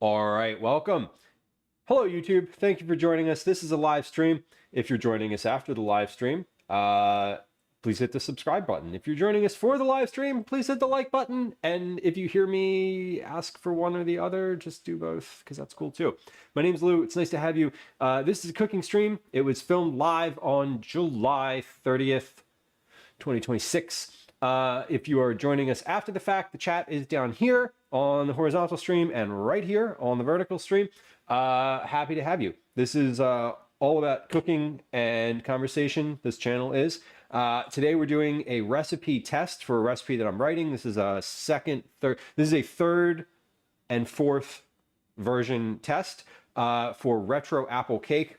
All right, welcome. Hello, YouTube. Thank you for joining us. This is a live stream. If you're joining us after the live stream, please hit the subscribe button. If you're joining us for the live stream, please hit the like button. And if you hear me ask for one or the other, just do both because that's cool too. My name's Lou. It's nice to have you. This is a cooking stream. It was filmed live on July 30th, 2026. If you are joining us after the fact, the chat is down here on the horizontal stream and right here on the vertical stream. Happy to have you. This is all about cooking and conversation. This channel is. Today we're doing a recipe test for a recipe that I'm writing. This is a this is a third and fourth version test for retro apple cake.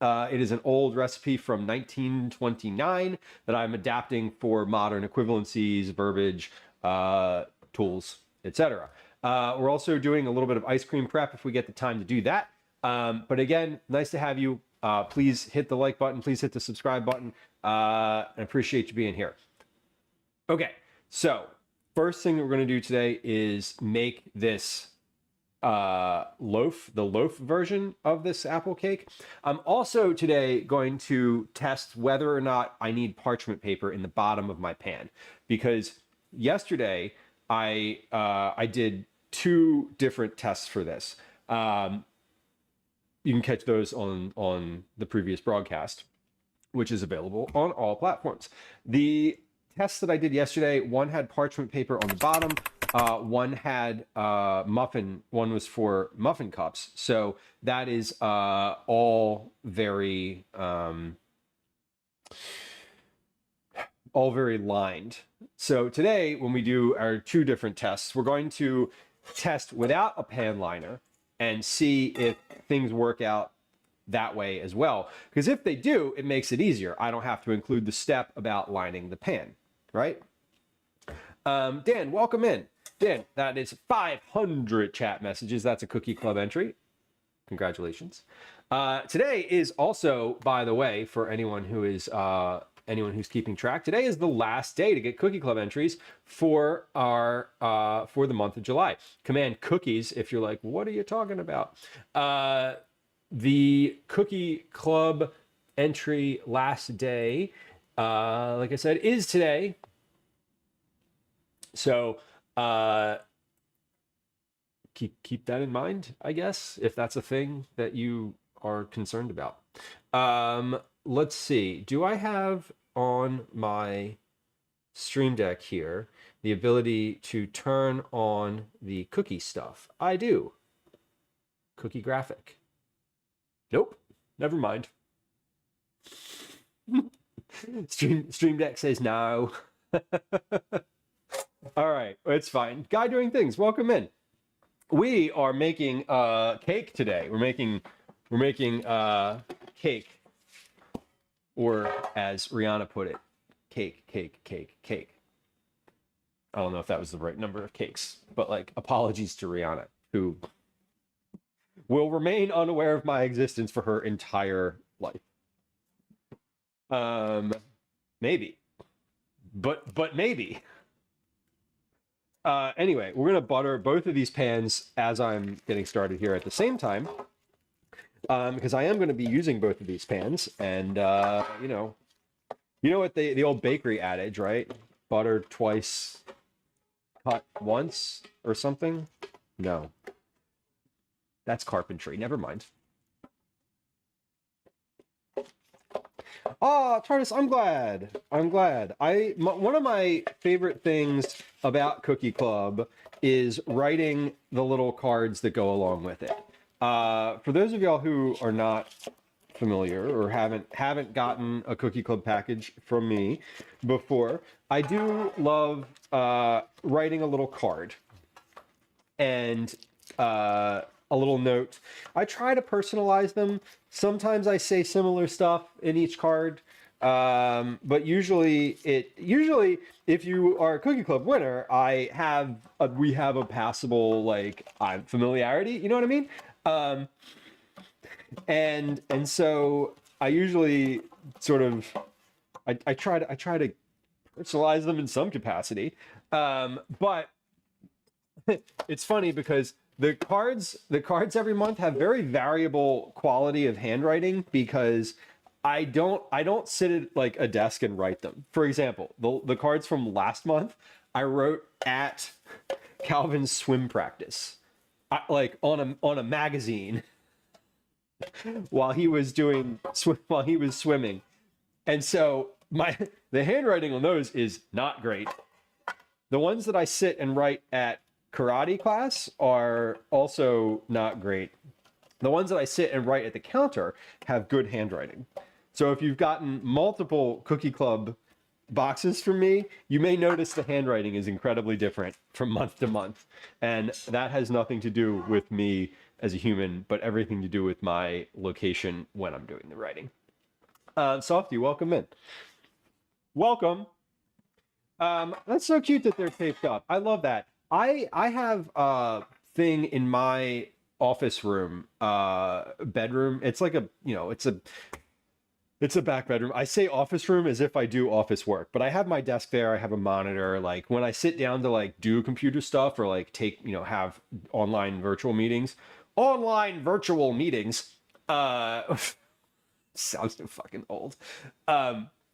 It is an old recipe from 1929 that I'm adapting for modern equivalencies, verbiage, tools, etc. We're also doing a little bit of ice cream prep if we get the time to do that. But again, nice to have you. Please hit the like button. Please hit the subscribe button. I appreciate you being here. Okay, so first thing that we're going to do today is make this the loaf version of this apple cake. I'm also today going to test whether or not I need parchment paper in the bottom of my pan, because yesterday I did two different tests for this. You can catch those on the previous broadcast, which is available on all platforms. The tests that I did yesterday, one had parchment paper on the bottom, one had one was for muffin cups. So that is all very lined. So today, when we do our two different tests, we're going to test without a pan liner and see if things work out that way as well. Because if they do, it makes it easier. I don't have to include the step about lining the pan, right? Dan, welcome in. Dan, that is 500 chat messages. That's a Cookie Club entry. Congratulations. Today is also, by the way, for anyone who is anyone who's keeping track, today is the last day to get Cookie Club entries for our for the month of July. Command cookies if you're like, what are you talking about? The Cookie Club entry last day, like I said, is today. So keep that in mind, I guess, if that's a thing that you are concerned about. Let's see. Do I have on my Stream Deck here the ability to turn on the cookie stuff? I do. Cookie graphic. Nope. Never mind. Stream Deck says no. All right, it's fine. Guy doing things. Welcome in. We are making cake today. We're making cake, or as Rihanna put it, cake, cake, cake, cake. I don't know if that was the right number of cakes, but like, apologies to Rihanna, who will remain unaware of my existence for her entire life. Maybe, but maybe. Anyway, we're gonna butter both of these pans as I'm getting started here at the same time, because I am going to be using both of these pans, and you know what the old bakery adage, right? Butter twice, cut once, or something. No, that's carpentry. Never mind. Oh, Tardis, I'm glad. One of my favorite things about Cookie Club is writing the little cards that go along with it. For those of y'all who are not familiar or haven't gotten a Cookie Club package from me before, I do love writing a little card and a little note. I try to personalize them. Sometimes I say similar stuff in each card, but usually if you are a Cookie Club winner, we have a passable familiarity. You know what I mean? And so I usually sort of I try to personalize them in some capacity, but it's funny because the cards every month have very variable quality of handwriting because I don't sit at like a desk and write them. For example, the cards from last month I wrote at Calvin's swim practice, like on a magazine while he was swimming, and so the handwriting on those is not great. The ones that I sit and write at karate class are also not great. The ones that I sit and write at the counter have good handwriting. So if you've gotten multiple Cookie Club boxes from me, you may notice the handwriting is incredibly different from month to month. And that has nothing to do with me as a human, but everything to do with my location when I'm doing the writing. Softy, welcome in. Welcome. That's so cute that they're taped up. I love that. I have a thing in my office room, bedroom. It's like it's a back bedroom. I say office room as if I do office work, but I have my desk there. I have a monitor. Like when I sit down to like do computer stuff or like have online virtual meetings, sounds so fucking old.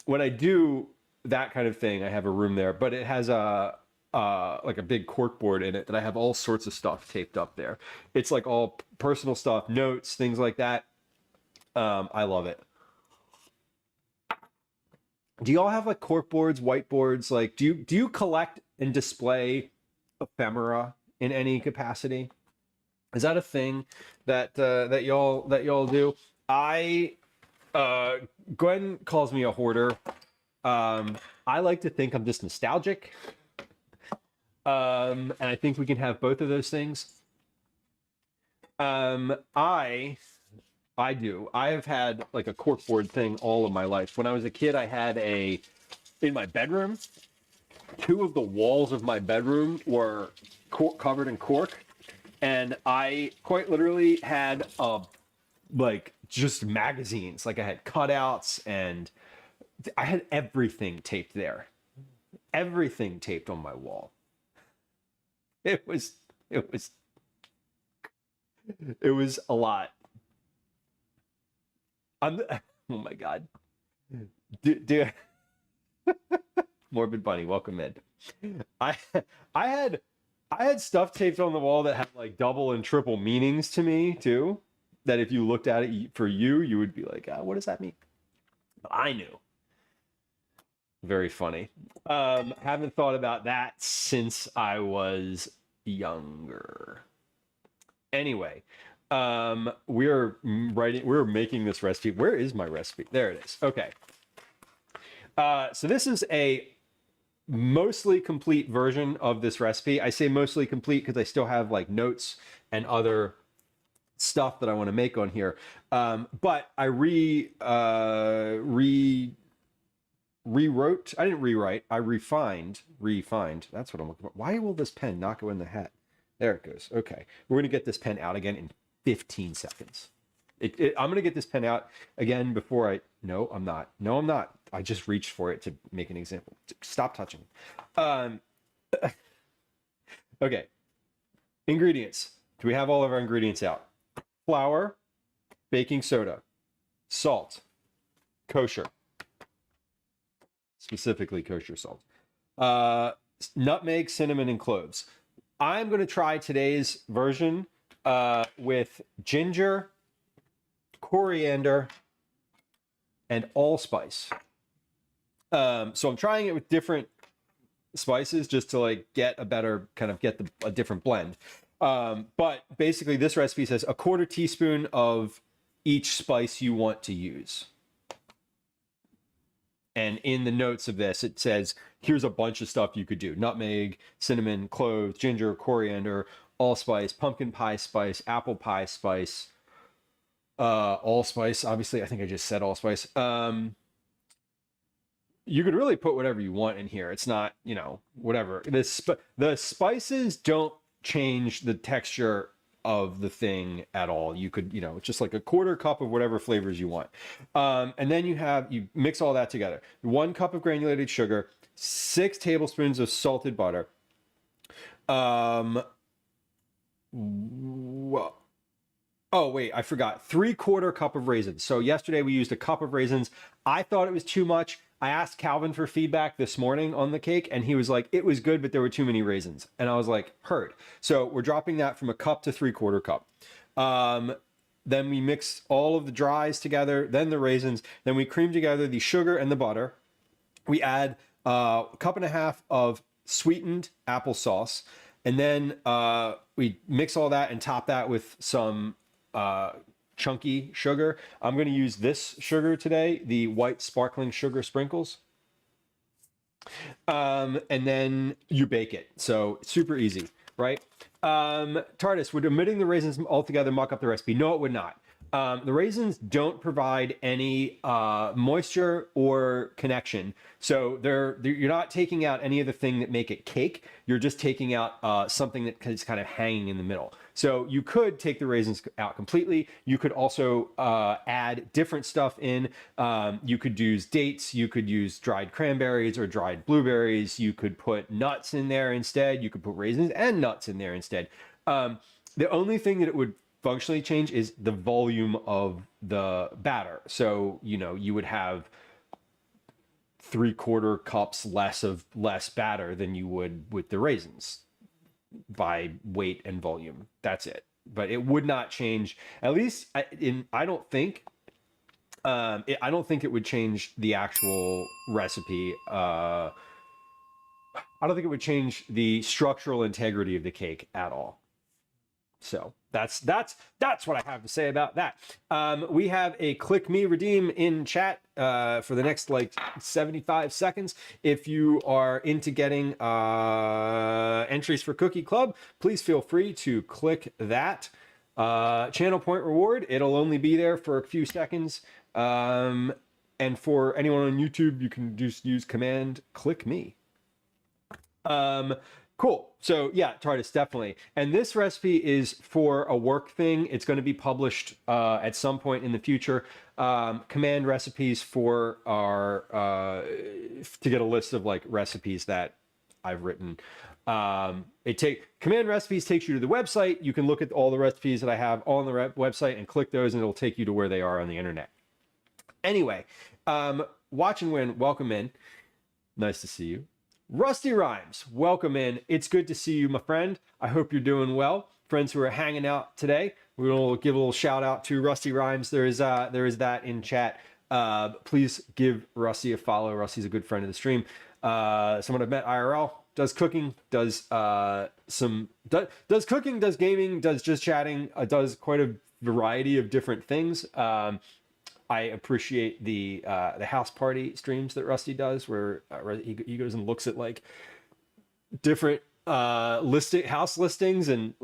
When I do that kind of thing, I have a room there, but it has like a big cork board in it that I have all sorts of stuff taped up there. It's like all personal stuff, notes, things like that. I love it. Do y'all have like cork boards, whiteboards? Like, do you collect and display ephemera in any capacity? Is that a thing that y'all do? Gwen calls me a hoarder. I like to think I'm just nostalgic. And I think we can have both of those things. I do. I have had like a corkboard thing all of my life. When I was a kid, I had in my bedroom, 2 of the walls of my bedroom were covered in cork. And I quite literally had like just magazines. Like I had cutouts and I had everything taped there. Everything taped on my wall. It was a lot. Oh my God. Morbid Bunny, welcome in. I had stuff taped on the wall that had like double and triple meanings to me too. That if you looked at it for you would be like, what does that mean? But I knew. Very funny. Haven't thought about that since I was younger. Anyway, we're making this recipe. Where is my recipe? There it is. Okay. So this is a mostly complete version of this recipe. I say mostly complete because I still have like notes and other stuff that I want to make on here. But I rewrote. I didn't rewrite. I refined. That's what I'm looking for. Why will this pen not go in the hat? There it goes. Okay. We're going to get this pen out again in 15 seconds. I'm going to get this pen out again before no, I'm not. No, I'm not. I just reached for it to make an example. Stop touching. Okay. Ingredients. Do we have all of our ingredients out? Flour, baking soda, salt, kosher. Specifically kosher salt. Nutmeg, cinnamon, and cloves. I'm going to try today's version with ginger, coriander, and allspice. So I'm trying it with different spices just to like get a different blend. But basically this recipe says a 1/4 teaspoon of each spice you want to use. And in the notes of this, it says, here's a bunch of stuff you could do. Nutmeg, cinnamon, cloves, ginger, coriander, allspice, pumpkin pie spice, apple pie spice, allspice. Obviously, I think I just said allspice. You could really put whatever you want in here. It's not, whatever. The spices don't change the texture of the thing at all. You could, just like a 1/4 cup of whatever flavors you want. And then you mix all that together. 1 cup of granulated sugar, 6 tablespoons of salted butter, Whoa. Oh, wait, I forgot. 3/4 cup of raisins. So yesterday we used a cup of raisins. I thought it was too much. I asked Calvin for feedback this morning on the cake, and he was like, it was good, but there were too many raisins. And I was like, heard. So we're dropping that from a cup to 3/4 cup. Then we mix all of the dries together, then the raisins. Then we cream together the sugar and the butter. We add a cup and a half of sweetened applesauce. And then we mix all that and top that with some chunky sugar. I'm going to use this sugar today, the white sparkling sugar sprinkles. And then you bake it. So super easy, right? TARDIS, would omitting the raisins altogether muck up the recipe? No, it would not. The raisins don't provide any moisture or connection. So you're not taking out any of the thing that make it cake. You're just taking out something that is kind of hanging in the middle. So you could take the raisins out completely. You could also add different stuff in. You could use dates. You could use dried cranberries or dried blueberries. You could put nuts in there instead. You could put raisins and nuts in there instead. The only thing that it would functionally change is the volume of the batter. So, you would have 3/4 cups less batter than you would with the raisins by weight and volume. That's it. But it would not change, at least I don't think it would change the actual recipe. I don't think it would change the structural integrity of the cake at all. So that's what I have to say about that. We have a click me redeem in chat for the next 75 seconds. If you are into getting entries for Cookie Club, please feel free to click that. Channel point reward, it'll only be there for a few seconds. And for anyone on YouTube, you can just use command click me. Cool. So yeah, TARDIS, definitely. And this recipe is for a work thing. It's going to be published at some point in the future. Command recipes for our to get a list of recipes that I've written. Command recipes takes you to the website. You can look at all the recipes that I have on the website and click those, and it'll take you to where they are on the internet. Anyway, Watch and Win, welcome in. Nice to see you. Rusty Rhymes, welcome in. It's good to see you, my friend. I hope you're doing well. Friends who are hanging out today, we'll give a little shout out to Rusty Rhymes. There is that in chat. Please give Rusty a follow. Rusty's a good friend of the stream. Someone I've met IRL, does cooking, does cooking, does gaming, does just chatting, does quite a variety of different things. I appreciate the house party streams that Rusty does, where he goes and looks at different house listings and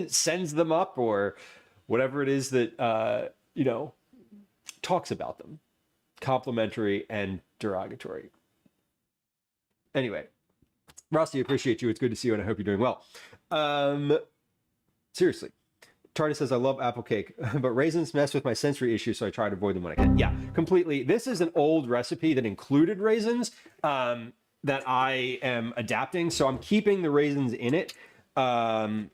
sends them up, or whatever it is that talks about them, complimentary and derogatory. Anyway, Rusty, appreciate you. It's good to see you, and I hope you're doing well. Seriously. TARDIS says, I love apple cake, but raisins mess with my sensory issues, so I try to avoid them when I can. Yeah, completely. This is an old recipe that included raisins that I am adapting, so I'm keeping the raisins in it. I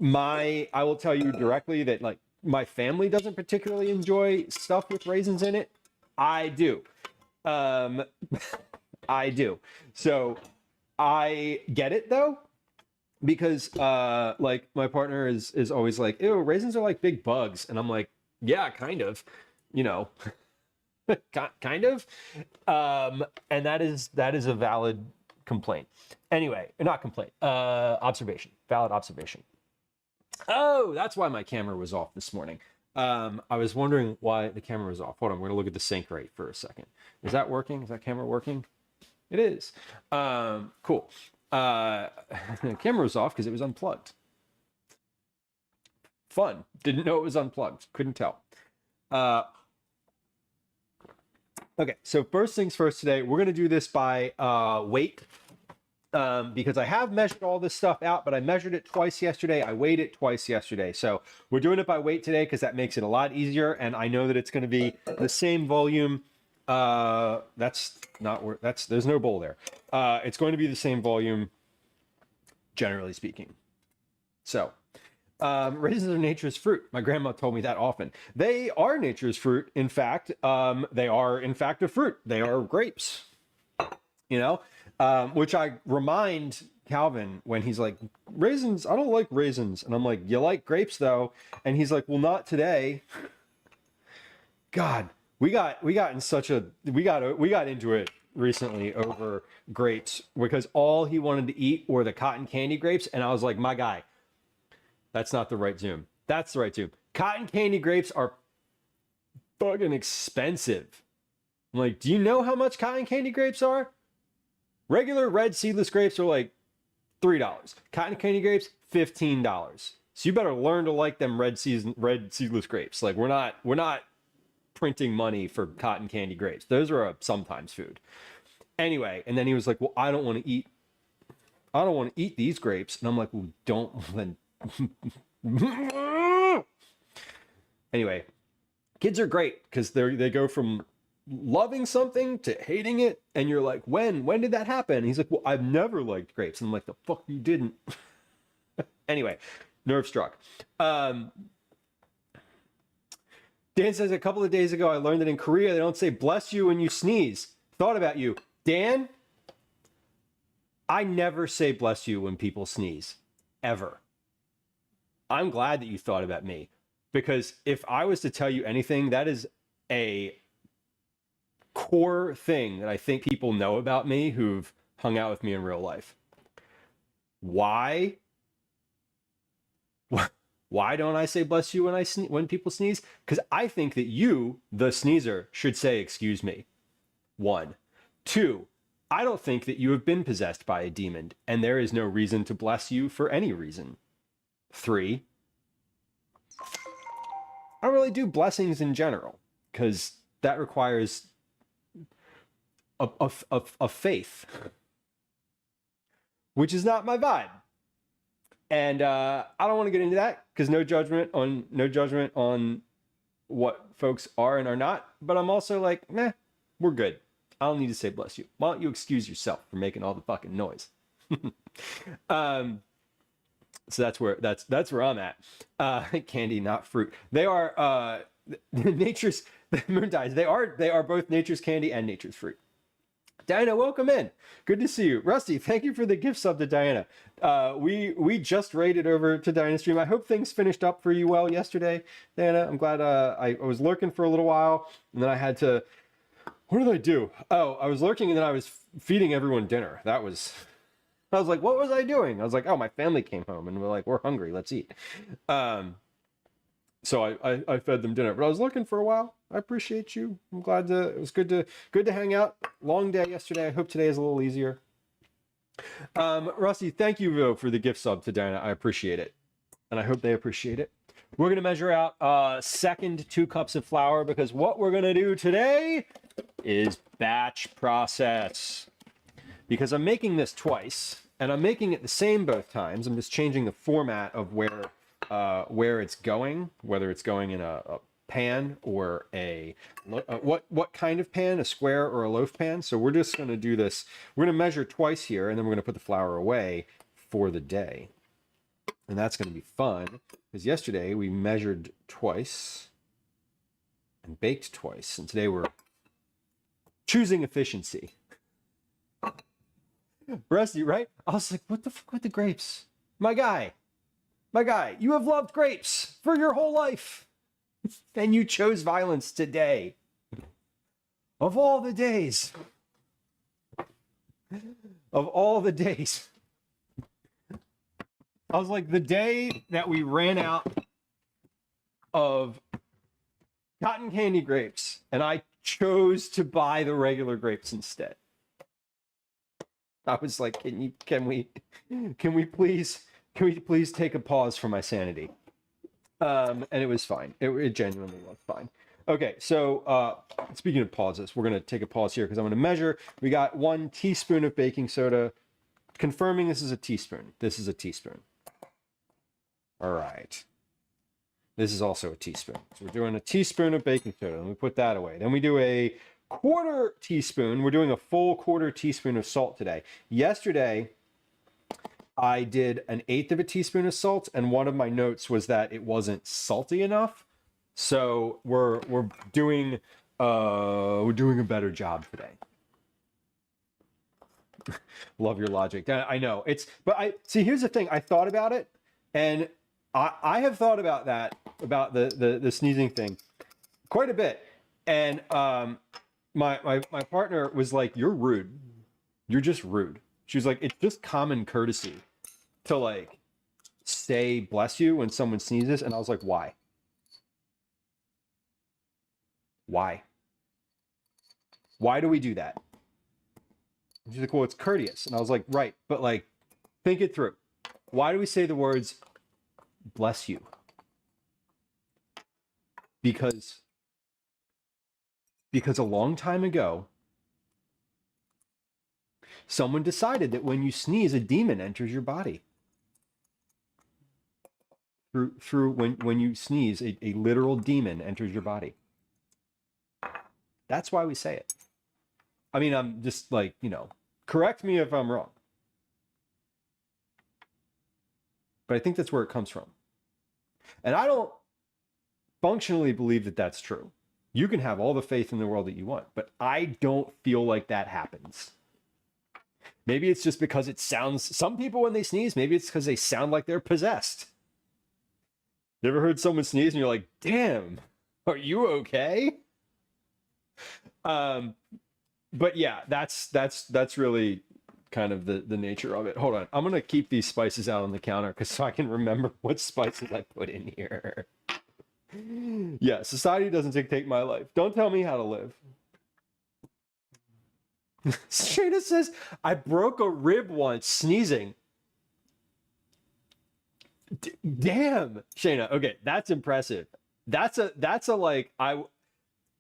will tell you directly that my family doesn't particularly enjoy stuff with raisins in it. I do. I do. So I get it though. Because my partner is always like, ew, raisins are like big bugs, and I'm like, yeah, kind of, kind of, and that is a valid complaint. Anyway, not complaint, valid observation. Oh, that's why my camera was off this morning. I was wondering why the camera was off. Hold on, we're gonna look at the sync rate for a second. Is that working? Is that camera working? It is. Cool. The camera was off because it was unplugged. Fun. Didn't know it was unplugged. Couldn't tell. Okay, so first things first today, we're going to do this by weight because I have measured all this stuff out, but I measured it twice yesterday. I weighed it twice yesterday. So we're doing it by weight today because that makes it a lot easier, and I know that it's going to be the same volume. That's not where there's no bowl there. It's going to be the same volume, generally speaking. So, raisins are nature's fruit. My grandma told me that often. They are nature's fruit. In fact, they are in fact a fruit. They are grapes. You know, which I remind Calvin when he's like, raisins, I don't like raisins. And I'm like, you like grapes though? And he's like, well, not today. God, we got into it recently over grapes because all he wanted to eat were the cotton candy grapes. And I was like, my guy, that's not the right Zoom. That's the right Zoom. Cotton candy grapes are fucking expensive. I'm like, do you know how much cotton candy grapes are? Regular red seedless grapes are like $3. Cotton candy grapes, $15. So you better learn to like them red seedless grapes. Like we're not printing money for cotton candy grapes. Those are a sometimes food. Anyway, and then he was like, well, I don't want to eat these grapes. And I'm like, well, don't then. Anyway, kids are great because they go from loving something to hating it, and you're like, when did that happen? And he's like, well, I've never liked grapes. And I'm like, the fuck you didn't. Anyway, nerve struck. Dan says, a couple of days ago I learned that in Korea they don't say bless you when you sneeze. Thought about you. Dan, I never say bless you when people sneeze, ever. I'm glad that you thought about me, because if I was to tell you anything, that is a core thing that I think people know about me who've hung out with me in real life. Why don't I say bless you when people sneeze? Because I think that you, the sneezer, should say excuse me. 1. 2, I don't think that you have been possessed by a demon, and there is no reason to bless you for any reason. 3, I don't really do blessings in general, because that requires a faith, which is not my vibe. And I don't want to get into that because no judgment on what folks are and are not. But I'm also like, meh, we're good. I don't need to say bless you. Why don't you excuse yourself for making all the fucking noise? So that's where I'm at. Candy, not fruit. They are nature's moon dies. They are both nature's candy and nature's fruit. Diana, welcome in. Good to see you. Rusty, thank you for the gift sub to Diana. We just raided over to Diana's stream. I hope things finished up for you well yesterday, Diana. I'm glad I was lurking for a little while, and then I had to... What did I do? Oh, I was lurking, and then I was feeding everyone dinner. I was like, what was I doing? I was like, oh, my family came home, and we're like, we're hungry. Let's eat. So I fed them dinner, but I was looking for a while. I appreciate you. I'm glad it was good to hang out. Long day yesterday. I hope today is a little easier. Rusty, thank you for the gift sub to Diana. I appreciate it. And I hope they appreciate it. We're going to measure out second 2 cups of flour because what we're going to do today is batch process. Because I'm making this twice and I'm making it the same both times. I'm just changing the format of where it's going, whether it's going in a pan or what kind of pan, a square or a loaf pan. So we're just going to do this. We're going to measure twice here, and then we're going to put the flour away for the day. And that's going to be fun because yesterday we measured twice and baked twice. And today we're choosing efficiency. Rusty, right? I was like, what the fuck with the grapes? My guy, you have loved grapes for your whole life. And you chose violence today. Of all the days. Of all the days. I was like, the day that we ran out of cotton candy grapes, and I chose to buy the regular grapes instead. I was like, can we please take a pause for my sanity? And it was fine. It genuinely was fine. Okay, so speaking of pauses, we're going to take a pause here because I'm going to measure. We got 1 teaspoon of baking soda. Confirming this is a teaspoon. This is a teaspoon. All right. This is also a teaspoon. So we're doing a teaspoon of baking soda. Let me put that away. Then we do a 1/4 teaspoon. We're doing a full 1/4 teaspoon of salt today. Yesterday, I did an eighth of a teaspoon of salt, and one of my notes was that it wasn't salty enough. So we're doing a better job today. Love your logic. I know it's, but I see. Here's the thing. I thought about it, and I have thought about that, about the sneezing thing, quite a bit. And my partner was like, "You're rude. You're just rude." She was like, "It's just common courtesy to like say bless you when someone sneezes." And I was like, "Why? Why? Why do we do that?" And she's like, "Well, it's courteous." And I was like, "Right, but like, think it through. Why do we say the words bless you?" Because a long time ago, someone decided that when you sneeze, a demon enters your body. Through when you sneeze, a literal demon enters your body. That's why we say it. I mean, I'm just like, correct me if I'm wrong. But I think that's where it comes from. And I don't functionally believe that that's true. You can have all the faith in the world that you want, but I don't feel like that happens. Maybe it's just because it sounds, some people when they sneeze, maybe it's because they sound like they're possessed. You ever heard someone sneeze and you're like, damn, are you okay? But yeah, that's really kind of the nature of it. Hold on. I'm going to keep these spices out on the counter so I can remember what spices I put in here. Yeah, society doesn't dictate my life. Don't tell me how to live. Shayna says, I broke a rib once sneezing. Damn, Shayna. Okay, that's impressive. That's a like, I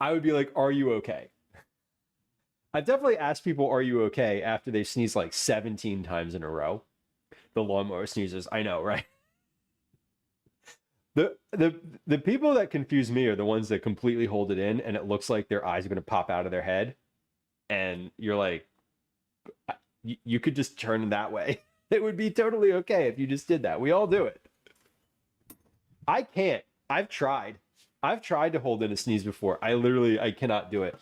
would be like, are you okay? I've definitely asked people, are you okay, after they sneeze like 17 times in a row. The lawnmower sneezes. I know, right? The people that confuse me are the ones that completely hold it in and it looks like their eyes are going to pop out of their head. And you're like, you could just turn that way. It would be totally okay if you just did that. We all do it. I can't. I've tried to hold in a sneeze before. I cannot do it.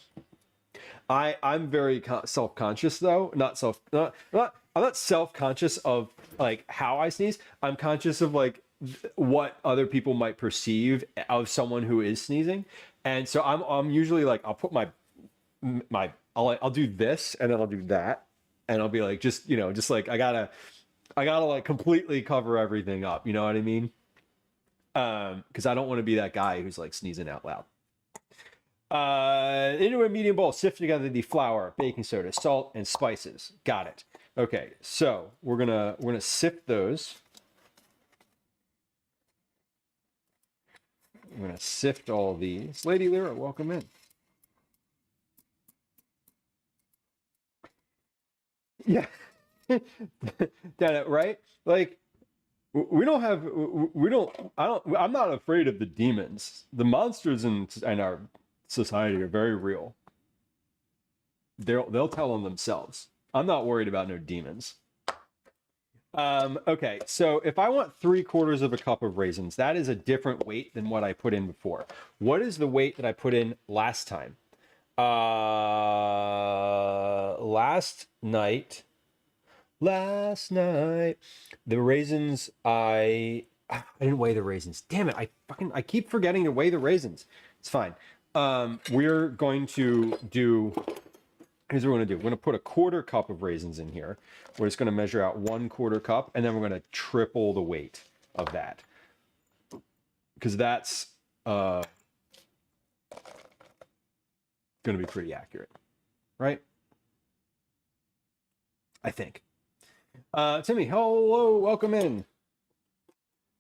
I'm very self-conscious though. I'm not self-conscious of like how I sneeze. I'm conscious of like what other people might perceive of someone who is sneezing. And so I'm usually like, I'll put I'll do this and then I'll do that. And I'll be like, just like, I gotta like completely cover everything up. You know what I mean? Cause I don't want to be that guy who's like sneezing out loud. Into a medium bowl, sift together the flour, baking soda, salt, and spices. Got it. Okay, so we're gonna sift those. I'm gonna sift all these. Lady Lyra, welcome in. Yeah, right? Like we don't have, we don't. I don't. I'm not afraid of the demons. The monsters in our society are very real. They'll tell on themselves. I'm not worried about no demons. Okay, so if I want 3/4 of a cup of raisins, that is a different weight than what I put in before. What is the weight that I put in last time? Last night, the raisins, I didn't weigh the raisins. Damn it, I keep forgetting to weigh the raisins. It's fine. We're going to do, here's what we're going to do. We're going to put 1/4 cup of raisins in here. We're just going to measure out 1/4 cup, and then we're going to triple the weight of that. Because that's going to be pretty accurate, right? I think. Timmy, hello, welcome in.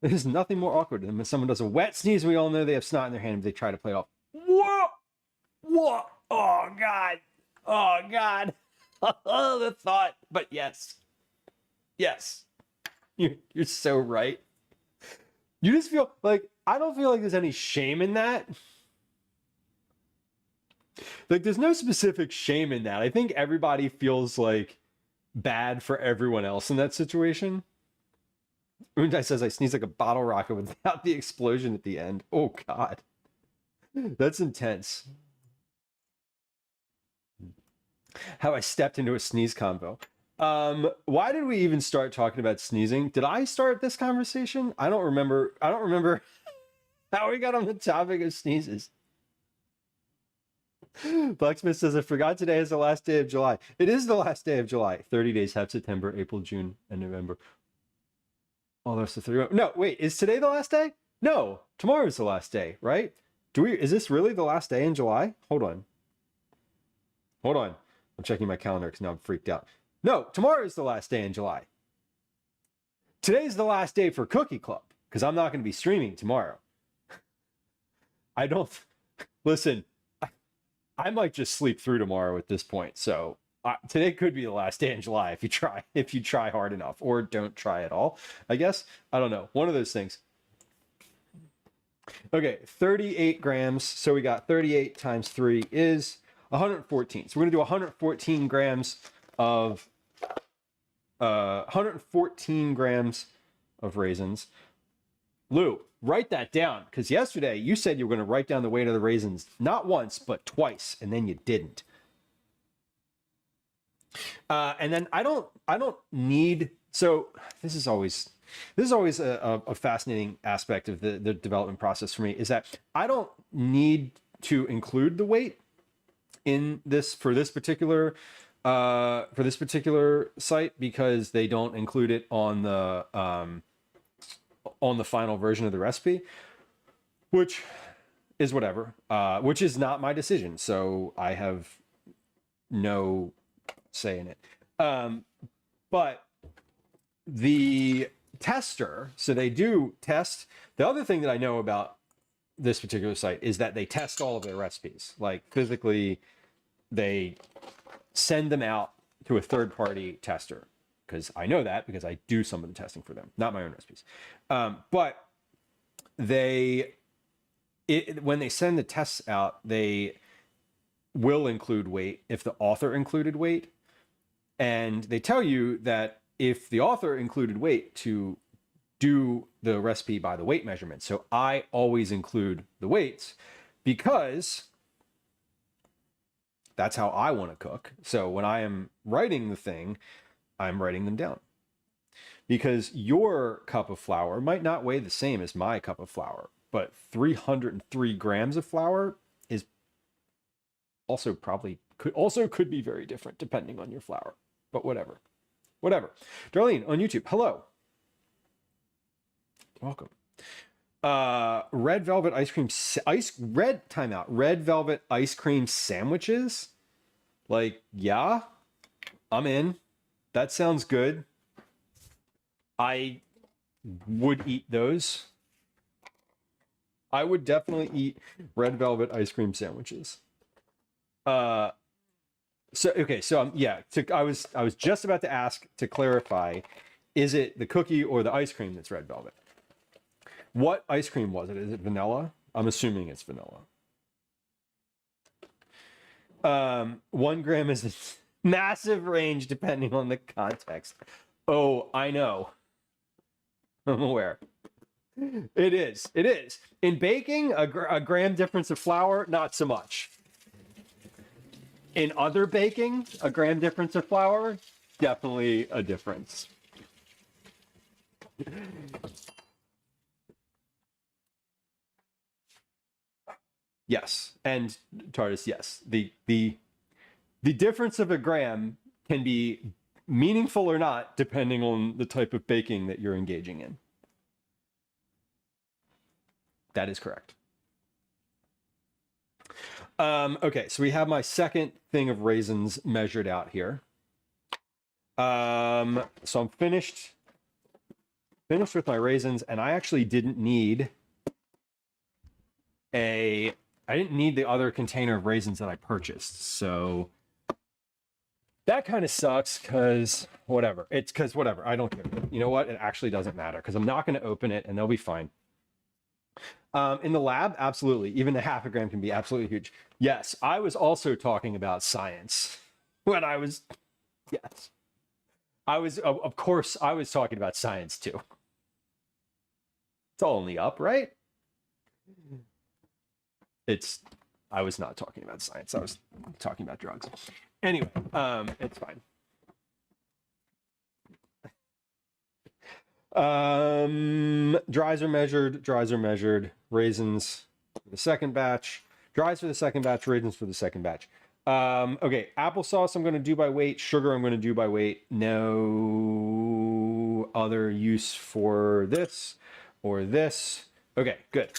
There's nothing more awkward than when someone does a wet sneeze. We all know they have snot in their hand, but they try to play it off. Whoa! Whoa! Oh, God. Oh, God. The thought. But yes. Yes. You're so right. You just feel like, I don't feel like there's any shame in that. Like, there's no specific shame in that. I think everybody feels like bad for everyone else in that situation. Undai says I sneeze like a bottle rocket without the explosion at the end. Oh God, that's intense. How I stepped into a sneeze combo. Why did we even start talking about sneezing? Did I start this conversation? I don't remember. I don't remember how we got on the topic of sneezes. Blacksmith says, I forgot today is the last day of July. It is the last day of July. 30 days have September, April, June, and November. Oh, that's the 3. No, wait, is today the last day? No, tomorrow is the last day, right? Is this really the last day in July? Hold on. Hold on. I'm checking my calendar because now I'm freaked out. No, tomorrow is the last day in July. Today's the last day for Cookie Club because I'm not going to be streaming tomorrow. I don't... Listen, I might just sleep through tomorrow at this point. So today could be the last day in July if you try hard enough, or don't try at all, I guess. I don't know. One of those things. Okay, 38 grams. So we got 38 times 3 is 114. So we're going to do 114 grams of 114 grams of raisins. Lou, write that down, because yesterday you said you were going to write down the weight of the raisins not once but twice, and then you didn't. And then I don't need. So this is always a fascinating aspect of the development process for me, is that I don't need to include the weight in this for this particular site, because they don't include it on the final version of the recipe, which is whatever, which is not my decision. So I have no say in it. But the tester, so they do test. The other thing that I know about this particular site is that they test all of their recipes, like physically. They send them out to a third-party tester, because I know that because I do some of the testing for them, not my own recipes. But when they send the tests out, they will include weight if the author included weight. And they tell you that if the author included weight, to do the recipe by the weight measurement. So I always include the weights because that's how I want to cook. So when I am writing the thing, I'm writing them down. Because your cup of flour might not weigh the same as my cup of flour, but 303 grams of flour is also could be very different depending on your flour. But whatever. Darlene on YouTube, hello. Welcome. Red velvet ice cream, red velvet ice cream sandwiches. Like, yeah, I'm in. That sounds good. I would eat those. I would definitely eat red velvet ice cream sandwiches. I was just about to ask to clarify, is it the cookie or the ice cream that's red velvet? What ice cream was it? Is it vanilla? I'm assuming it's vanilla. 1 gram is a massive range depending on the context. Oh, I know. I'm aware. It is. In baking, a gram difference of flour, not so much. In other baking, a gram difference of flour, definitely a difference. Yes, and TARDIS, yes. The difference of a gram can be meaningful or not, depending on the type of baking that you're engaging in. That is correct. Okay, so we have my second thing of raisins measured out here. So I'm finished with my raisins, and I actually didn't need the other container of raisins that I purchased. So that kind of sucks, because whatever. I don't care. You know what? It actually doesn't matter, because I'm not going to open it and they'll be fine. In the lab, absolutely. Even a half a gram can be absolutely huge. Yes, I was also talking about science when I was, yes. Of course, I was talking about science too. only up, right? I was not talking about science. I was talking about drugs. Anyway, it's fine. Dries are measured. Raisins for the second batch. Dries for the second batch. Raisins for the second batch. Okay, applesauce I'm going to do by weight. Sugar I'm going to do by weight. No other use for this or this. Okay, good.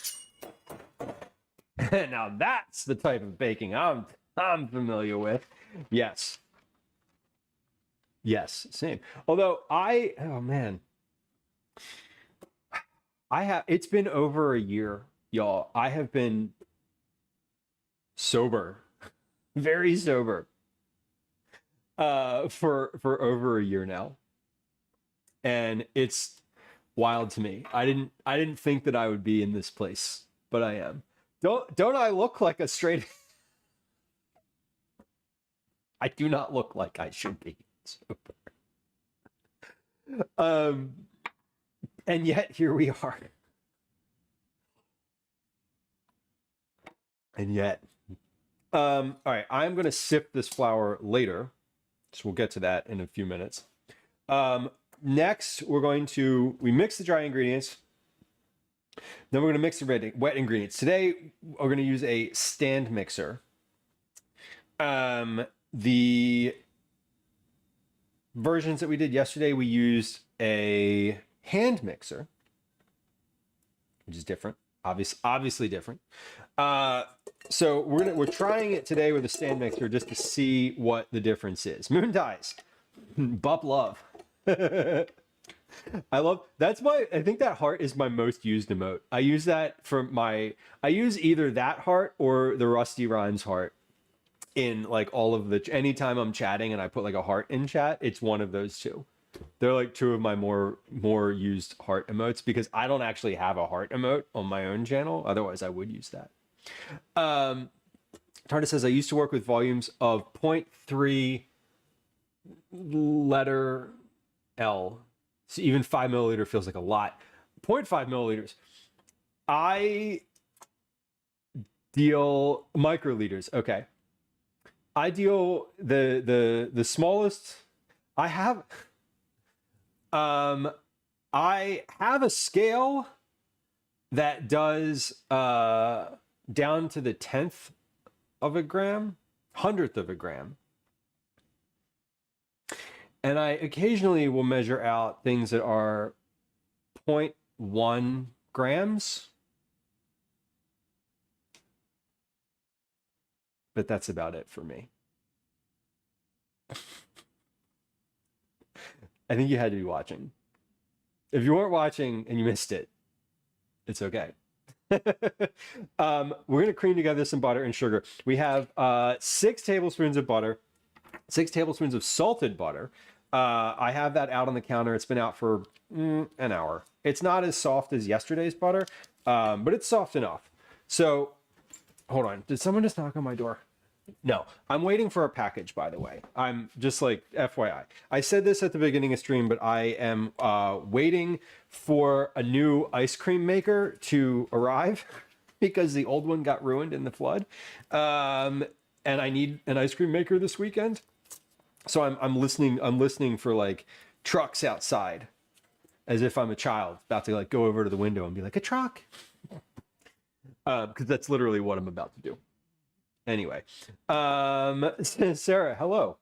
Now that's the type of baking I'm familiar with. Yes. Yes, same. Although oh man. It's been over a year, y'all. I have been sober, very sober, for over a year now. And it's wild to me. I didn't think that I would be in this place, but I am. Don't I look like a straight I do not look like I should be sober. And yet here we are. And yet, all right, I'm going to sip this flour later. So we'll get to that in a few minutes. Next, we mix the dry ingredients. Then we're going to mix the wet ingredients. Today, we're going to use a stand mixer. The versions that we did yesterday, we used a hand mixer, which is different, obviously different. So we're trying it today with a stand mixer just to see what the difference is. Moon dies, bup love. I think that heart is my most used emote. I use that I use either that heart or the Rusty Rhymes heart in like anytime I'm chatting and I put like a heart in chat, it's one of those two. They're like two of my more used heart emotes because I don't actually have a heart emote on my own channel. Otherwise, I would use that. Tarda says, I used to work with volumes of 0.3 letter L. So even 5 milliliter feels like a lot. 0.5 milliliters. I deal microliters. Okay. I deal the smallest. I have a scale that does down to the 10th of a gram, 100th of a gram. And I occasionally will measure out things that are 0.1 grams. But that's about it for me. I think you had to be watching. If you weren't watching and you missed it, it's okay. We're going to cream together some butter and sugar. We have 6 tablespoons of butter, 6 tablespoons of salted butter. I have that out on the counter. It's been out for an hour. It's not as soft as yesterday's butter, but it's soft enough. So, hold on. Did someone just knock on my door? No, I'm waiting for a package, by the way. I'm just like, FYI. I said this at the beginning of stream, but I am waiting for a new ice cream maker to arrive because the old one got ruined in the flood. And I need an ice cream maker this weekend. So I'm listening for like trucks outside as if I'm a child about to like go over to the window and be like, a truck. Because that's literally what I'm about to do. Anyway, Sarah, hello.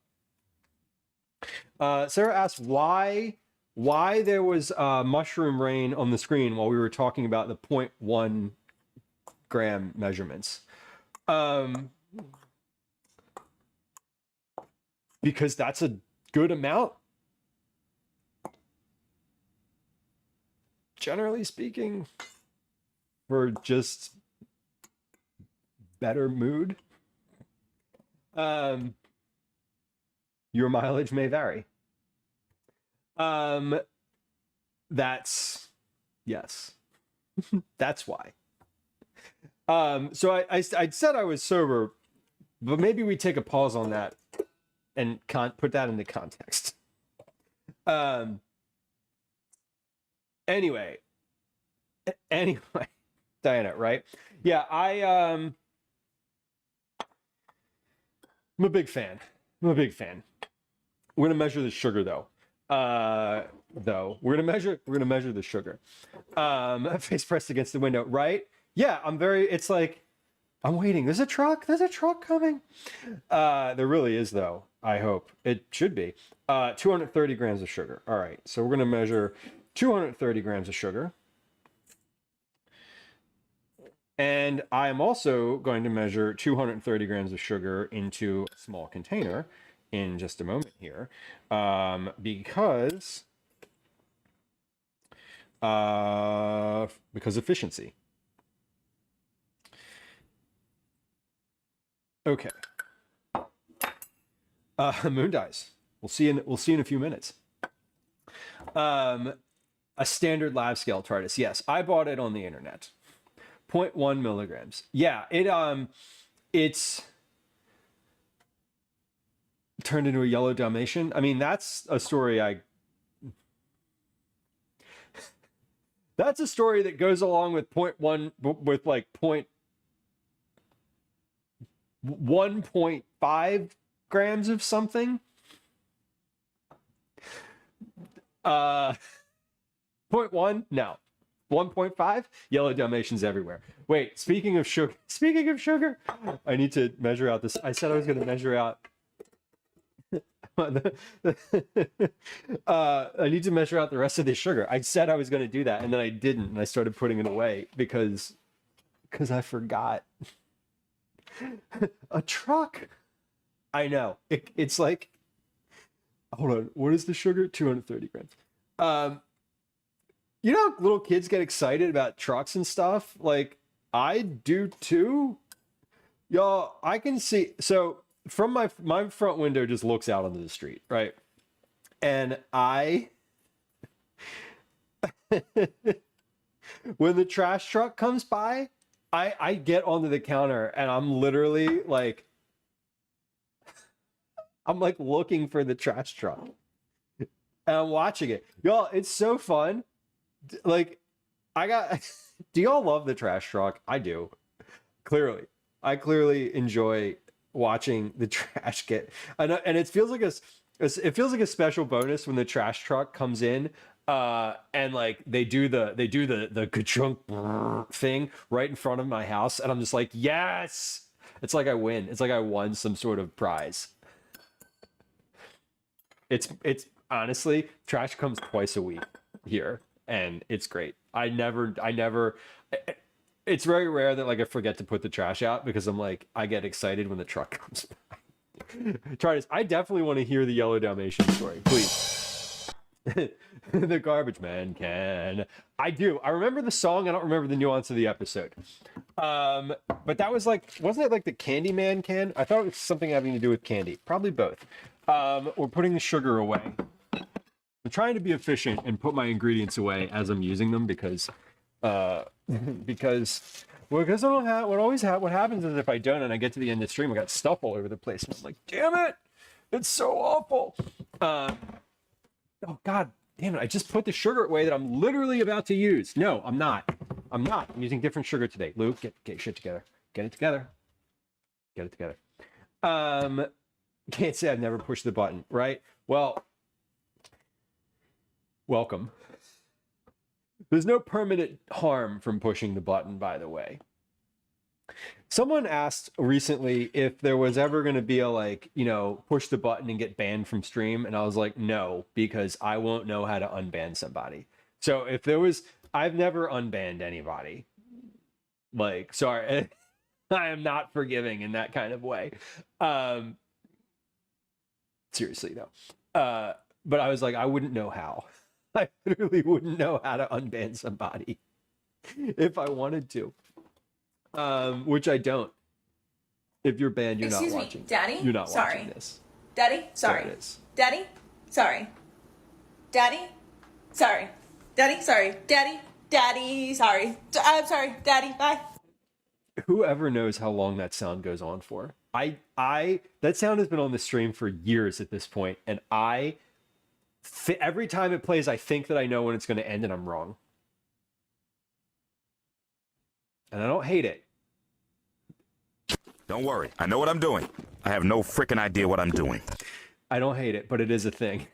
Sarah asked why there was mushroom rain on the screen while we were talking about the 0.1 gram measurements. Because that's a good amount. Generally speaking, for just better mood. Your mileage may vary. That's yes. That's why. So I said I was sober, but maybe we take a pause on that and put that into context. Anyway, Anyway, Diana, right? Yeah, I'm a big fan. I'm a big fan. We're gonna measure the sugar though. We're gonna measure the sugar. Face pressed against the window, right? Yeah, it's like I'm waiting. There's a truck. There's a truck coming. There really is though. I hope it should be. 230 grams of sugar. All right, so we're gonna measure 230 grams of sugar. And I am also going to measure 230 grams of sugar into a small container in just a moment here, because efficiency. Okay. Moon dies. We'll see in a few minutes. A standard lab scale TARDIS. Yes, I bought it on the internet. 0.1 milligrams. Yeah, it's turned into a yellow Dalmatian. I mean, that's a story that's a story that goes along with 0.1 with like 1.5 grams of something. 0.1? No. 1.5? Yellow Dalmatians everywhere. Wait, speaking of sugar, I need to measure out this. I said I was going to measure out. I need to measure out the rest of the sugar. I said I was going to do that, and then I didn't, and I started putting it away because I forgot. A truck. I know. It's like, hold on. What is the sugar? 230 grams. You know, little kids get excited about trucks and stuff. Like I do too. Y'all, I can see. So from my front window just looks out onto the street, right? And when the trash truck comes by, I get onto the counter and I'm literally like, I'm like looking for the trash truck and I'm watching it. Y'all, it's so fun. Like, do y'all love the trash truck? I do. Clearly. I clearly enjoy watching the trash get, and it feels like a special bonus when the trash truck comes in, and like they do the ka-chunk thing right in front of my house, and I'm just like, yes! It's like I win. It's like I won some sort of prize. It's honestly, trash comes twice a week here, and it's great. I never. It's very rare that like I forget to put the trash out because I'm like, I get excited when the truck comes by. Try this. I definitely want to hear the Yellow Dalmatian story, please. The garbage man can. I do. I remember the song. I don't remember the nuance of the episode. But that was like, wasn't it like the Candyman can? I thought it was something having to do with candy. Probably both. We're putting the sugar away. I'm trying to be efficient and put my ingredients away as I'm using them because I don't have what happens is if I don't and I get to the end of the stream, I got stuff all over the place. And I'm like, damn it, it's so awful. Oh god damn it, I just put the sugar away that I'm literally about to use. No, I'm not. I'm using different sugar today. Luke, get your shit together. Get it together. Can't say I've never pushed the button, right? Well, welcome. There's no permanent harm from pushing the button, by the way. Someone asked recently if there was ever going to be a, like, you know, push the button and get banned from stream. And I was like, no, because I won't know how to unban somebody. So if there was, I've never unbanned anybody. Like, sorry, I am not forgiving in that kind of way. Seriously, though. But I was like, I wouldn't know how. I literally wouldn't know how to unban somebody if I wanted to, which I don't. If you're banned, you're not watching. Excuse me, Daddy? You're not sorry. watching this. Daddy? Sorry. There it is. Daddy? Sorry. Daddy? Sorry. Daddy? Sorry. Daddy? Daddy? Sorry. I'm sorry. Daddy? Bye. Whoever knows how long that sound goes on for. That sound has been on the stream for years at this point, and every time it plays, I think that I know when it's going to end, and I'm wrong. and I don't hate it. Don't worry. I know what I'm doing. I have no freaking idea what I'm doing. I don't hate it, but it is a thing.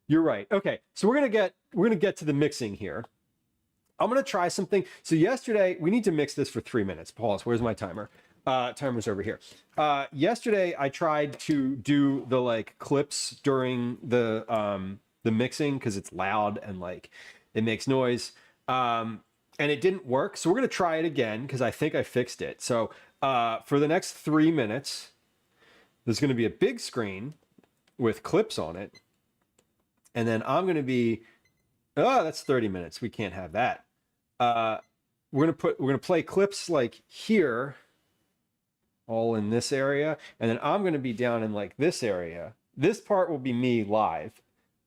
You're right. Okay, so we're gonna get to the mixing here. I'm gonna try something. So yesterday, we need to mix this for 3 minutes. Pause. Where's my timer? Timer's over here. Yesterday, I tried to do the like clips during the mixing because it's loud and like it makes noise. And it didn't work. So we're gonna try it again because I think I fixed it. So for the next 3 minutes, there's gonna be a big screen with clips on it. And then I'm gonna be, oh, that's 30 minutes. We can't have that. We're gonna play clips like here, all in this area, and then I'm gonna be down in like this area. This part will be me live,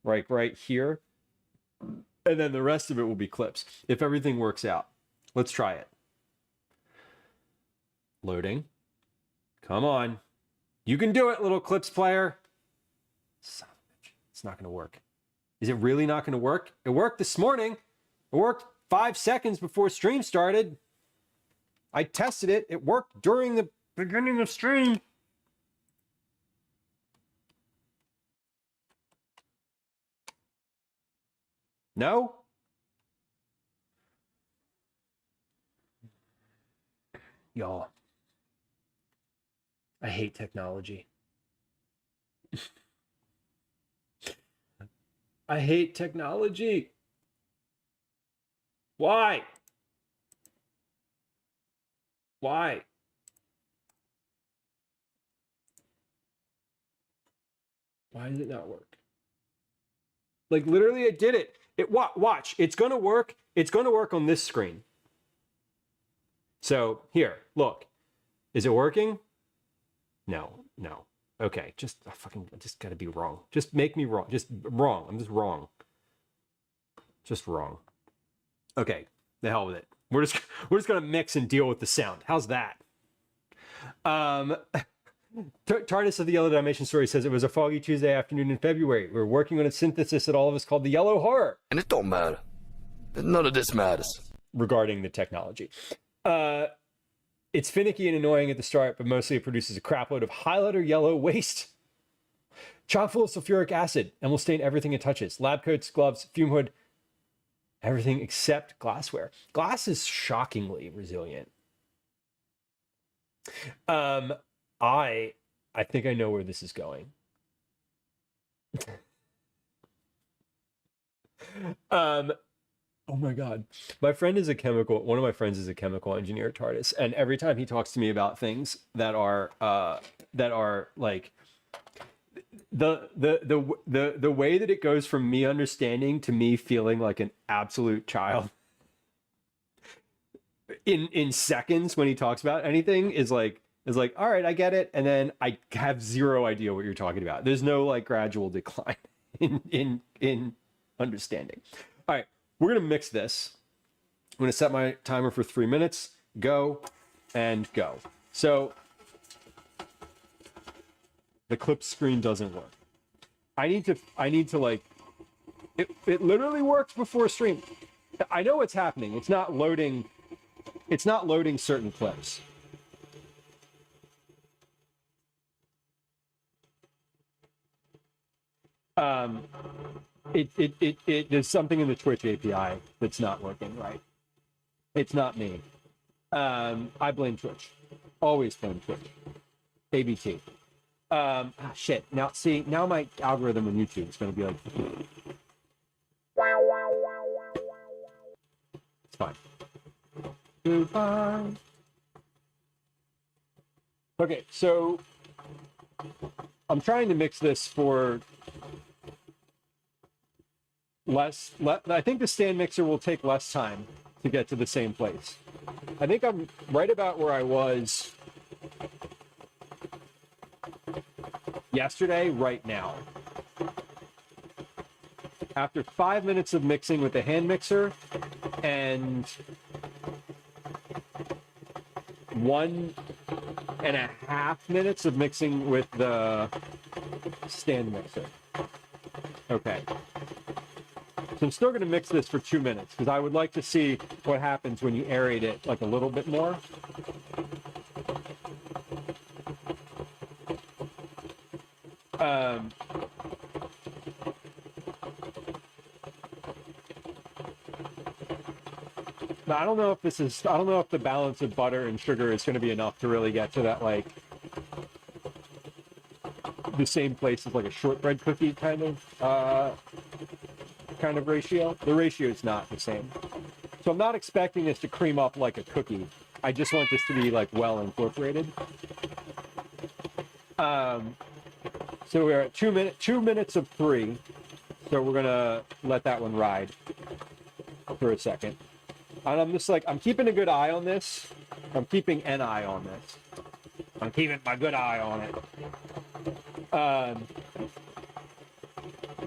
right here, and then the rest of it will be clips. If everything works out, let's try it. Loading. Come on, you can do it, little clips player. Son of a bitch. It's not gonna work. Is it really not gonna work? It worked this morning. It worked 5 seconds before stream started. I tested it. It worked during the beginning of stream. No? Y'all, I hate technology. I hate technology. Why? Why? Why does it not work? Like literally I did it. Watch, it's gonna work. It's gonna work on this screen. So here, look. Is it working? No. Okay, just gotta be wrong. Just make me wrong. Just wrong. I'm just wrong. Just wrong. Okay, the hell with it. We're just gonna mix and deal with the sound. How's that? TARDIS of the Yellow Dalmatian Story says it was a foggy Tuesday afternoon in February. We were working on a synthesis that all of us called the Yellow Horror. And it don't matter. None of this matters. Regarding the technology. It's finicky and annoying at the start, but mostly it produces a crapload of highlighter yellow waste. Chock full of sulfuric acid and will stain everything it touches. Lab coats, gloves, fume hood, everything except glassware. Glass is shockingly resilient. I think I know where this is going. Oh my God. One of my friends is a chemical engineer at TARDIS. And every time he talks to me about things that are like the way that it goes from me understanding to me feeling like an absolute child in seconds when he talks about anything is like, all right, I get it. And then I have zero idea what you're talking about. There's no like gradual decline in understanding. All right. We're going to mix this. I'm going to set my timer for 3 minutes. Go and go. So the clip screen doesn't work. I need to like, it literally works before stream. I know what's happening. It's not loading certain clips. There's something in the Twitch API that's not working right. It's not me. I blame Twitch. Always blame Twitch. ABT. Shit. Now my algorithm on YouTube is going to be like, it's fine. Goodbye. Okay, so I'm trying to mix this for I think the stand mixer will take less time to get to the same place. I think I'm right about where I was yesterday right now. After 5 minutes of mixing with the hand mixer and 1.5 minutes of mixing with the stand mixer. Okay. So I'm still going to mix this for 2 minutes because I would like to see what happens when you aerate it like a little bit more. But I don't know if I don't know if the balance of butter and sugar is going to be enough to really get to that, like, the same place as like a shortbread cookie kind of ratio. The ratio is not the same. So I'm not expecting this to cream up like a cookie. I just want this to be like well incorporated. So we're at 2 minutes of 3. So we're gonna let that one ride for a second. And I'm just like, I'm keeping a good eye on this. I'm keeping an eye on this. I'm keeping my good eye on it.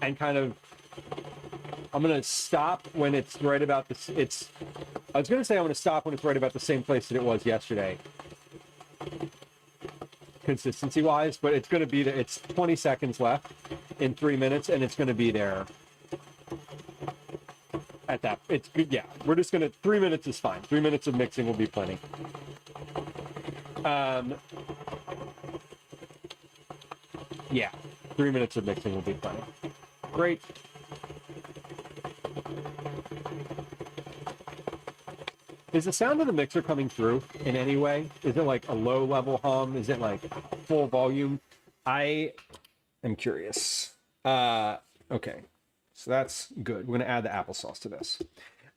And kind of, I'm gonna stop when it's right about this. I was gonna say I'm gonna stop when it's right about the same place that it was yesterday, consistency-wise. But it's gonna be there. It's 20 seconds left in 3 minutes, and it's gonna be there. At that, it's good. Yeah, we're just gonna. 3 minutes is fine. 3 minutes of mixing will be plenty. Yeah, 3 minutes of mixing will be plenty. Great. Is the sound of the mixer coming through in any way? Is it like a low level hum? Is it like full volume? I am curious. Okay, so that's good. We're gonna add the applesauce to this.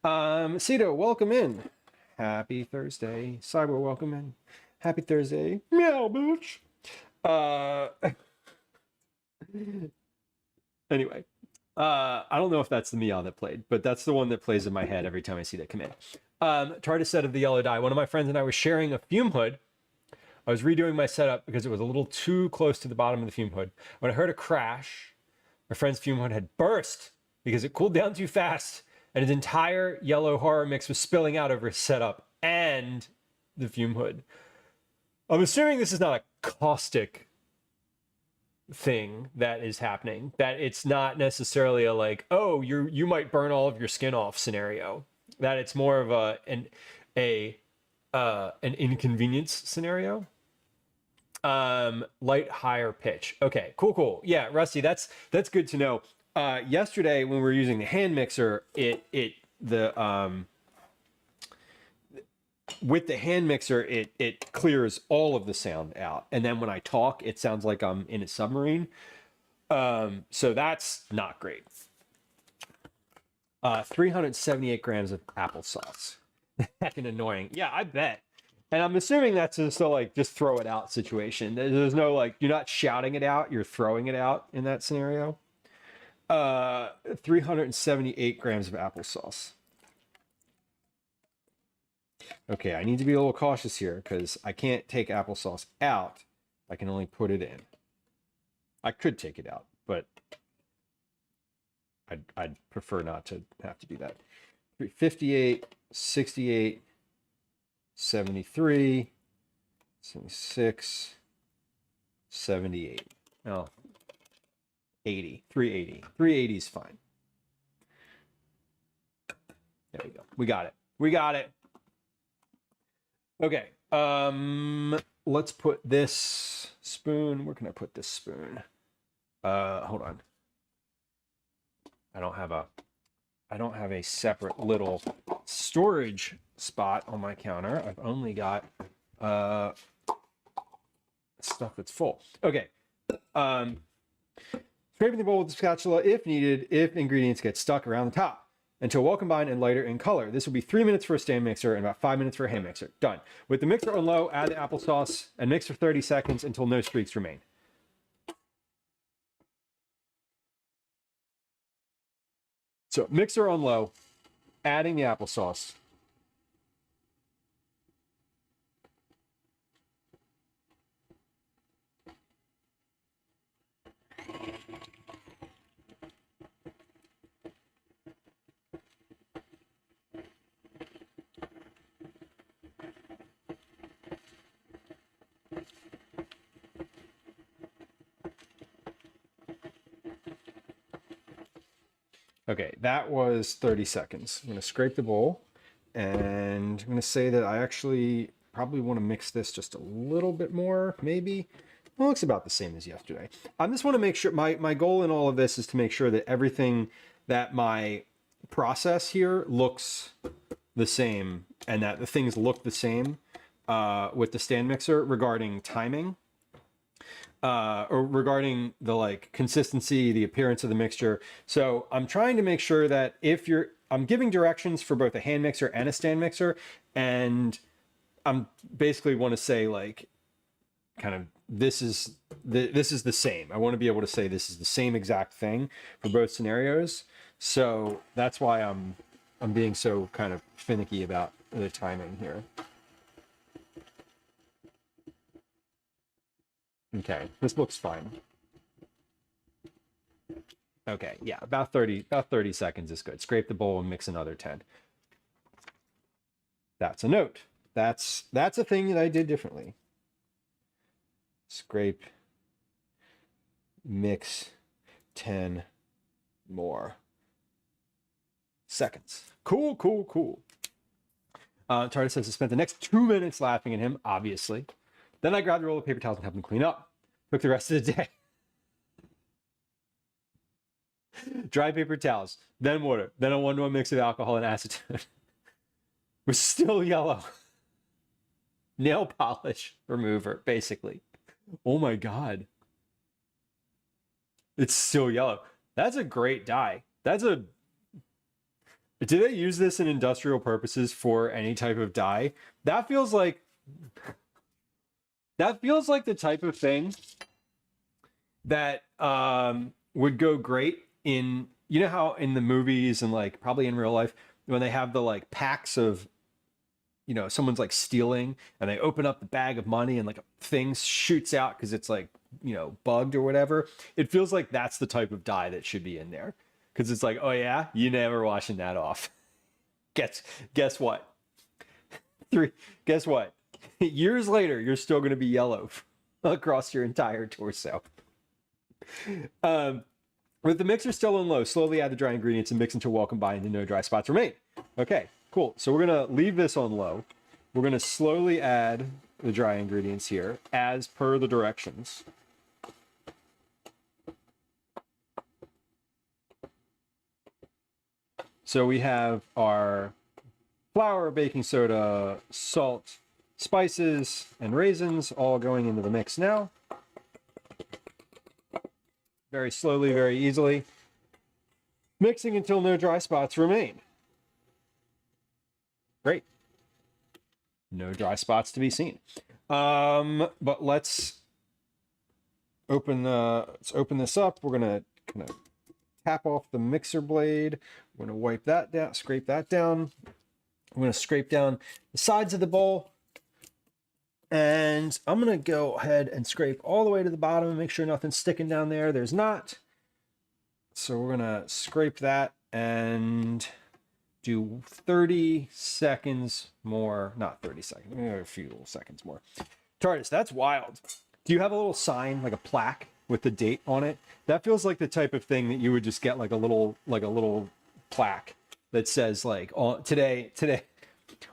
Cito, welcome in. Happy Thursday. Cyber, welcome in. Happy Thursday. Meow, bitch. Anyway, I don't know if that's the meow that played, but that's the one that plays in my head every time I see that come in. Tried a set of the yellow dye. One of my friends and I were sharing a fume hood. I was redoing my setup because it was a little too close to the bottom of the fume hood. When I heard a crash, my friend's fume hood had burst because it cooled down too fast, and his entire yellow horror mix was spilling out over his setup and the fume hood. I'm assuming this is not a caustic thing that is happening, that it's not necessarily a like, oh, you might burn all of your skin off scenario, that it's more of an inconvenience scenario. Light higher pitch. Okay, cool. Yeah, Rusty, that's good to know. Yesterday when we were using the hand mixer, with the hand mixer, it clears all of the sound out, and then when I talk, it sounds like I'm in a submarine. So that's not great. 378 grams of applesauce. Heckin' annoying. Yeah, I bet. And I'm assuming that's just a like just throw it out situation. There's no like, you're not shouting it out, you're throwing it out in that scenario. 378 grams of applesauce. Okay, I need to be a little cautious here because I can't take applesauce out. I can only put it in. I could take it out, but I'd prefer not to have to do that. 58, 68, 73, 76, 78. Oh, 80, 380. 380 is fine. There we go. We got it. Okay. Let's put this spoon. Where can I put this spoon? Hold on. I don't have a separate little storage spot on my counter. I've only got stuff that's full. Okay. Scraping the bowl with the spatula if needed, if ingredients get stuck around the top, until well combined and lighter in color. This will be 3 minutes for a stand mixer and about 5 minutes for a hand mixer. Done. With the mixer on low, add the applesauce and mix for 30 seconds until no streaks remain. So mixer on low, adding the applesauce. Okay, that was 30 seconds. I'm going to scrape the bowl, and I'm going to say that I actually probably want to mix this just a little bit more, maybe. Well, it looks about the same as yesterday. I just want to make sure, my goal in all of this is to make sure that everything that my process here looks the same, and that the things look the same with the stand mixer regarding timing. Or regarding the like consistency, the appearance of the mixture. So I'm trying to make sure that I'm giving directions for both a hand mixer and a stand mixer, and I'm basically want to say like, kind of this is the same. I want to be able to say this is the same exact thing for both scenarios. So that's why I'm being so kind of finicky about the timing here. Okay, this looks fine. Okay, yeah, about 30 seconds is good. Scrape the bowl and mix another 10. That's a note. That's a thing that I did differently. Scrape, mix 10 more seconds. Cool. TARDIS says I spent the next 2 minutes laughing at him, obviously. Then I grabbed a roll of paper towels and helped him clean up. Took the rest of the day. Dry paper towels, then water, then a 1-to-1 mix of alcohol and acetone. Was still yellow. Nail polish remover, basically. Oh my God. It's still yellow. That's a great dye. Do they use this in industrial purposes for any type of dye? That feels like the type of thing that would go great in, you know how in the movies and like probably in real life, when they have the like packs of, you know, someone's like stealing and they open up the bag of money and like a thing shoots out because it's like, you know, bugged or whatever. It feels like that's the type of dye that should be in there. Because it's like, oh yeah, you never washing that off. Guess what? Guess what? Years later, you're still going to be yellow across your entire torso. With the mixer still on low, slowly add the dry ingredients and mix until well combined and no dry spots remain. Okay, cool. So we're going to leave this on low. We're going to slowly add the dry ingredients here as per the directions. So we have our flour, baking soda, salt, spices, and raisins all going into the mix now. Very slowly, very easily. Mixing until no dry spots remain. Great. No dry spots to be seen. But let's open this up. We're gonna kind of tap off the mixer blade. We're gonna wipe that down, scrape that down. I'm gonna scrape down the sides of the bowl. And I'm going to go ahead and scrape all the way to the bottom and make sure nothing's sticking down there. There's not. So we're going to scrape that and do 30 seconds more. Not 30 seconds. A few little seconds more. TARDIS, that's wild. Do you have a little sign, like a plaque with the date on it? That feels like the type of thing that you would just get like a little plaque that says like, oh, today,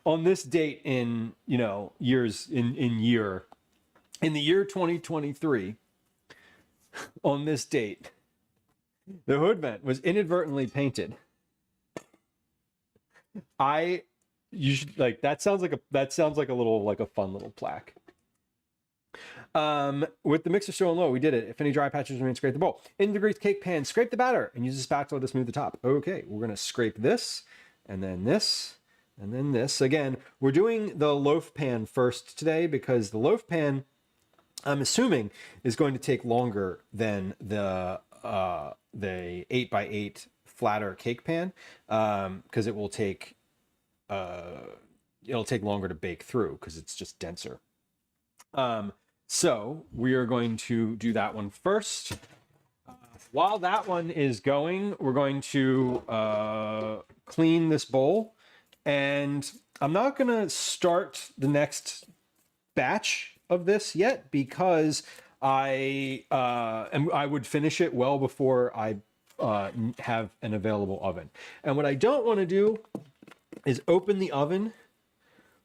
on this date in, you know, years in the year 2023, on this date, the hood vent was inadvertently painted. You should like that sounds like a little like a fun little plaque. With the mixer still on low, we did it. If any dry patches remain, scrape the bowl. In the grease cake pan, scrape the batter and use a spatula to smooth the top. Okay, we're gonna scrape this and then this. And then this. Again, we're doing the loaf pan first today because the loaf pan, I'm assuming, is going to take longer than the 8x8 flatter cake pan because it'll take longer to bake through because it's just denser. So we are going to do that one first. While that one is going, we're going to clean this bowl. And I'm not going to start the next batch of this yet because I would finish it well before I have an available oven. And what I don't want to do is open the oven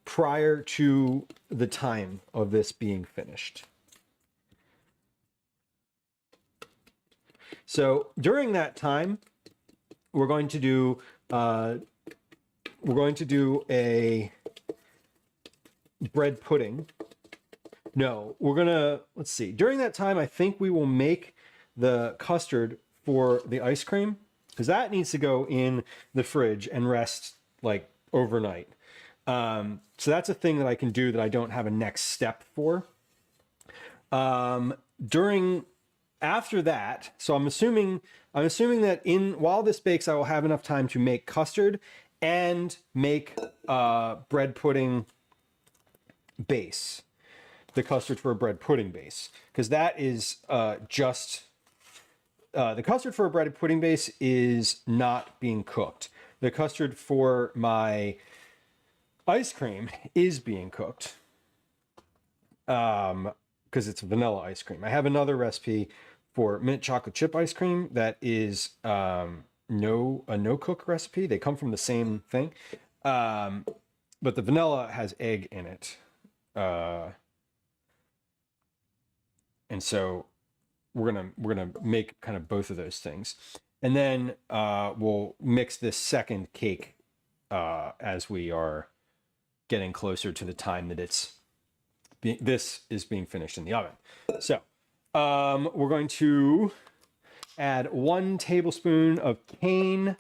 prior to the time of this being finished. So during that time, we're going to do a bread pudding. No, we're gonna, let's see. During that time, I think we will make the custard for the ice cream, because that needs to go in the fridge and rest like overnight. So that's a thing that I can do that I don't have a next step for. After that, so I'm assuming that while this bakes, I will have enough time to make custard and make bread pudding base, the custard for a bread pudding base, because that is the custard for a bread pudding base is not being cooked. The custard for my ice cream is being cooked, because it's vanilla ice cream. I have another recipe for mint chocolate chip ice cream that is a no cook recipe. They come from the same thing, but the vanilla has egg in it, and so we're gonna make kind of both of those things, and then we'll mix this second cake as we are getting closer to the time that this is being finished in the oven. So we're going to add 1 tablespoon of cane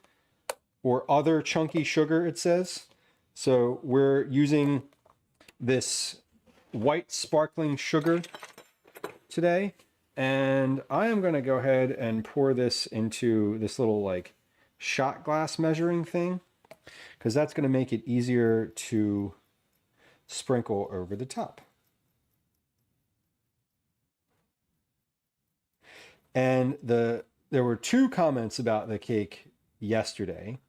or other chunky sugar, it says. So we're using this white sparkling sugar today. And I am going to go ahead and pour this into this little like shot glass measuring thing, because that's going to make it easier to sprinkle over the top. And there were 2 comments about the cake yesterday,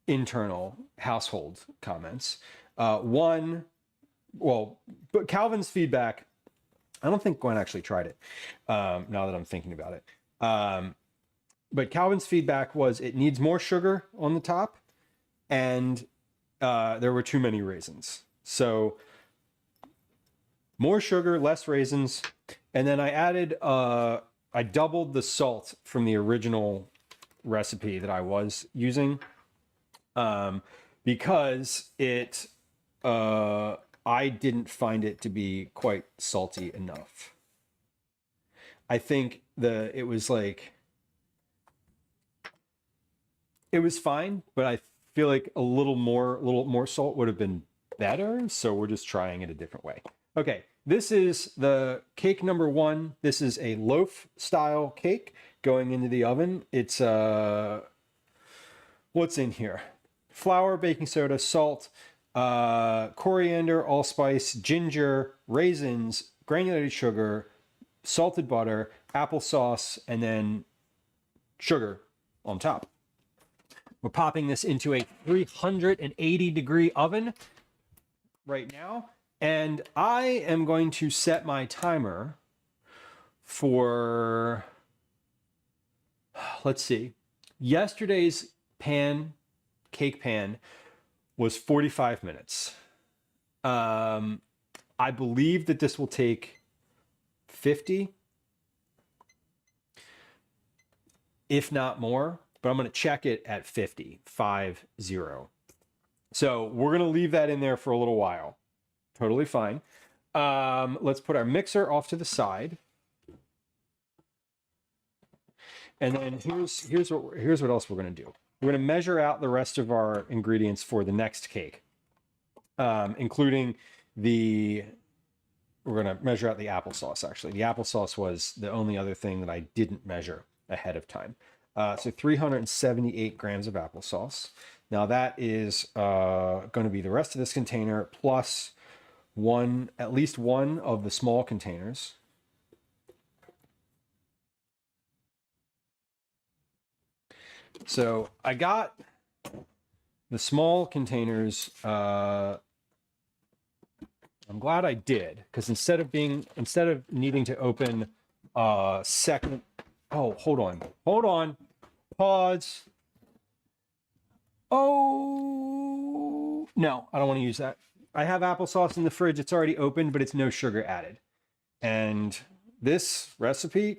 internal household comments. One, well, but Calvin's feedback, I don't think Gwen actually tried it, now that I'm thinking about it. But Calvin's feedback was it needs more sugar on the top, and there were too many raisins. So more sugar, less raisins. And then I added, I doubled the salt from the original recipe that I was using, because I didn't find it to be quite salty enough. I think it was fine, but I feel like a little more salt would have been better. So we're just trying it a different way. Okay, this is the cake number 1. This is a loaf style cake going into the oven. It's what's in here? Flour, baking soda, salt, coriander, allspice, ginger, raisins, granulated sugar, salted butter, applesauce, and then sugar on top. We're popping this into a 380-degree oven right now, and I am going to set my timer for, let's see, yesterday's cake pan was 45 minutes. I believe that this will take 50, if not more, but I'm going to check it at 50. So we're going to leave that in there for a little while. Totally fine. Let's put our mixer off to the side. And then here's what else we're going to do. We're going to measure out the rest of our ingredients for the next cake, including we're going to measure out the applesauce, actually. The applesauce was the only other thing that I didn't measure ahead of time. So 378 grams of applesauce. Now that is going to be the rest of this container plus at least one of the small containers. So I got the small containers. I'm glad I did, because instead of needing to open a second Oh, hold on. Pause. Oh, no, I don't want to use that. I have applesauce in the fridge. It's already opened, but it's no sugar added. And this recipe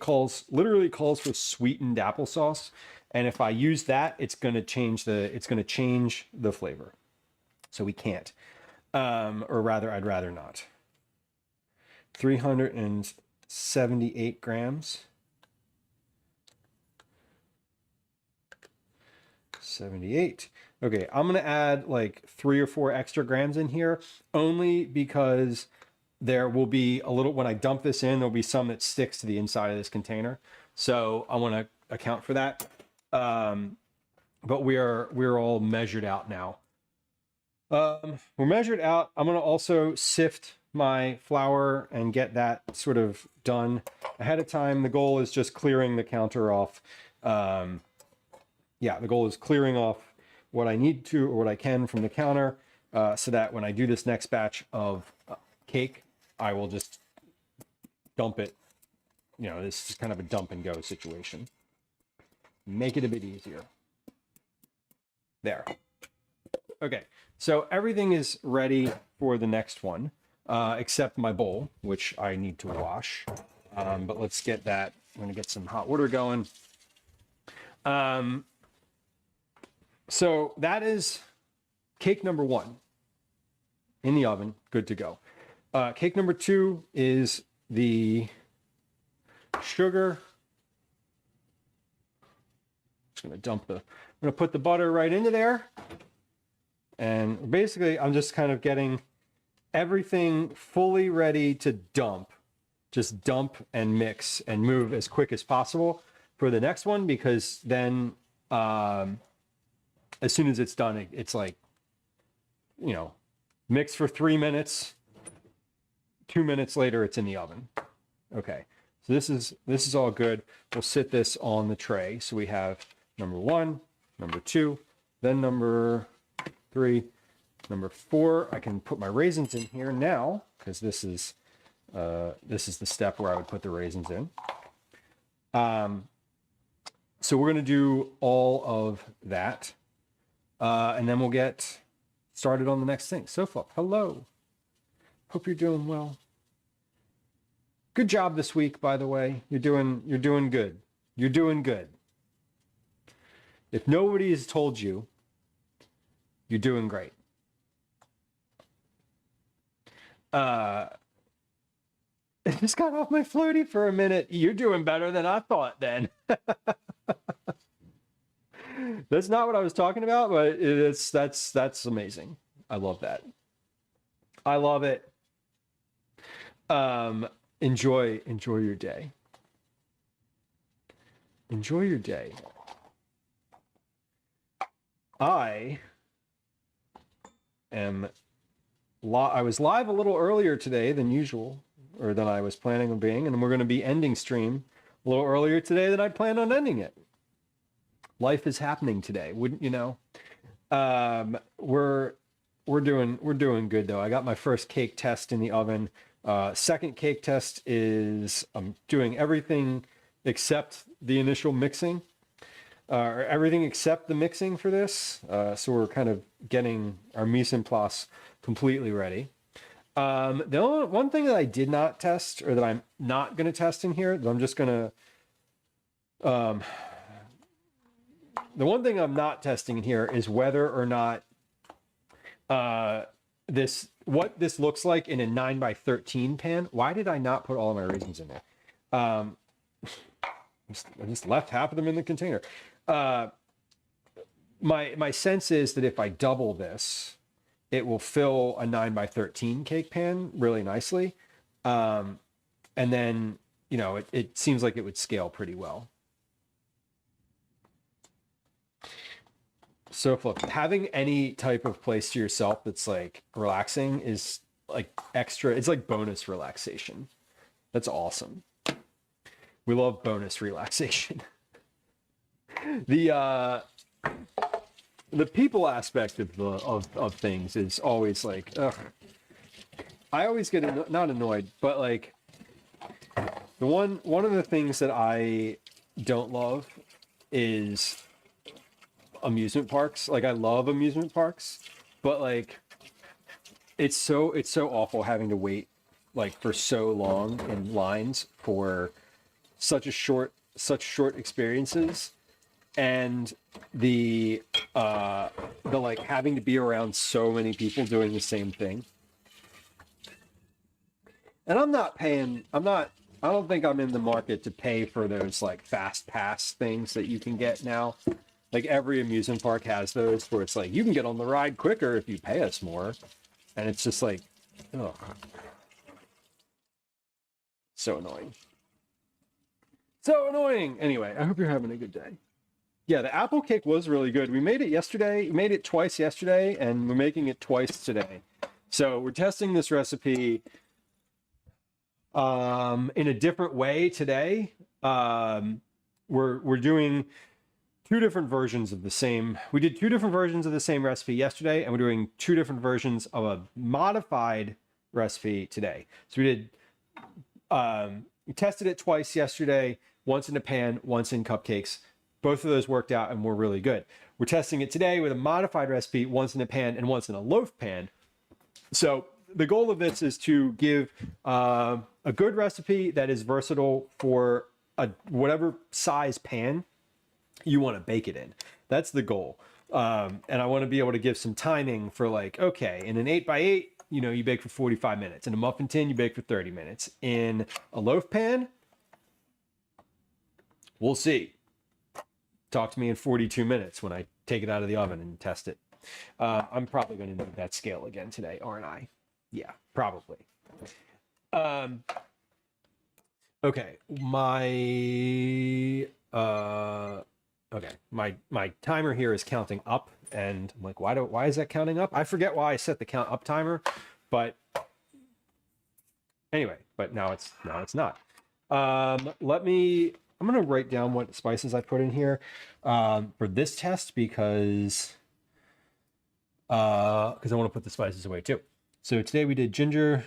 literally calls for sweetened applesauce. And if I use that, it's going to change the flavor. So we can't. Or rather, I'd rather not. 378 grams. 78. Okay, I'm gonna add like 3 or 4 extra grams in here, only because there will be a little, when I dump this in, there'll be some that sticks to the inside of this container. So I want to account for that. But we're all measured out now. We're measured out. I'm gonna also sift my flour and get that sort of done ahead of time. The goal is just clearing the counter off. Yeah, the goal is clearing off what I need to or what I can from the counter, so that when I do this next batch of cake, I will just dump it. You know, this is kind of a dump and go situation. Make it a bit easier. There. Okay, so everything is ready for the next one, except my bowl, which I need to wash. But let's get that. I'm gonna get some hot water going. So that is cake number 1 in the oven, good to go. Cake number 2 is the sugar. Just gonna I'm gonna put the butter right into there. And basically I'm just kind of getting everything fully ready to dump. Just dump and mix and move as quick as possible for the next one, because then, as soon as it's done, it's like, you know, mix for 3 minutes, 2 minutes later, it's in the oven. Okay, so this is all good. We'll sit this on the tray. So we have number 1, number 2, then number 3, number 4. I can put my raisins in here now, because this is the step where I would put the raisins in. So we're going to do all of that. And then we'll get started on the next thing. Sofa, hello. Hope you're doing well. Good job this week, by the way. You're doing good. You're doing good. If nobody has told you, you're doing great. I just got off my floaty for a minute. You're doing better than I thought then. That's not what I was talking about, but that's amazing. I love that. I love it. Enjoy your day. Enjoy your day. I was live a little earlier today than usual, or than I was planning on being, and we're going to be ending stream a little earlier today than I planned on ending it. Life is happening today, wouldn't you know? We're doing good though. I got my first cake test in the oven. Second cake test is I'm doing everything except the initial mixing, or everything except the mixing for this. So we're kind of getting our mise en place completely ready. The only one thing that I did not test, or that I'm not going to test in here, that I'm just going to, the one thing I'm not testing in here is whether or not what this looks like in a 9x13 pan. Why did I not put all of my raisins in there? I just left half of them in the container. My sense is that if I double this, it will fill a 9x13 cake pan really nicely. And then, you know, it seems like it would scale pretty well. So having any type of place to yourself that's like relaxing is like extra. It's like bonus relaxation. That's awesome. We love bonus relaxation. The people aspect of things is always like, ugh. I always get not annoyed, but like one of the things that don't love is amusement parks. Like I love amusement parks, but like it's so awful having to wait like for so long in lines for such short experiences, and the like having to be around so many people doing the same thing. And I don't think I'm in the market to pay for those like fast pass things that you can get now. Like every amusement park has those where it's like you can get on the ride quicker if you pay us more. And it's just like, oh, so annoying. So annoying. Anyway, I hope you're having a good day. Yeah, the apple cake was really good. We made it yesterday. We made it twice yesterday, and we're making it twice today. So we're testing this recipe in a different way today. We're doing two different versions of the same. We did two different versions of the same recipe yesterday, and we're doing two different versions of a modified recipe today. So we tested it twice yesterday, once in a pan, once in cupcakes. Both of those worked out and were really good. We're testing it today with a modified recipe, once in a pan and once in a loaf pan. So the goal of this is to give a good recipe that is versatile for whatever size pan you want to bake it in. That's the goal. And I want to be able to give some timing for like, okay, in an 8x8, you bake for 45 minutes. In a muffin tin, you bake for 30 minutes. In a loaf pan, we'll see. Talk to me in 42 minutes when I take it out of the oven and test it. I'm probably going to need that scale again today, aren't I? Yeah, probably. Okay, my timer here is counting up, and I'm like, why is that counting up? I forget why I set the count up timer, but anyway, but now it's not. I'm gonna write down what spices I put in here for this test because I want to put the spices away too. So today we did ginger,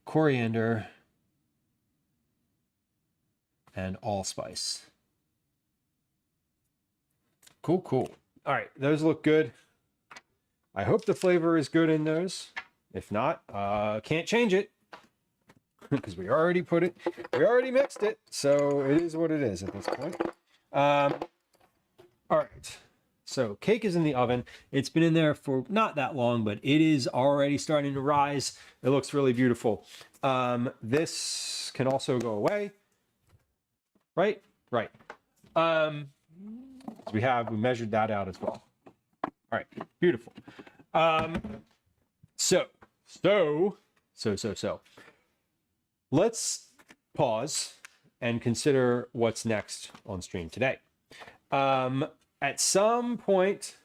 coriander, and allspice. Cool. All right, those look good. I hope the flavor is good in those. If not, can't change it because we already mixed it. So it is what it is at this point. All right. So cake is in the oven. It's been in there for not that long, but it is already starting to rise. It looks really beautiful. This can also go away. Right. We measured that out as well. All right, beautiful. So. Let's pause and consider what's next on stream today. At some point,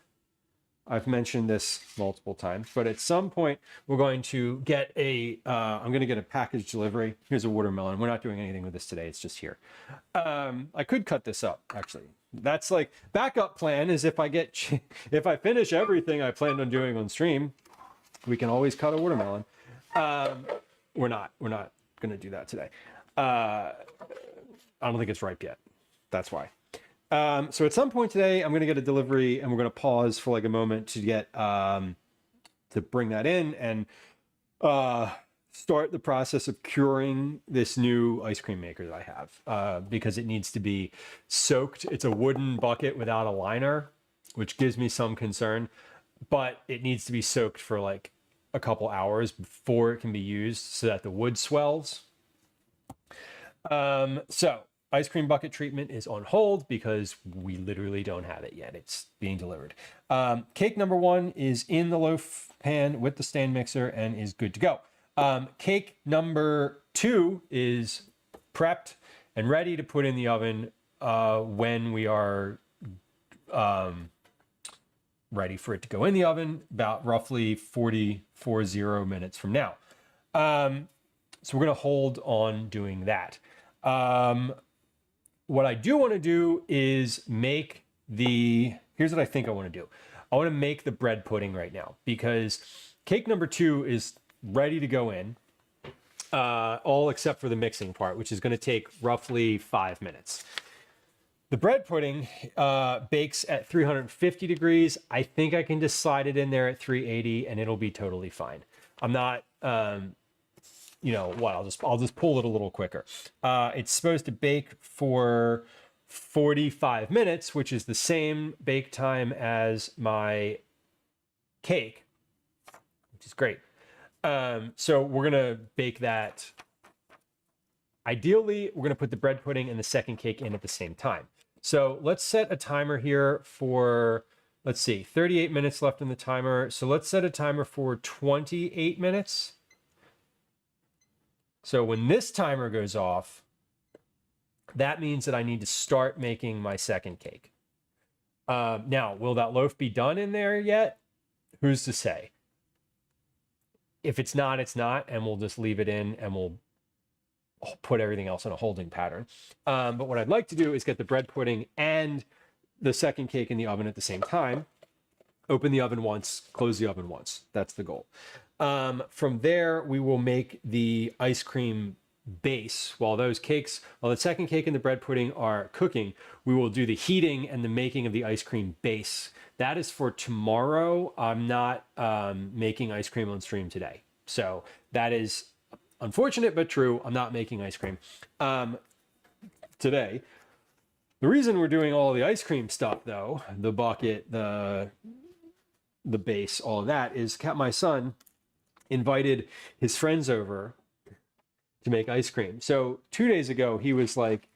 I've mentioned this multiple times, but at some point we're going to get I'm going to get a package delivery. Here's a watermelon. We're not doing anything with this today. It's just here. I could cut this up actually. That's like backup plan is if I finish everything I planned on doing on stream, we can always cut a watermelon. We're not going to do that today. I don't think it's ripe yet. That's why. So at some point today, I'm going to get a delivery and we're going to pause for like a moment to get, to bring that in and, start the process of curing this new ice cream maker that I have, because it needs to be soaked. It's a wooden bucket without a liner, which gives me some concern, but it needs to be soaked for like a couple hours before it can be used so that the wood swells. So ice cream bucket treatment is on hold because we literally don't have it yet. It's being delivered. Cake number 1 is in the loaf pan with the stand mixer and is good to go. Cake number 2 is prepped and ready to put in the oven when we are ready for it to go in the oven, about roughly 40 minutes from now. So we're going to hold on doing that. What I do want to do is here's what I think I want to do. I want to make the bread pudding right now because cake number 2 is ready to go in. all except for the mixing part, which is going to take roughly 5 minutes. The bread pudding bakes at 350 degrees. I think I can just slide it in there at 380 and it'll be totally fine. I'm not, you know what, I'll just pull it a little quicker. It's supposed to bake for 45 minutes, which is the same bake time as my cake, which is great. So we're gonna bake that. Ideally, we're gonna put the bread pudding and the second cake in at the same time. So let's set a timer here for, let's see, 38 minutes left on the timer. So let's set a timer for 28 minutes. So when this timer goes off, that means that I need to start making my second cake. Now, will that loaf be done in there yet? Who's to say? If it's not, it's not, and we'll just leave it in and we'll put everything else in a holding pattern. But what I'd like to do is get the bread pudding and the second cake in the oven at the same time. Open the oven once, close the oven once. That's the goal. From there, we will make the ice cream base. While the second cake and the bread pudding are cooking, we will do the heating and the making of the ice cream base. That is for tomorrow. I'm not making ice cream on stream today. So that is unfortunate, but true. I'm not making ice cream today. The reason we're doing all the ice cream stuff, though, the bucket, the base, all of that, is my son invited his friends over to make ice cream. So 2 days ago, he was like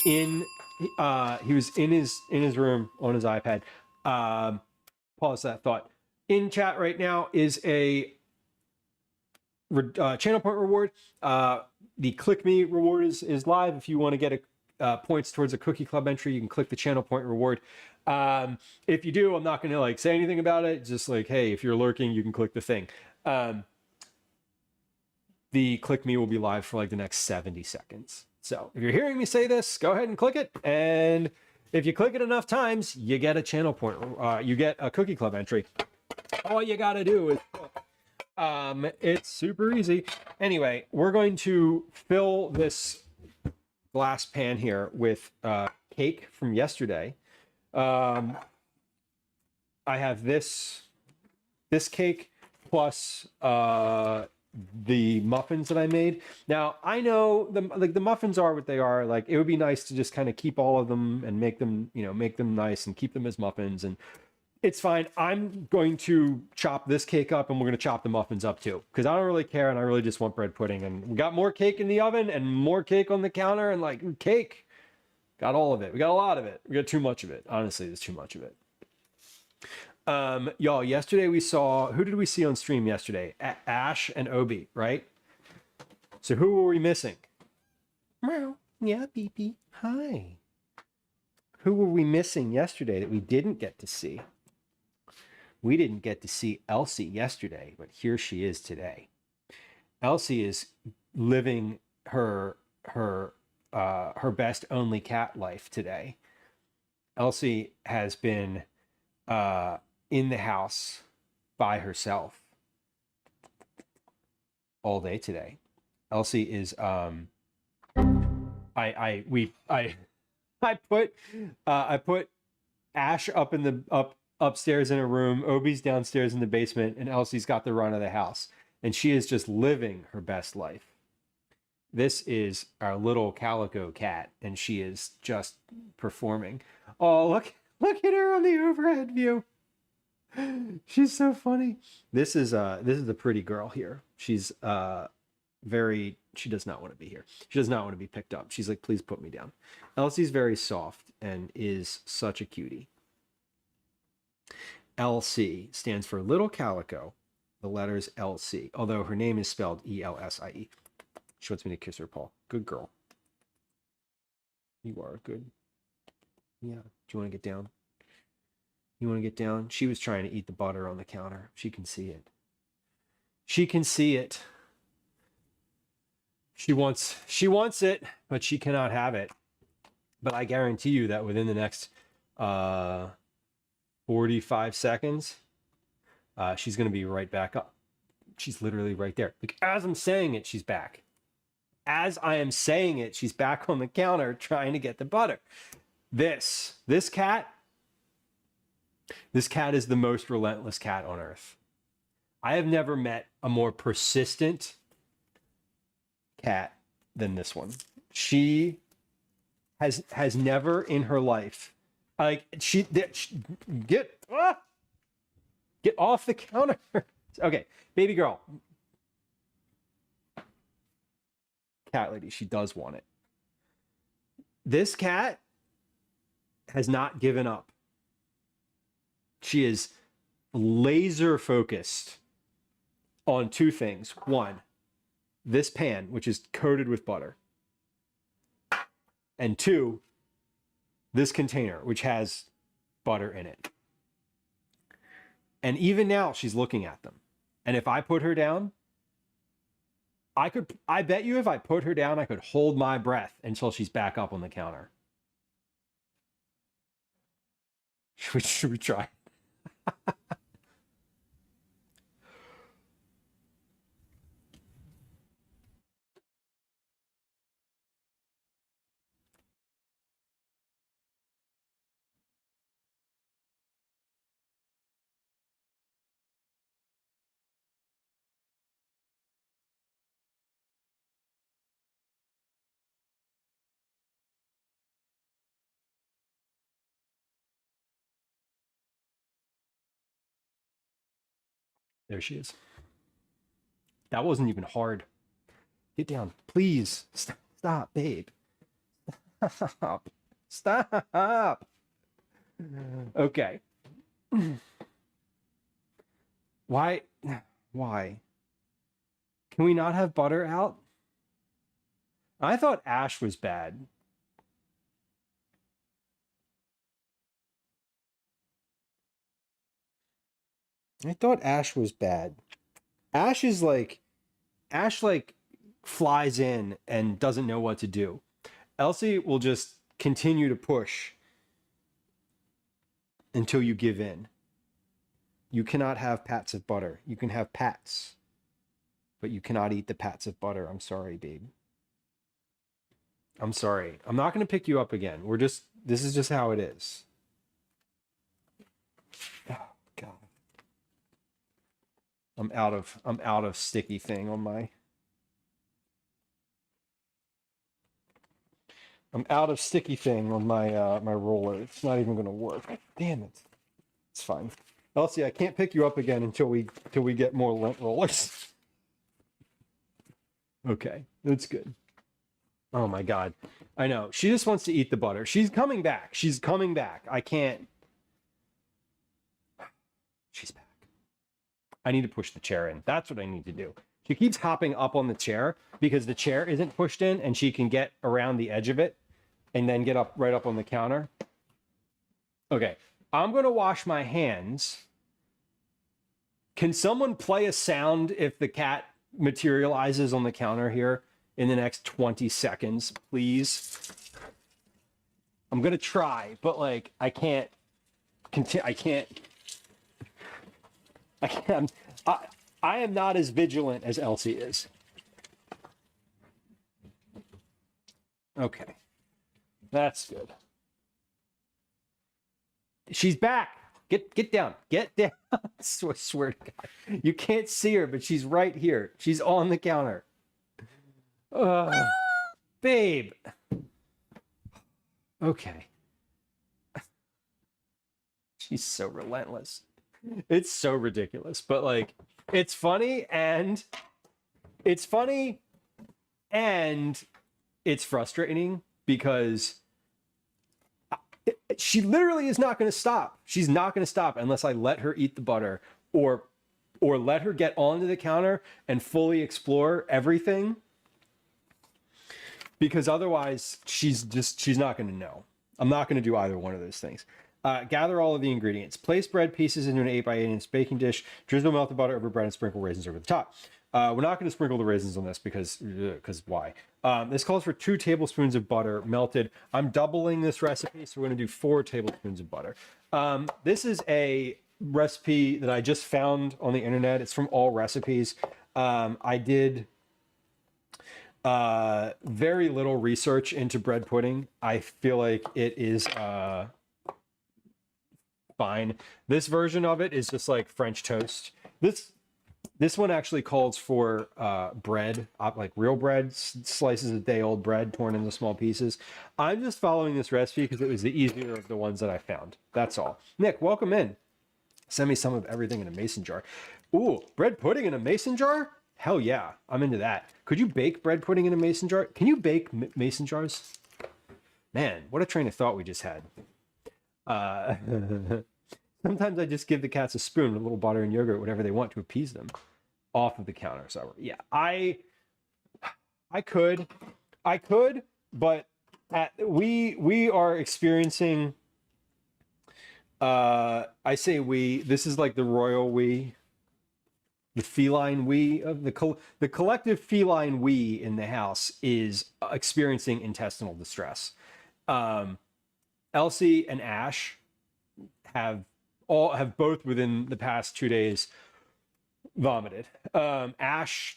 in his room on his iPad. Pause that thought. In chat right now is a channel point reward. The click me reward is live. If you want to get points towards a cookie club entry, you can click the channel point reward. If you do, I'm not going to like say anything about it. Just like, hey, if you're lurking, you can click the thing. The click me will be live for like the next 70 seconds. So if you're hearing me say this, go ahead and click it. And if you click it enough times, you get a channel point. You get a cookie club entry. All you got to do is it's super easy. Anyway, we're going to fill this glass pan here with cake from yesterday. I have this cake plus the muffins that I made. Now I know the muffins are what they are. Like it would be nice to just kind of keep all of them and make them nice and keep them as muffins, and it's fine. I'm going to chop this cake up and we're going to chop the muffins up too, because I don't really care and I really just want bread pudding. And we got more cake in the oven and more cake on the counter, and like cake, got all of it. We got a lot of it. We got too much of it. Honestly, there's too much of it. Y'all, yesterday we saw, who did we see on stream yesterday? Ash and Obi, right? So who were we missing? Meow. Yeah, Beepy. Hi. Who were we missing yesterday that we didn't get to see? We didn't get to see Elsie yesterday, but here she is today. Elsie is living her best only cat life today. Elsie has been in the house by herself all day today. Elsie is I put Ash upstairs in a room, Obi's downstairs in the basement, and Elsie's got the run of the house, and she is just living her best life. This is our little calico cat, and she is just performing. Oh, look at her on the overhead view. She's so funny. This is a pretty girl here. She's she does not want to be here. She does not want to be picked up. She's like, please put me down. Elsie's very soft and is such a cutie. LC stands for Little Calico. The letters LC, although her name is spelled E-L-S-I-E. She wants me to kiss her paw. Good girl. You are good. Yeah. Do you want to get down? You want to get down? She was trying to eat the butter on the counter. She can see it. She can see it. She wants it, but she cannot have it. But I guarantee you that within the next 45 seconds, she's going to be right back up. She's literally right there. Like as I'm saying it, she's back. as I am saying it, she's back on the counter trying to get the butter. This cat is the most relentless cat on earth. I have never met a more persistent cat than this one. She has never in her life, like get off the counter. Okay, baby girl. Cat lady, she does want it. This cat has not given up. She is laser focused on two things. One, this pan, which is coated with butter. And two, this container, which has butter in it. And even now, she's looking at them. And if I put her down, I bet you if I put her down, I could hold my breath until she's back up on the counter. Should we try? There she is. That wasn't even hard. Get down, please. Stop, babe. Stop. Stop. Okay. Why? Can we not have butter out? I thought Ash was bad. I thought Ash was bad. Ash like flies in and doesn't know what to do. Elsie will just continue to push until you give in. You cannot have pats of butter. You can have pats, but you cannot eat the pats of butter. I'm sorry, babe. I'm sorry. I'm not going to pick you up again. This is just how it is. Oh, God. I'm out of sticky thing on my. I'm out of sticky thing on my my roller. It's not even going to work. Damn it. It's fine. Elsie, I can't pick you up again until we get more lint rollers. Okay, that's good. Oh my God. I know. She just wants to eat the butter. She's coming back. She's coming back. I can't. She's back. I need to push the chair in. That's what I need to do. She keeps hopping up on the chair because the chair isn't pushed in and she can get around the edge of it and then get up right up on the counter. Okay, I'm going to wash my hands. Can someone play a sound if the cat materializes on the counter here in the next 20 seconds, please? I'm going to try, but like I can't I am not as vigilant as Elsie is. Okay. That's good. She's back. Get down. Get down. I swear to God. You can't see her, but she's right here. She's on the counter. Babe. Okay. She's so relentless. It's so ridiculous, but like it's funny and it's frustrating because she literally is not going to stop. She's not going to stop unless I let her eat the butter or let her get onto the counter and fully explore everything, because otherwise she's not going to know. I'm not going to do either one of those things. Gather all of the ingredients. Place bread pieces into an 8x8 baking dish. Drizzle melted butter over bread and sprinkle raisins over the top. We're not going to sprinkle the raisins on this because why? This calls for 2 tablespoons of butter melted. I'm doubling this recipe, so we're going to do 4 tablespoons of butter. This is a recipe that I just found on the internet. It's from All Recipes. I did Very little research into bread pudding. I feel like it is fine. This version of it is just like French toast. This one actually calls for bread, like real bread, slices of day-old bread torn into small pieces. I'm just following this recipe because it was the easier of the ones that I found. That's all. Nick, welcome in. Send me some of everything in a mason jar. Ooh, bread pudding in a mason jar? Hell yeah, I'm into that. Could you bake bread pudding in a mason jar? Can you bake mason jars? Man, what a train of thought we just had. Sometimes I just give the cats a spoon with a little butter and yogurt, whatever they want to appease them, off of the counter. So yeah, I could, but we are experiencing. I say we. This is like the royal we, the feline we of the collective feline we in the house is experiencing intestinal distress. Elsie and Ash have both within the past 2 days vomited. Ash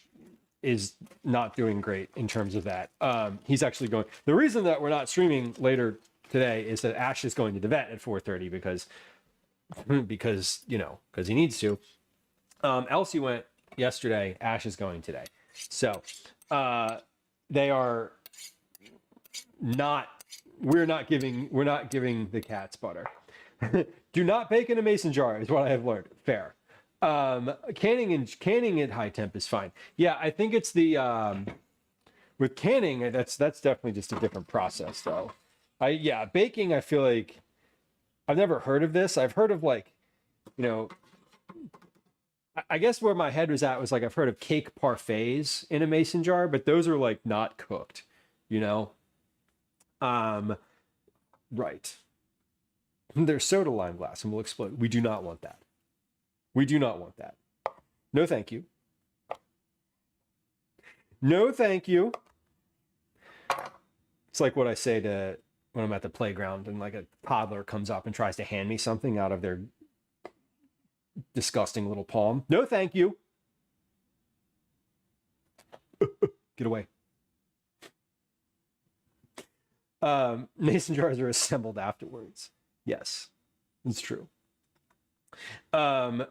is not doing great in terms of that. He's actually going. The reason that we're not streaming later today is that Ash is going to the vet at 4:30 because he needs to. Elsie went yesterday. Ash is going today. So they are not. We're not giving the cats butter. Do not bake in a mason jar is what I have learned. Fair. Canning at high temp is fine. Yeah, I think it's the with canning, that's definitely just a different process though. Baking, I feel like I've never heard of this. I've heard of like, I guess where my head was at was like I've heard of cake parfaits in a mason jar, but those are like not cooked, right. There's soda lime glass and will explode. We do not want that. We do not want that. No, thank you. No, thank you. It's like what I say to when I'm at the playground and like a toddler comes up and tries to hand me something out of their disgusting little palm. No, thank you. Get away. Mason jars are assembled afterwards. Yes, it's true. The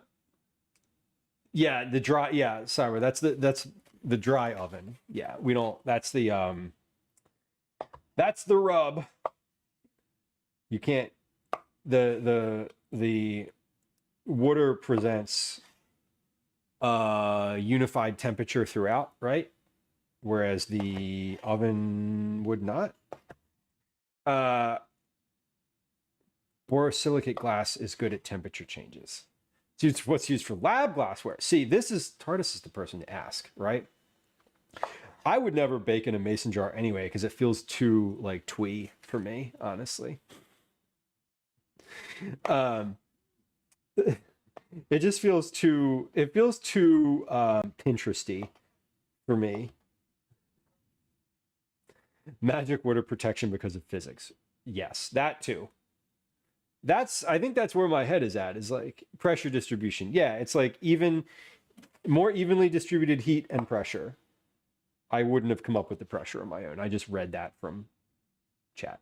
dry, sorry, that's the dry oven. Yeah, we don't, that's the rub. You can't, the water presents unified temperature throughout, right? Whereas the oven would not. Borosilicate glass is good at temperature changes. It's what's used for lab glassware. See, TARDIS is the person to ask, right? I would never bake in a mason jar anyway, because it feels too like twee for me, honestly. It just feels too, Pinteresty for me. Magic water protection because of physics. Yes, that too. I think that's where my head is at, is like pressure distribution. Yeah, it's like more evenly distributed heat and pressure. I wouldn't have come up with the pressure on my own. I just read that from chat.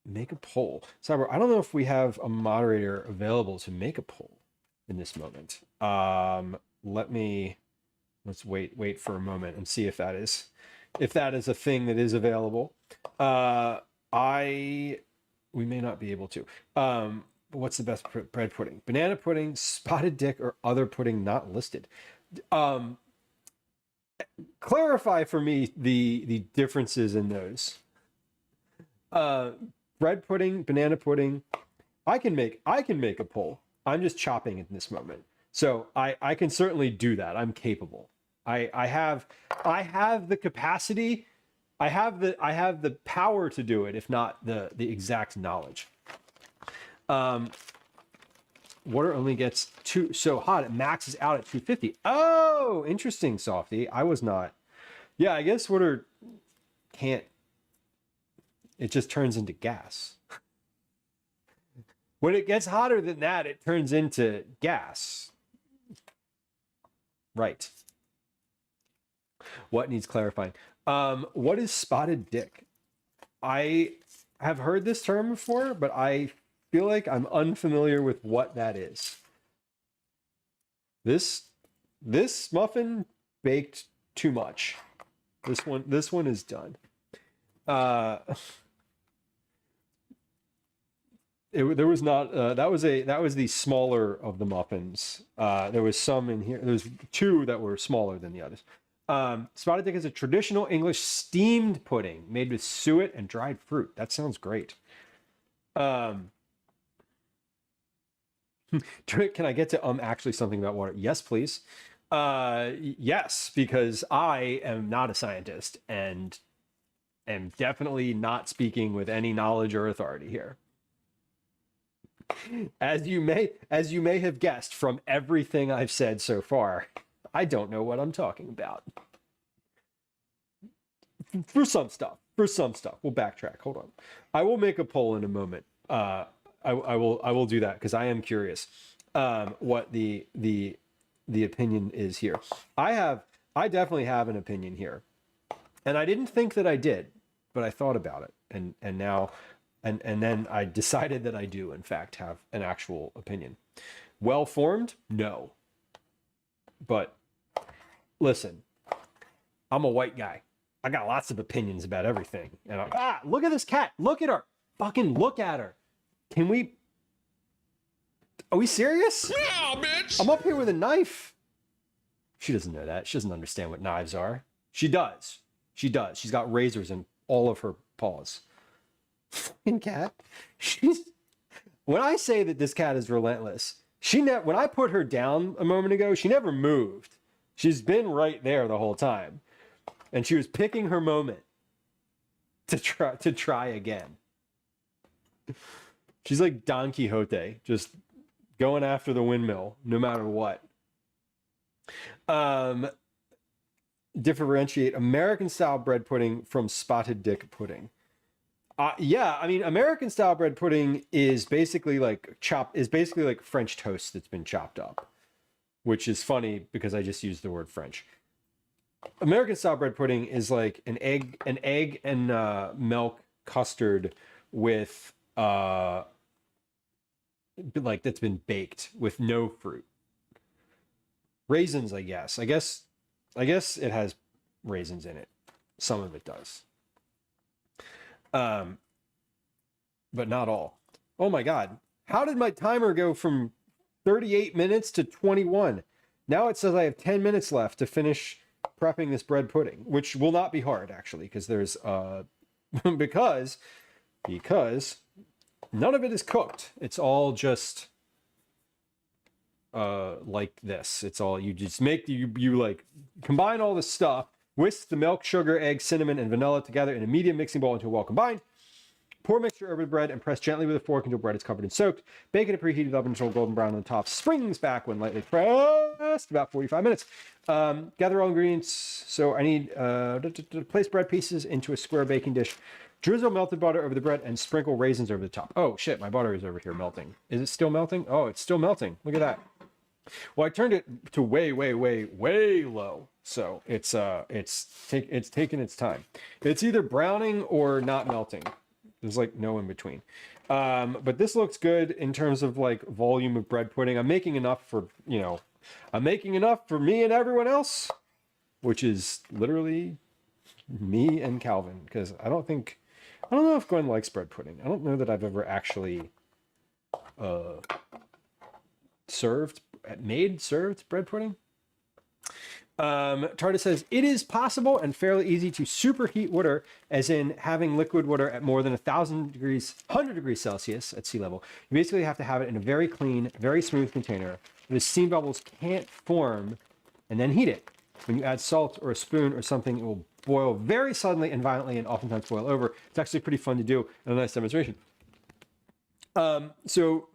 Make a poll. Cyber, I don't know if we have a moderator available to make a poll in this moment. Let's wait for a moment and see if that is a thing that is available. We may not be able to. But what's the best bread pudding? Banana pudding, spotted dick, or other pudding not listed? Clarify for me the differences in those. Bread pudding, banana pudding. I can make a poll. I'm just chopping in this moment. So I can certainly do that. I'm capable. I have the capacity. I have the power to do it, if not the exact knowledge. Water only gets so hot it maxes out at 250. Oh, interesting, Softy. I was not. Yeah, I guess water can't. It just turns into gas. When it gets hotter than that, it turns into gas. Right. What needs clarifying? What is spotted dick? I have heard this term before, but I feel like I'm unfamiliar with what that is. This muffin baked too much. This one is done. There was not that was the smaller of the muffins. There was some in here. There's two that were smaller than the others. Spotted dick is a traditional English steamed pudding made with suet and dried fruit. That sounds great. Can I get to actually something about water? Yes, please. Yes, because I am not a scientist and am definitely not speaking with any knowledge or authority here. As you may have guessed from everything I've said so far, I don't know what I'm talking about. For some stuff, we'll backtrack. Hold on. I will make a poll in a moment. I will do that because I am curious what the opinion is here. I definitely have an opinion here, and I didn't think that I did, but I thought about it, and now. And then I decided that I do, in fact, have an actual opinion. Well-formed? No. But listen, I'm a white guy. I got lots of opinions about everything. And look at this cat. Look at her. Fucking look at her. Are we serious? Yeah, bitch! I'm up here with a knife. She doesn't know that. She doesn't understand what knives are. She does. She's got razors in all of her paws. Fucking cat. When I say that this cat is relentless, when I put her down a moment ago, she never moved. She's been right there the whole time, and she was picking her moment to try again. She's like Don Quixote, just going after the windmill no matter what. Differentiate American style bread pudding from spotted dick pudding. Yeah, I mean, American style bread pudding is basically like French toast that's been chopped up, which is funny because I just used the word French. American style bread pudding is like an egg and milk custard with like that's been baked with no fruit. Raisins, I guess it has raisins in it. Some of it does. But not all. Oh my God. How did my timer go from 38 minutes to 21? Now it says I have 10 minutes left to finish prepping this bread pudding, which will not be hard actually, because there's, because none of it is cooked. It's all just, like this. It's all, you just make, you like combine all the stuff, whisk the milk, sugar, egg, cinnamon, and vanilla together in a medium mixing bowl until well combined. Pour mixture over the bread and press gently with a fork until bread is covered and soaked. Bake in a preheated oven until golden brown on the top springs back when lightly pressed, about 45 minutes. Gather all ingredients. So I need to place bread pieces into a square baking dish. Drizzle melted butter over the bread and sprinkle raisins over the top. Oh shit, my butter is over here melting. Is it still melting? Oh, it's still melting. Look at that. Well, I turned it to way low. So it's taking its time. It's either browning or not melting. There's like no in between. But this looks good in terms of like volume of bread pudding. I'm making enough for me and everyone else, which is literally me and Calvin, because I don't know if Gwen likes bread pudding. I don't know that I've ever actually served bread pudding. Tarda says, it is possible and fairly easy to superheat water, as in having liquid water at more than 100 degrees Celsius at sea level. You basically have to have it in a very clean, very smooth container where the steam bubbles can't form, and then heat it. When you add salt or a spoon or something, it will boil very suddenly and violently and oftentimes boil over. It's actually pretty fun to do and a nice demonstration. So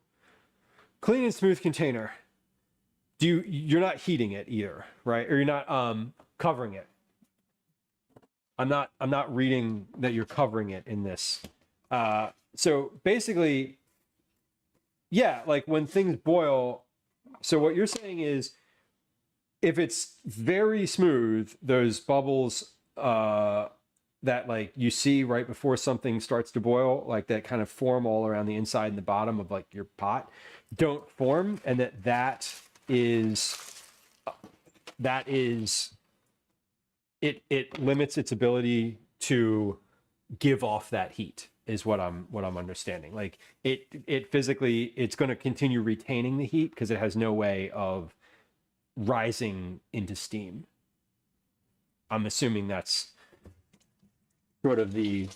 clean and smooth container. You're not heating it either, right? Or you're not covering it. I'm not reading that you're covering it in this. So basically, yeah, like when things boil. So what you're saying is if it's very smooth, those bubbles that like you see right before something starts to boil, like that kind of form all around the inside and the bottom of like your pot, don't form, and that is it limits its ability to give off that heat, is what I'm understanding. Like it physically, it's going to continue retaining the heat because it has no way of rising into steam. I'm assuming that's sort of the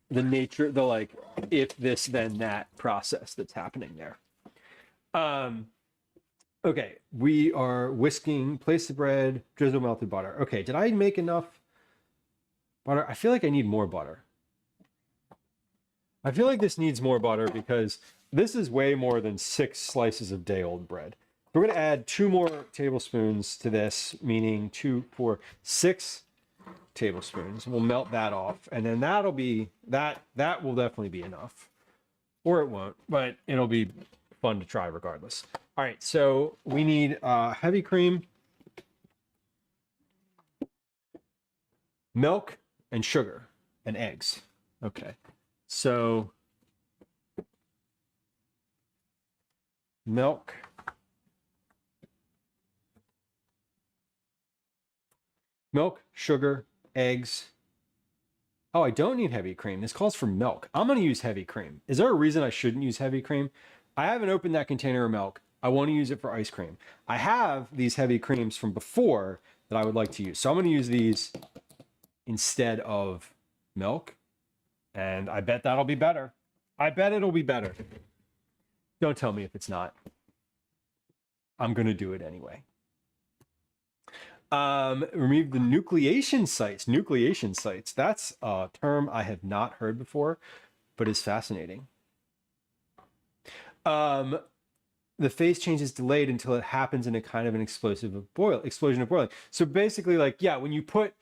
nature, the like if this then that process that's happening there. Okay, we are whisking, place the bread, drizzle melted butter. Okay, did I make enough butter? I feel like I need more butter. I feel like this needs more butter because this is way more than 6 slices of day-old bread. We're going to add 2 more tablespoons to this, meaning 2, 4, 6 tablespoons. We'll melt that off, and then that'll be that will definitely be enough, or it won't, but it'll be fun to try regardless. All right, so we need heavy cream, milk, and sugar, and eggs. Okay, so milk, sugar, eggs. Oh, I don't need heavy cream. This calls for milk. I'm going to use heavy cream. Is there a reason I shouldn't use heavy cream? I haven't opened that container of milk. I want to use it for ice cream. I have these heavy creams from before that I would like to use. So I'm going to use these instead of milk. And I bet that'll be better. I bet it'll be better. Don't tell me if it's not. I'm going to do it anyway. Remove the nucleation sites. Nucleation sites. That's a term I have not heard before, but is fascinating. The phase change is delayed until it happens in a kind of an explosion of boiling. So basically, like, yeah, when you put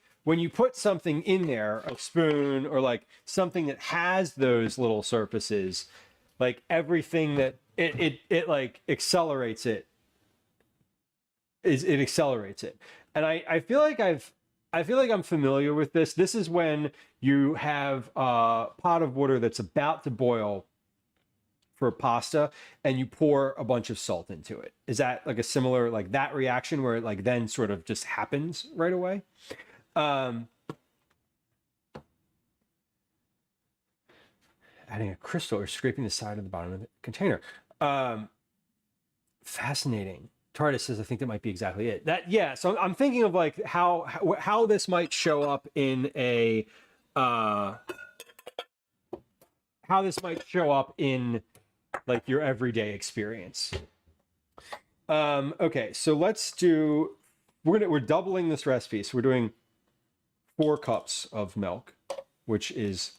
something in there, a spoon or like something that has those little surfaces, like everything that it like accelerates it. It accelerates it. And I feel like I'm familiar with this. This is when you have a pot of water that's about to boil for pasta and you pour a bunch of salt into it. Is that like a similar, like that reaction where it like then sort of just happens right away? Adding a crystal or scraping the side of the bottom of the container. Fascinating. Tardis says, I think that might be exactly it. That, yeah. So I'm thinking of like how this might show up in a, how this might show up in like your everyday experience. Okay, so let's do, we're doubling this recipe. So we're doing 4 cups of milk, which is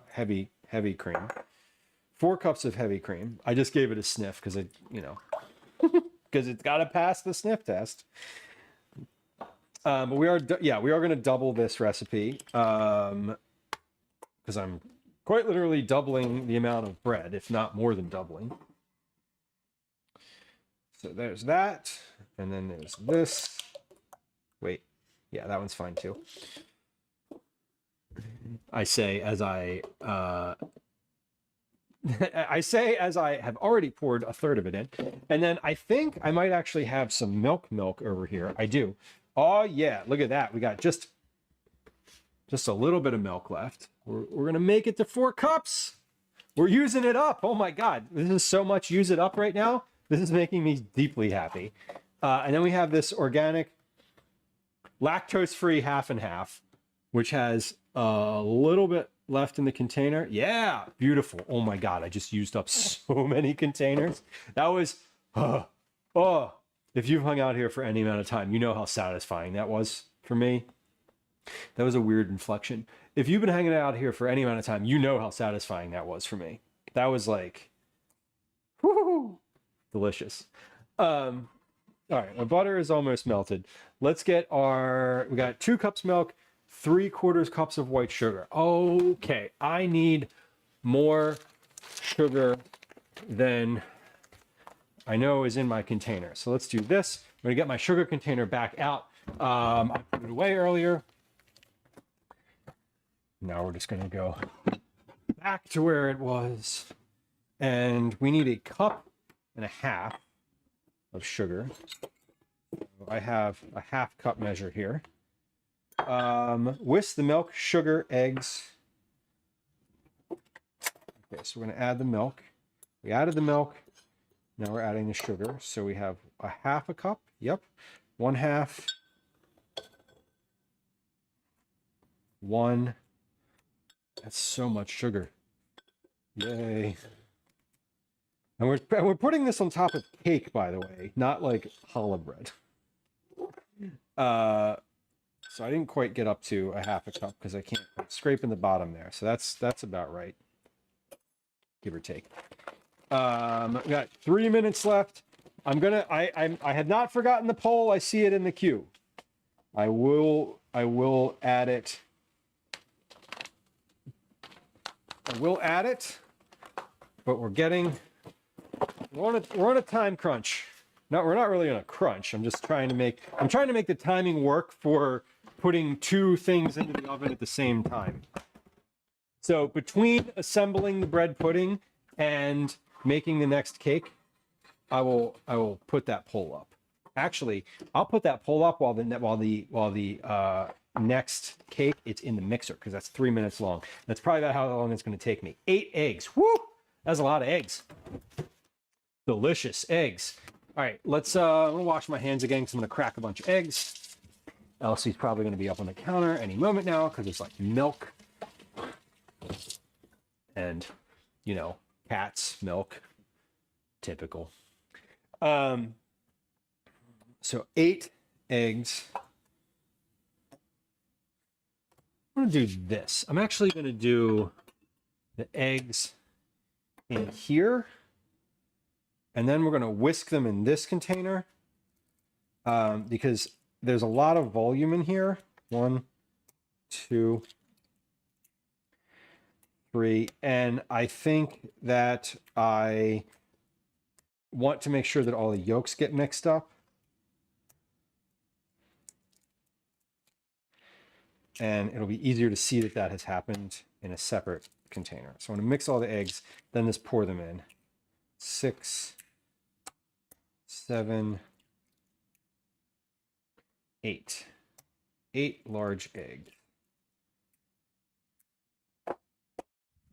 heavy cream. 4 cups of heavy cream. I just gave it a sniff because it, because it's got to pass the sniff test. But we are going to double this recipe because I'm quite literally doubling the amount of bread, if not more than doubling. So there's that, and then there's this. Wait, yeah, that one's fine too. I say as I have already poured a third of it in. And then I think I might actually have some milk over here. I do. Oh yeah, look at that. We got just a little bit of milk left. We're gonna make it to 4 cups. We're using it up. Oh my God, this is so much use it up right now. This is making me deeply happy. And then we have this organic lactose-free half and half, which has a little bit left in the container. Yeah, beautiful. Oh my God, I just used up so many containers. That was, if you've hung out here for any amount of time, you know how satisfying that was for me. That was a weird inflection. If you've been hanging out here for any amount of time, you know how satisfying that was for me. That was like, whoo, delicious. All right, my butter is almost melted. Let's get we got 2 cups milk, 3/4 cups of white sugar. Okay, I need more sugar than I know is in my container. So let's do this. I'm going to get my sugar container back out. I put it away earlier. Now we're just going to go back to where it was. And we need a cup and a half of sugar. I have a half cup measure here. Whisk the milk, sugar, eggs. Okay, so we're going to add the milk. We added the milk. Now we're adding the sugar. So we have a half a cup. Yep. 1/2. 1. That's so much sugar. Yay. And we're putting this on top of cake, by the way, not like challah bread. So I didn't quite get up to a half a cup because I can't scrape in the bottom there. So that's about right, give or take. We got 3 minutes left. I had not forgotten the poll. I see it in the queue. I will add it. I will add it, but we're on a time crunch. No, we're not really on a crunch. I'm trying to make the timing work for putting 2 things into the oven at the same time. So between assembling the bread pudding and making the next cake, I will put that poll up. Actually, I'll put that poll up while the next cake it's in the mixer, because that's 3 minutes long. That's probably about how long it's going to take me. 8 eggs. Woo! That's a lot of eggs. Delicious eggs. All right, I'm gonna wash my hands again because I'm gonna crack a bunch of eggs. Elsie's probably gonna be up on the counter any moment now because it's like milk. And, you know, cats, milk, typical. So 8 eggs. I'm gonna do this. I'm actually gonna do the eggs in here. And then we're going to whisk them in this container because there's a lot of volume in here. 1, 2, 3. And I think that I want to make sure that all the yolks get mixed up. And it'll be easier to see that that has happened in a separate container. So I'm going to mix all the eggs, then just pour them in. 6, 7, 8. 8 large eggs.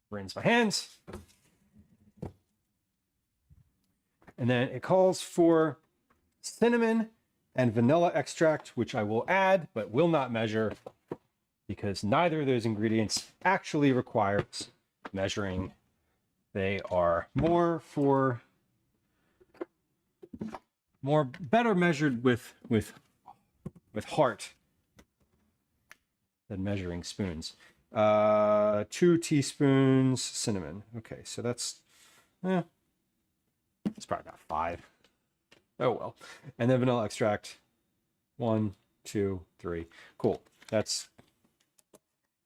Rinse my hands. And then it calls for cinnamon and vanilla extract, which I will add, but will not measure because neither of those ingredients actually requires measuring. They are better measured with heart than measuring spoons. 2 teaspoons cinnamon. Okay, so that's it's probably about 5. Oh well. And then vanilla extract. 1, 2, 3. Cool. That's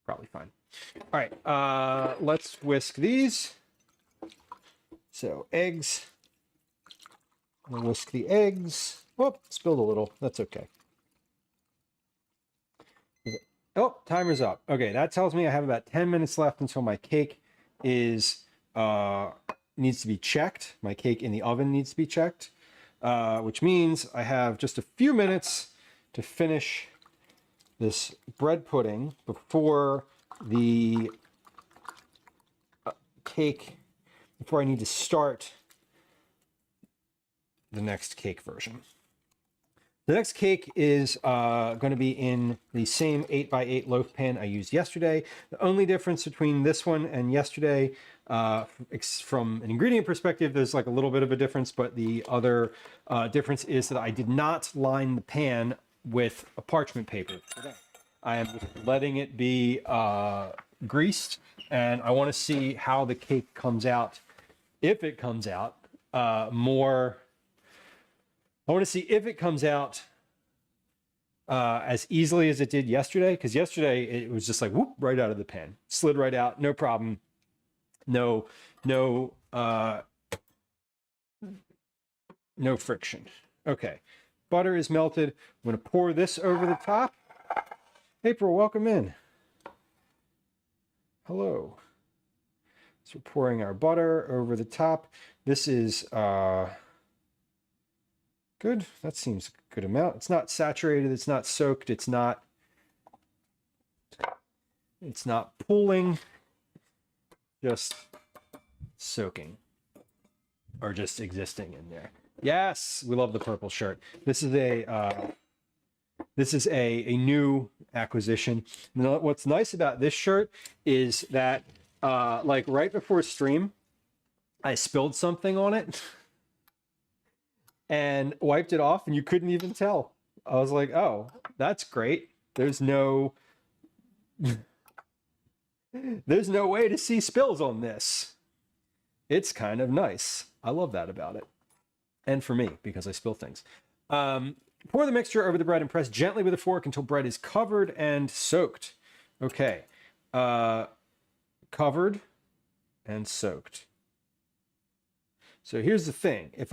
probably fine. All right, let's whisk these. So eggs. I'll whisk the eggs. Whoop, spilled a little. That's okay. Oh, timer's up. Okay, that tells me I have about 10 minutes left until my cake is needs to be checked. My cake in the oven needs to be checked, which means I have just a few minutes to finish this bread pudding before the cake, before I need to start the next cake version. The next cake is going to be in the same 8x8 loaf pan I used yesterday. The only difference between this one and yesterday, from an ingredient perspective, there's like a little bit of a difference, but the other difference is that I did not line the pan with a parchment paper today. I am just letting it be greased, and I want to see how the cake comes out. If it comes out I want to see if it comes out as easily as it did yesterday, because yesterday it was just like whoop, right out of the pan, slid right out, no problem, no No friction. Okay. Butter is melted. I'm going to pour this over the top. April, welcome in. Hello. So we're pouring our butter over the top. This is good. That seems a good amount. It's not saturated. It's not soaked. It's not pooling. Just soaking. Or just existing in there. Yes, we love the purple shirt. This is a new acquisition. Now, what's nice about this shirt is that like right before stream, I spilled something on it and wiped it off, and you couldn't even tell. I was like, oh, that's great. There's no way to see spills on this. It's kind of nice. I love that about it. And for me, because I spill things. Pour the mixture over the bread and press gently with a fork until bread is covered and soaked. Okay. Covered and soaked. So here's the thing. If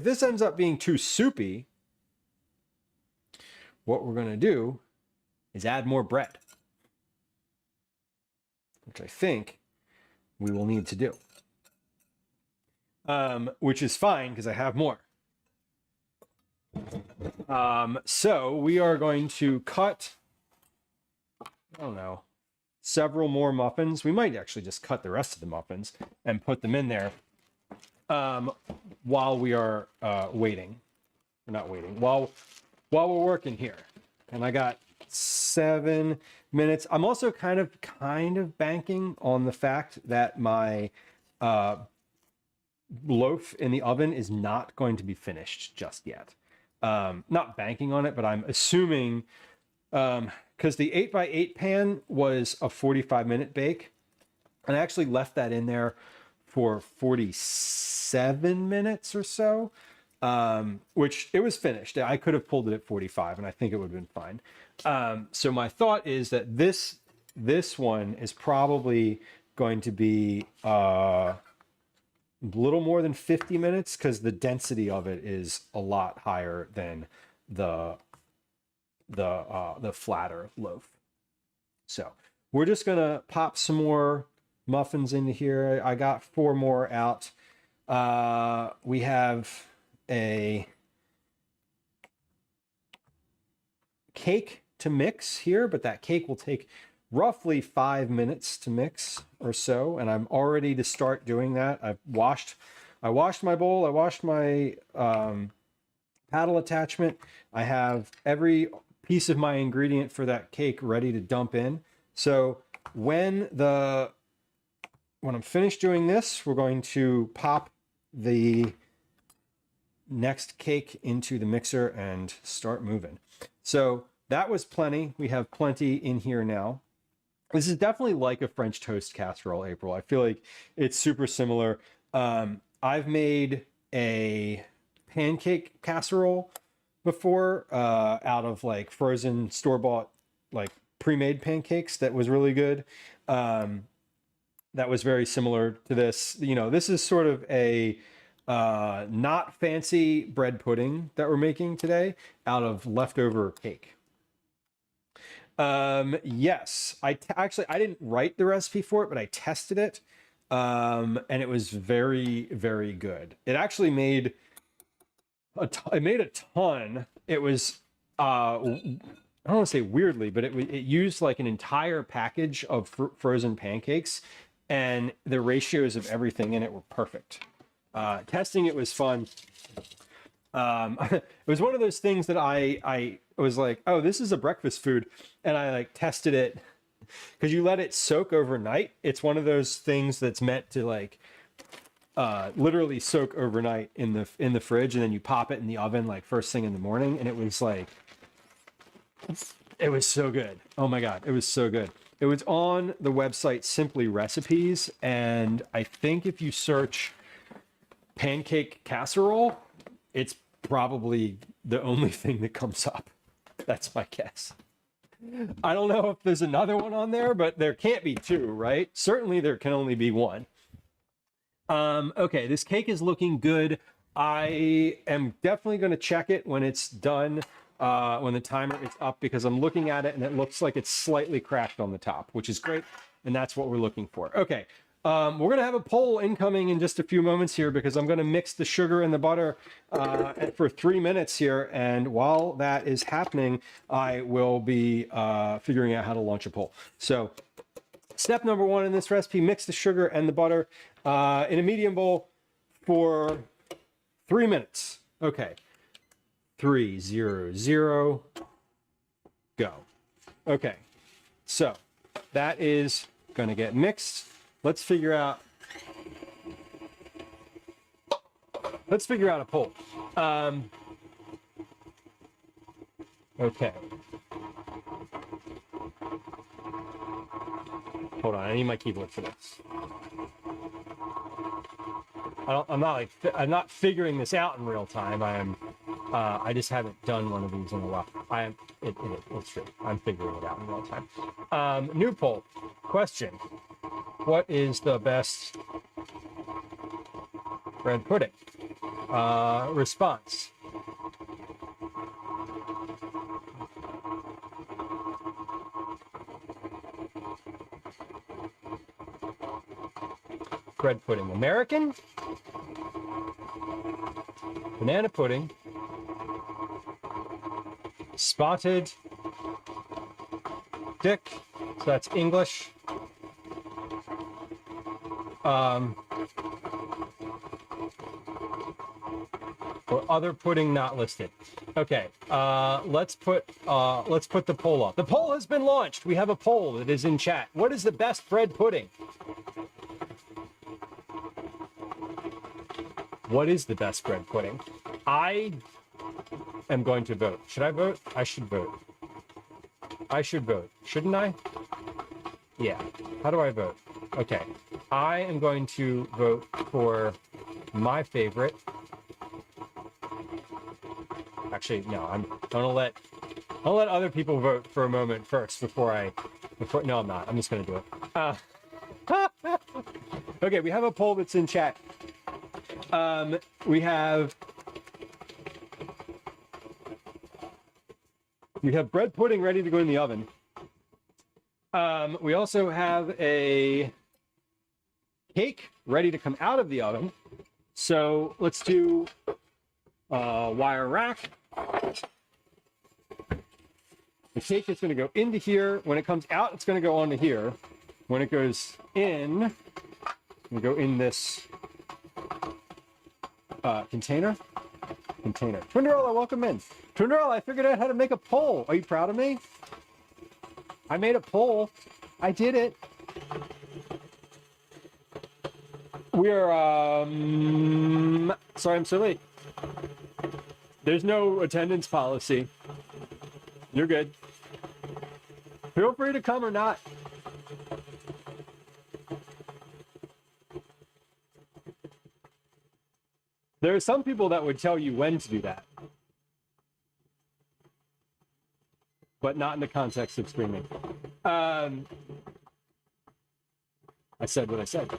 this ends up being too soupy, what we're going to do is add more bread, which I think we will need to do. Which is fine because I have more. So we are going to cut, I don't know, several more muffins. We might actually just cut the rest of the muffins and put them in there while we are waiting. We're not waiting. While we're working here. And I got 7 minutes. I'm also kind of banking on the fact that my loaf in the oven is not going to be finished just yet. Not banking on it, but I'm assuming, because the 8x8 pan was a 45-minute bake, and I actually left that in there for 47 minutes or so, which it was finished. I could have pulled it at 45, and I think it would have been fine. So my thought is that this one is probably going to be a little more than 50 minutes because the density of it is a lot higher than the flatter loaf. So we're just gonna pop some more muffins into here. I got 4 more out. We have a cake to mix here, but that cake will take roughly 5 minutes to mix or so, and I'm all ready to start doing that. I washed my bowl, I washed my paddle attachment. I have every piece of my ingredient for that cake ready to dump in. So when I'm finished doing this, we're going to pop the next cake into the mixer and start moving. So that was plenty. We have plenty in here now. This is definitely like a French toast casserole, April. I feel like it's super similar. I've made a pancake casserole before out of like frozen store-bought like pre-made pancakes. That was really good. That was very similar to this. You know, this is sort of a not fancy bread pudding that we're making today out of leftover cake. Yes, I didn't write the recipe for it, but I tested it. And it was very, very good. It actually made a ton. It was, I don't want to say weirdly, but it used like an entire package of frozen pancakes, and the ratios of everything in it were perfect. Testing it was fun. It was one of those things that I was like, oh, this is a breakfast food. And I like tested it because you let it soak overnight. It's one of those things that's meant to like literally soak overnight in the fridge, and then you pop it in the oven like first thing in the morning. And it was like, it was so good. Oh my God, it was so good. It was on the website Simply Recipes, and I think if you search pancake casserole, it's probably the only thing that comes up. That's my guess. I don't know if there's another one on there, but there can't be two, right? Certainly there can only be one. Okay, this cake is looking good. I am definitely going to check it when it's done, when the timer is up, because I'm looking at it and it looks like it's slightly cracked on the top, which is great. And that's what we're looking for. Okay. We're going to have a poll incoming in just a few moments here because I'm going to mix the sugar and the butter for 3 minutes here. And while that is happening, I will be figuring out how to launch a poll. So step number 1 in this recipe, mix the sugar and the butter in a medium bowl for 3 minutes. Okay. 3, 0, 0, go. Okay. So that is going to get mixed. Let's figure out a poll. Okay. Hold on, I need my keyboard for this. I'm not figuring this out in real time. I just haven't done one of these in a while. It's true. I'm figuring it out in real time. New poll. Question. What is the best bread pudding? Response. Bread pudding. American. Banana pudding. Spotted. Dick. So that's English. Or other pudding not listed. Okay, let's put the poll up. The poll has been launched. We have a poll that is in chat. What is the best bread pudding? What is the best bread pudding? I am going to vote. Should I vote? I should vote. I should vote. Shouldn't I? Yeah. How do I vote? Okay. I am going to vote for my favorite. Actually, no, I'm gonna let other people vote for a moment first no, I'm not. I'm just gonna do it. Okay, we have a poll that's in chat. We have bread pudding ready to go in the oven. We also have a cake ready to come out of the oven. So let's do wire rack. The cake is going to go into here. When it comes out, it's going to go onto here. When it goes in, we go in this container. Twinderella, welcome in. Twinderella, I figured out how to make a poll. Are you proud of me? I made a poll. I did it. We are, sorry I'm so late. There's no attendance policy. You're good. Feel free to come or not. There are some people that would tell you when to do that, but not in the context of streaming. I said what I said.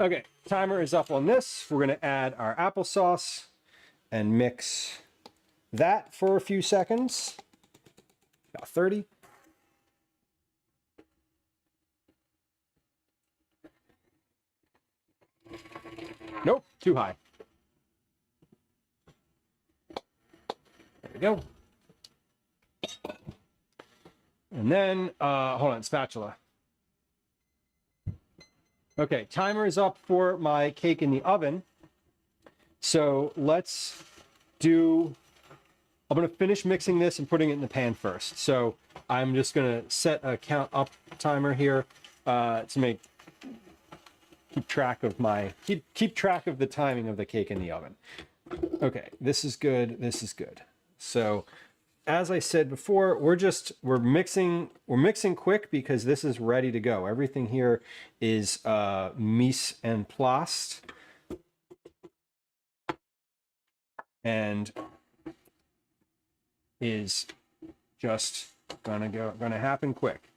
Okay, timer is up on this. We're going to add our applesauce and mix that for a few seconds. About 30. Nope, too high. There we go. And then, hold on, spatula. Okay, timer is up for my cake in the oven. So let's do, I'm going to finish mixing this and putting it in the pan first. So I'm just going to set a count up timer here to keep track of the timing of the cake in the oven. Okay, this is good. This is good. So as I said before, we're mixing quick because this is ready to go. Everything here is mise en place. And is just gonna happen quick.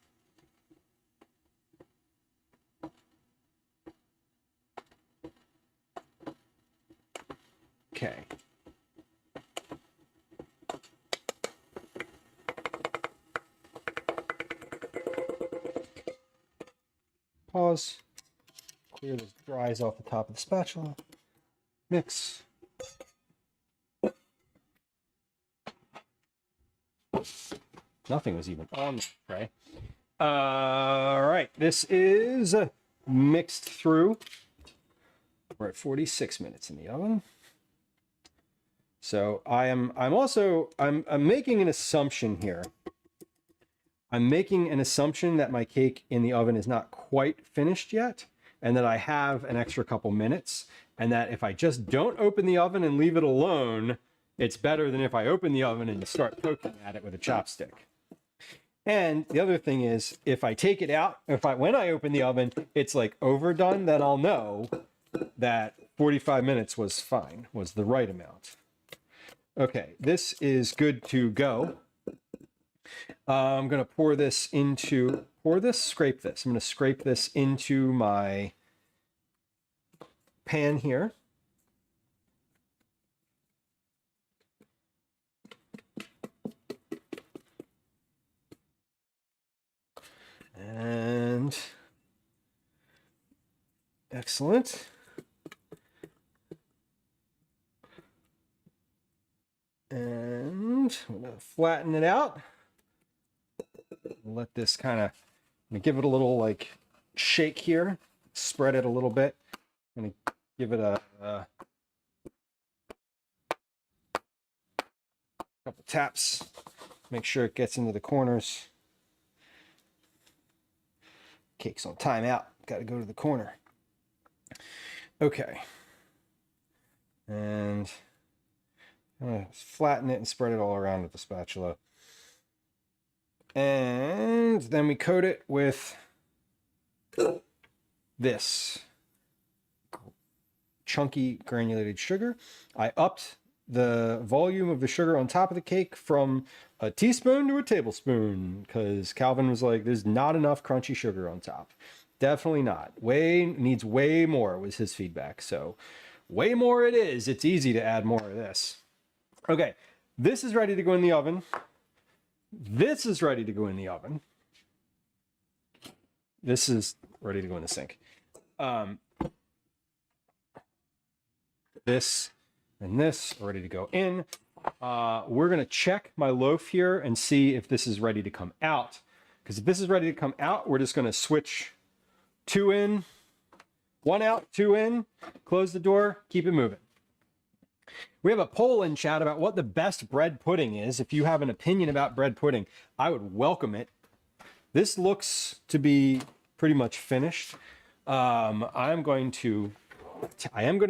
Okay. Pause. Clear the dries off the top of the spatula. Mix. Nothing was even on the tray. All right, this is mixed through. We're at 46 minutes in the oven. So I'm making an assumption here. I'm making an assumption that my cake in the oven is not quite finished yet, and that I have an extra couple minutes, and that if I just don't open the oven and leave it alone, it's better than if I open the oven and start poking at it with a chopstick. And the other thing is, if I take it out, when I open the oven, it's like overdone, then I'll know that 45 minutes was fine, was the right amount. Okay, this is good to go. I'm going to scrape this. I'm going to scrape this into my pan here. And excellent. And I'm going to flatten it out. Let this kind of give it a little like shake here. Spread it a little bit. I'm going to give it a couple taps. Make sure it gets into the corners. Cake's on timeout. Got to go to the corner. Okay. And I'm going to flatten it and spread it all around with the spatula. And then we coat it with this chunky granulated sugar. I upped the volume of the sugar on top of the cake from a teaspoon to a tablespoon because Calvin was like, there's not enough crunchy sugar on top. Definitely not. Needs way more was his feedback. So way more it is. It's easy to add more of this. Okay, this is ready to go in the oven. This is ready to go in the oven. This is ready to go in the sink. This and this are ready to go in. We're going to check my loaf here and see if this is ready to come out. Because if this is ready to come out, we're just going to switch 2 in, 1 out, 2 in, close the door, keep it moving. We have a poll in chat about what the best bread pudding is. If you have an opinion about bread pudding, I would welcome it. This looks to be pretty much finished. I am going to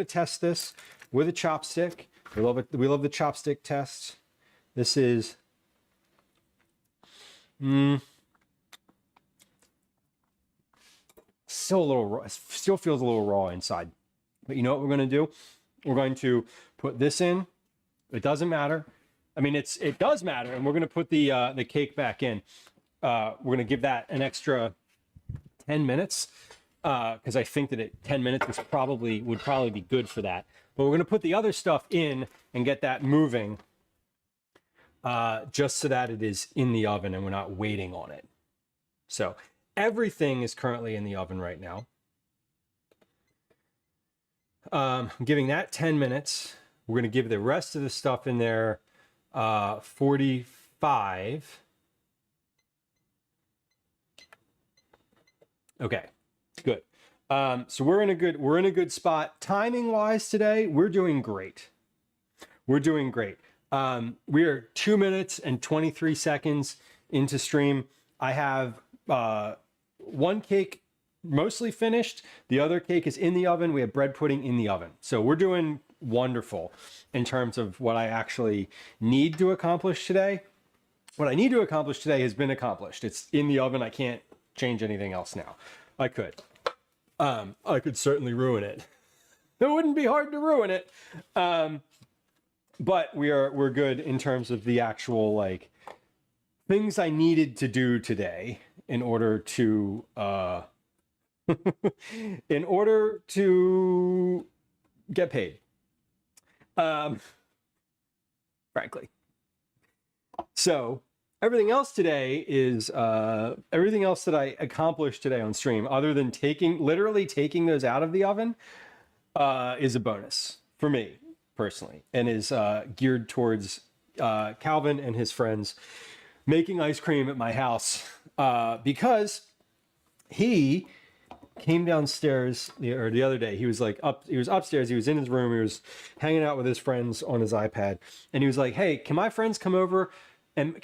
test this with a chopstick. We love it. We love the chopstick test. This is still a little raw. It still feels a little raw inside. But you know what we're going to do? We're going to put this in. It doesn't matter. I mean, it does matter, and we're going to put the cake back in. We're going to give that an extra 10 minutes because I think that 10 minutes would probably be good for that. But we're going to put the other stuff in and get that moving just so that it is in the oven and we're not waiting on it. So everything is currently in the oven right now. I'm giving that 10 minutes. We're going to give the rest of the stuff in there 45. Okay, good. So we're in a good spot. Timing wise today, we're doing great. We're doing great. We are 2 minutes and 23 seconds into stream. I have one cake mostly finished. The other cake is in the oven. We have bread pudding in the oven. So we're doing wonderful in terms of what I actually need to accomplish today. What I need to accomplish today has been accomplished. It's in the oven. I can't change anything else now. I could certainly ruin it. It wouldn't be hard to ruin it. But we're good in terms of the actual like things I needed to do today in order to get paid. Frankly. So everything else today is everything else that I accomplished today on stream, other than literally taking those out of the oven, is a bonus for me personally, and is geared towards Calvin and his friends making ice cream at my house, because he came downstairs the other day. He was upstairs. He was in his room. He was hanging out with his friends on his iPad, and he was like, "Hey, can my friends come over?" And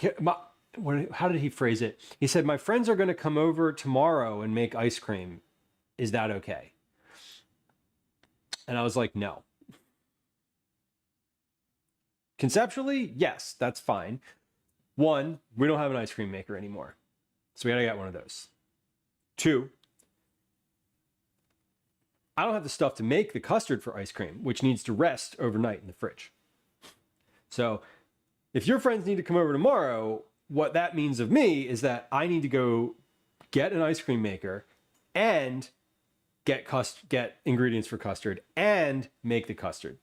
how did he phrase it? He said, "My friends are going to come over tomorrow and make ice cream. Is that okay?" And I was like, "No." Conceptually, yes, that's fine. One, we don't have an ice cream maker anymore, so we got to get one of those. Two, I don't have the stuff to make the custard for ice cream, which needs to rest overnight in the fridge. So if your friends need to come over tomorrow, what that means of me is that I need to go get an ice cream maker and get ingredients for custard and make the custard.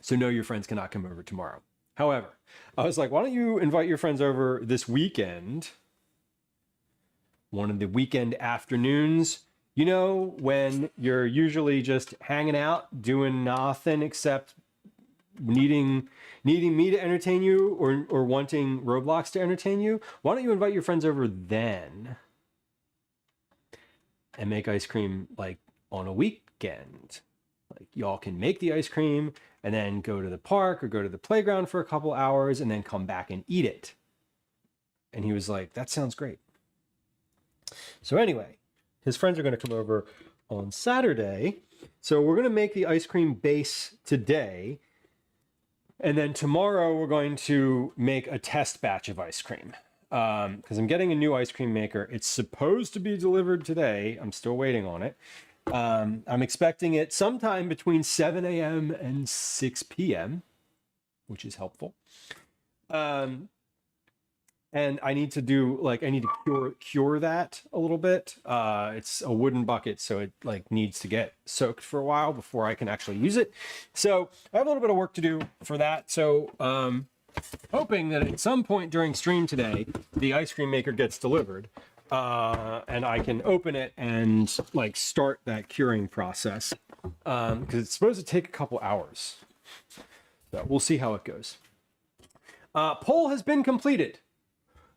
So no, your friends cannot come over tomorrow. However, I was like, why don't you invite your friends over this weekend? One of the weekend afternoons, you know, when you're usually just hanging out, doing nothing except needing me to entertain you, or wanting Roblox to entertain you. Why don't you invite your friends over then and make ice cream like on a weekend? Like, y'all can make the ice cream and then go to the park or go to the playground for a couple hours and then come back and eat it. And he was like, that sounds great. So anyway, his friends are going to come over on Saturday. So we're going to make the ice cream base today. And then tomorrow we're going to make a test batch of ice cream. Because I'm getting a new ice cream maker. It's supposed to be delivered today. I'm still waiting on it. I'm expecting it sometime between 7 a.m. and 6 p.m., which is helpful. And I need to cure that a little bit. It's a wooden bucket, so it needs to get soaked for a while before I can actually use it. So I have a little bit of work to do for that. So hoping that at some point during stream today, the ice cream maker gets delivered. And I can open it and start that curing process, because it's supposed to take a couple hours. So we'll see how it goes. Poll has been completed.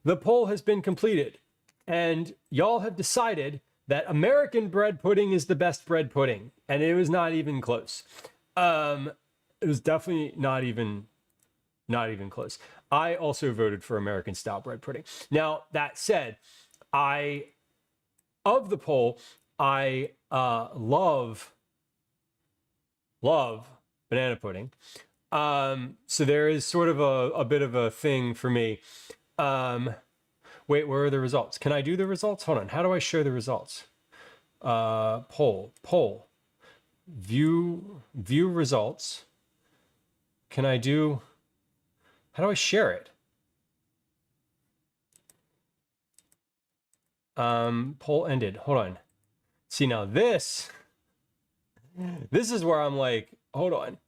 The poll has been completed, and y'all have decided that American bread pudding is the best bread pudding, and it was not even close. It was definitely not even close. I also voted for American style bread pudding. Now, that said, of the poll, I love banana pudding. So there is sort of a bit of a thing for me. Wait, where are the results? Can I do the results? Hold on. How do I show the results? Poll, view results. How do I share it? Poll ended. Hold on. See, now this is where I'm like, hold on.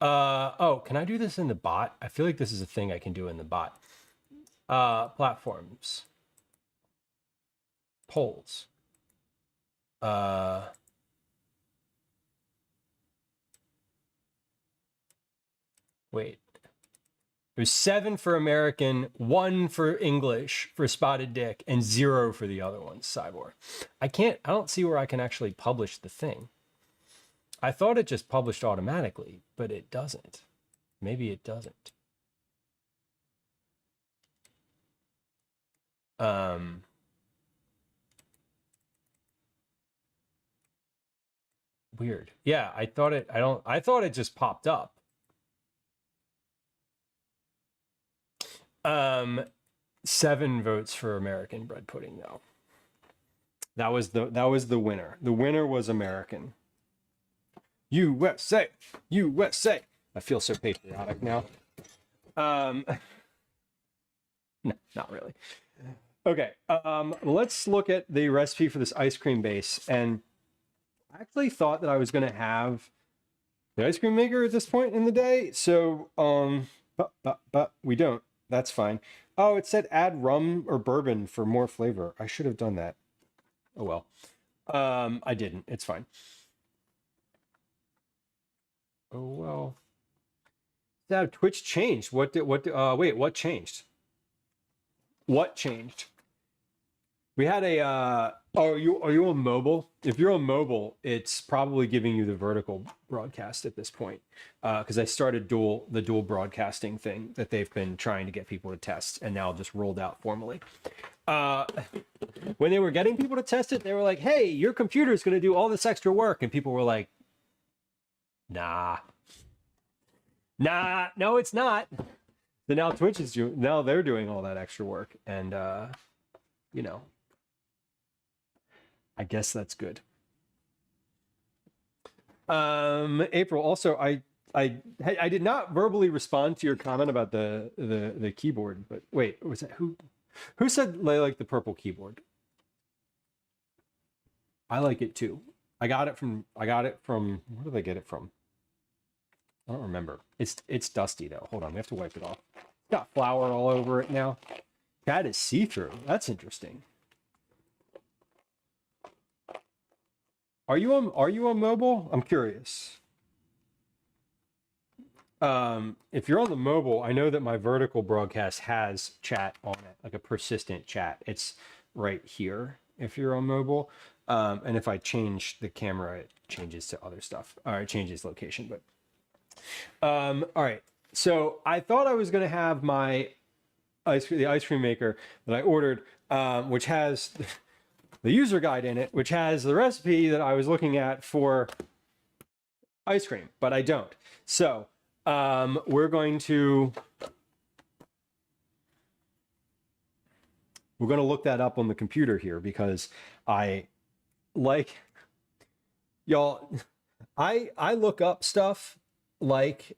Oh, can I do this in the bot? I feel like this is a thing I can do in the bot. Platforms. Polls. Wait. There's 7 for American, 1 for English for Spotted Dick, and 0 for the other ones, Cyborg. I don't see where I can actually publish the thing. I thought it just published automatically, but it doesn't. Maybe it doesn't. Weird. Yeah, I thought it just popped up. 7 votes for American bread pudding, though. That was the winner. The winner was American. USA, USA. I feel so patriotic now. No, not really. Okay, let's look at the recipe for this ice cream base. And I actually thought that I was going to have the ice cream maker at this point in the day. So, but we don't. That's fine. Oh, it said add rum or bourbon for more flavor. I should have done that. Oh well. I didn't. It's fine. Oh well. That Twitch changed. Wait, what changed? What changed? We had a are you on mobile? If you're on mobile, it's probably giving you the vertical broadcast at this point. Because I started the dual broadcasting thing that they've been trying to get people to test and now just rolled out formally. When they were getting people to test it, they were like, hey, your computer is going to do all this extra work. And people were like, nah, no, it's not. So now Twitch is doing, now they're doing all that extra work. And, you know, I guess that's good. April, also, I did not verbally respond to your comment about the keyboard, but wait, was that who said they like the purple keyboard? I like it too. I got it from where did I get it from? I don't remember. It's dusty though. Hold on, we have to wipe it off. It's got flour all over it now. That is see-through. That's interesting. Are you on mobile? I'm curious. If you're on the mobile, I know that my vertical broadcast has chat on it, like a persistent chat. It's right here if you're on mobile. And if I change the camera, it changes to other stuff. Or it changes location, but all right. So I thought I was gonna have the ice cream maker that I ordered, which has the user guide in it, which has the recipe that I was looking at for ice cream, but I don't. So we're going to look that up on the computer here because I like y'all. I look up stuff like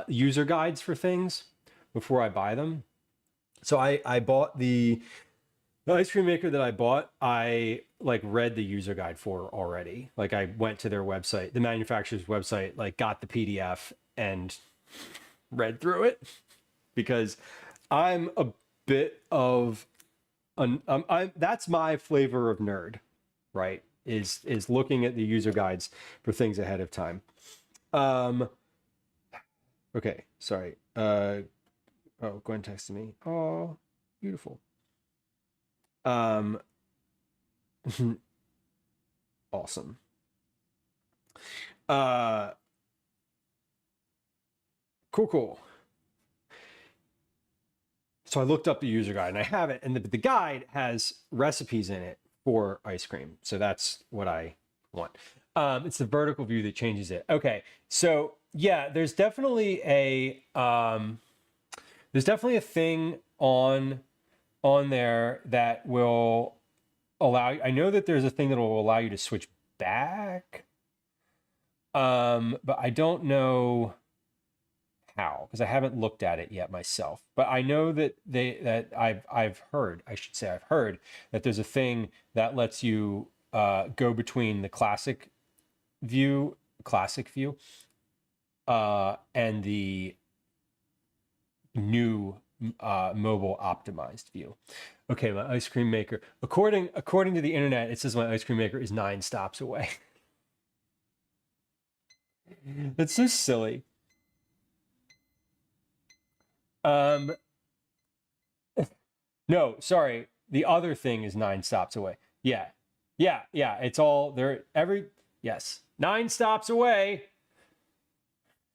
user guides for things before I buy them. So I bought the ice cream maker that I bought. I like read the user guide for already. Like I went to their website, the manufacturer's website, like got the PDF and read through it because I'm a bit of that's my flavor of nerd, right? Is looking at the user guides for things ahead of time. Okay, sorry. Oh, Gwen texted me. Oh, beautiful. Awesome. Cool. So I looked up the user guide and I have it, and the guide has recipes in it for ice cream. So that's what I want. It's the vertical view that changes it. Okay, so yeah, there's definitely a thing on there that will allow you. I know that there's a thing that will allow you to switch back, but I don't know how because I haven't looked at it yet myself. But I know that I've heard that there's a thing that lets you go between the classic view, and the new mobile optimized view. Okay, my ice cream maker. According to the internet, it says my ice cream maker is 9 stops away. That's so silly. No, sorry. The other thing is 9 stops away. Yeah. It's all there. Yes. 9 stops away.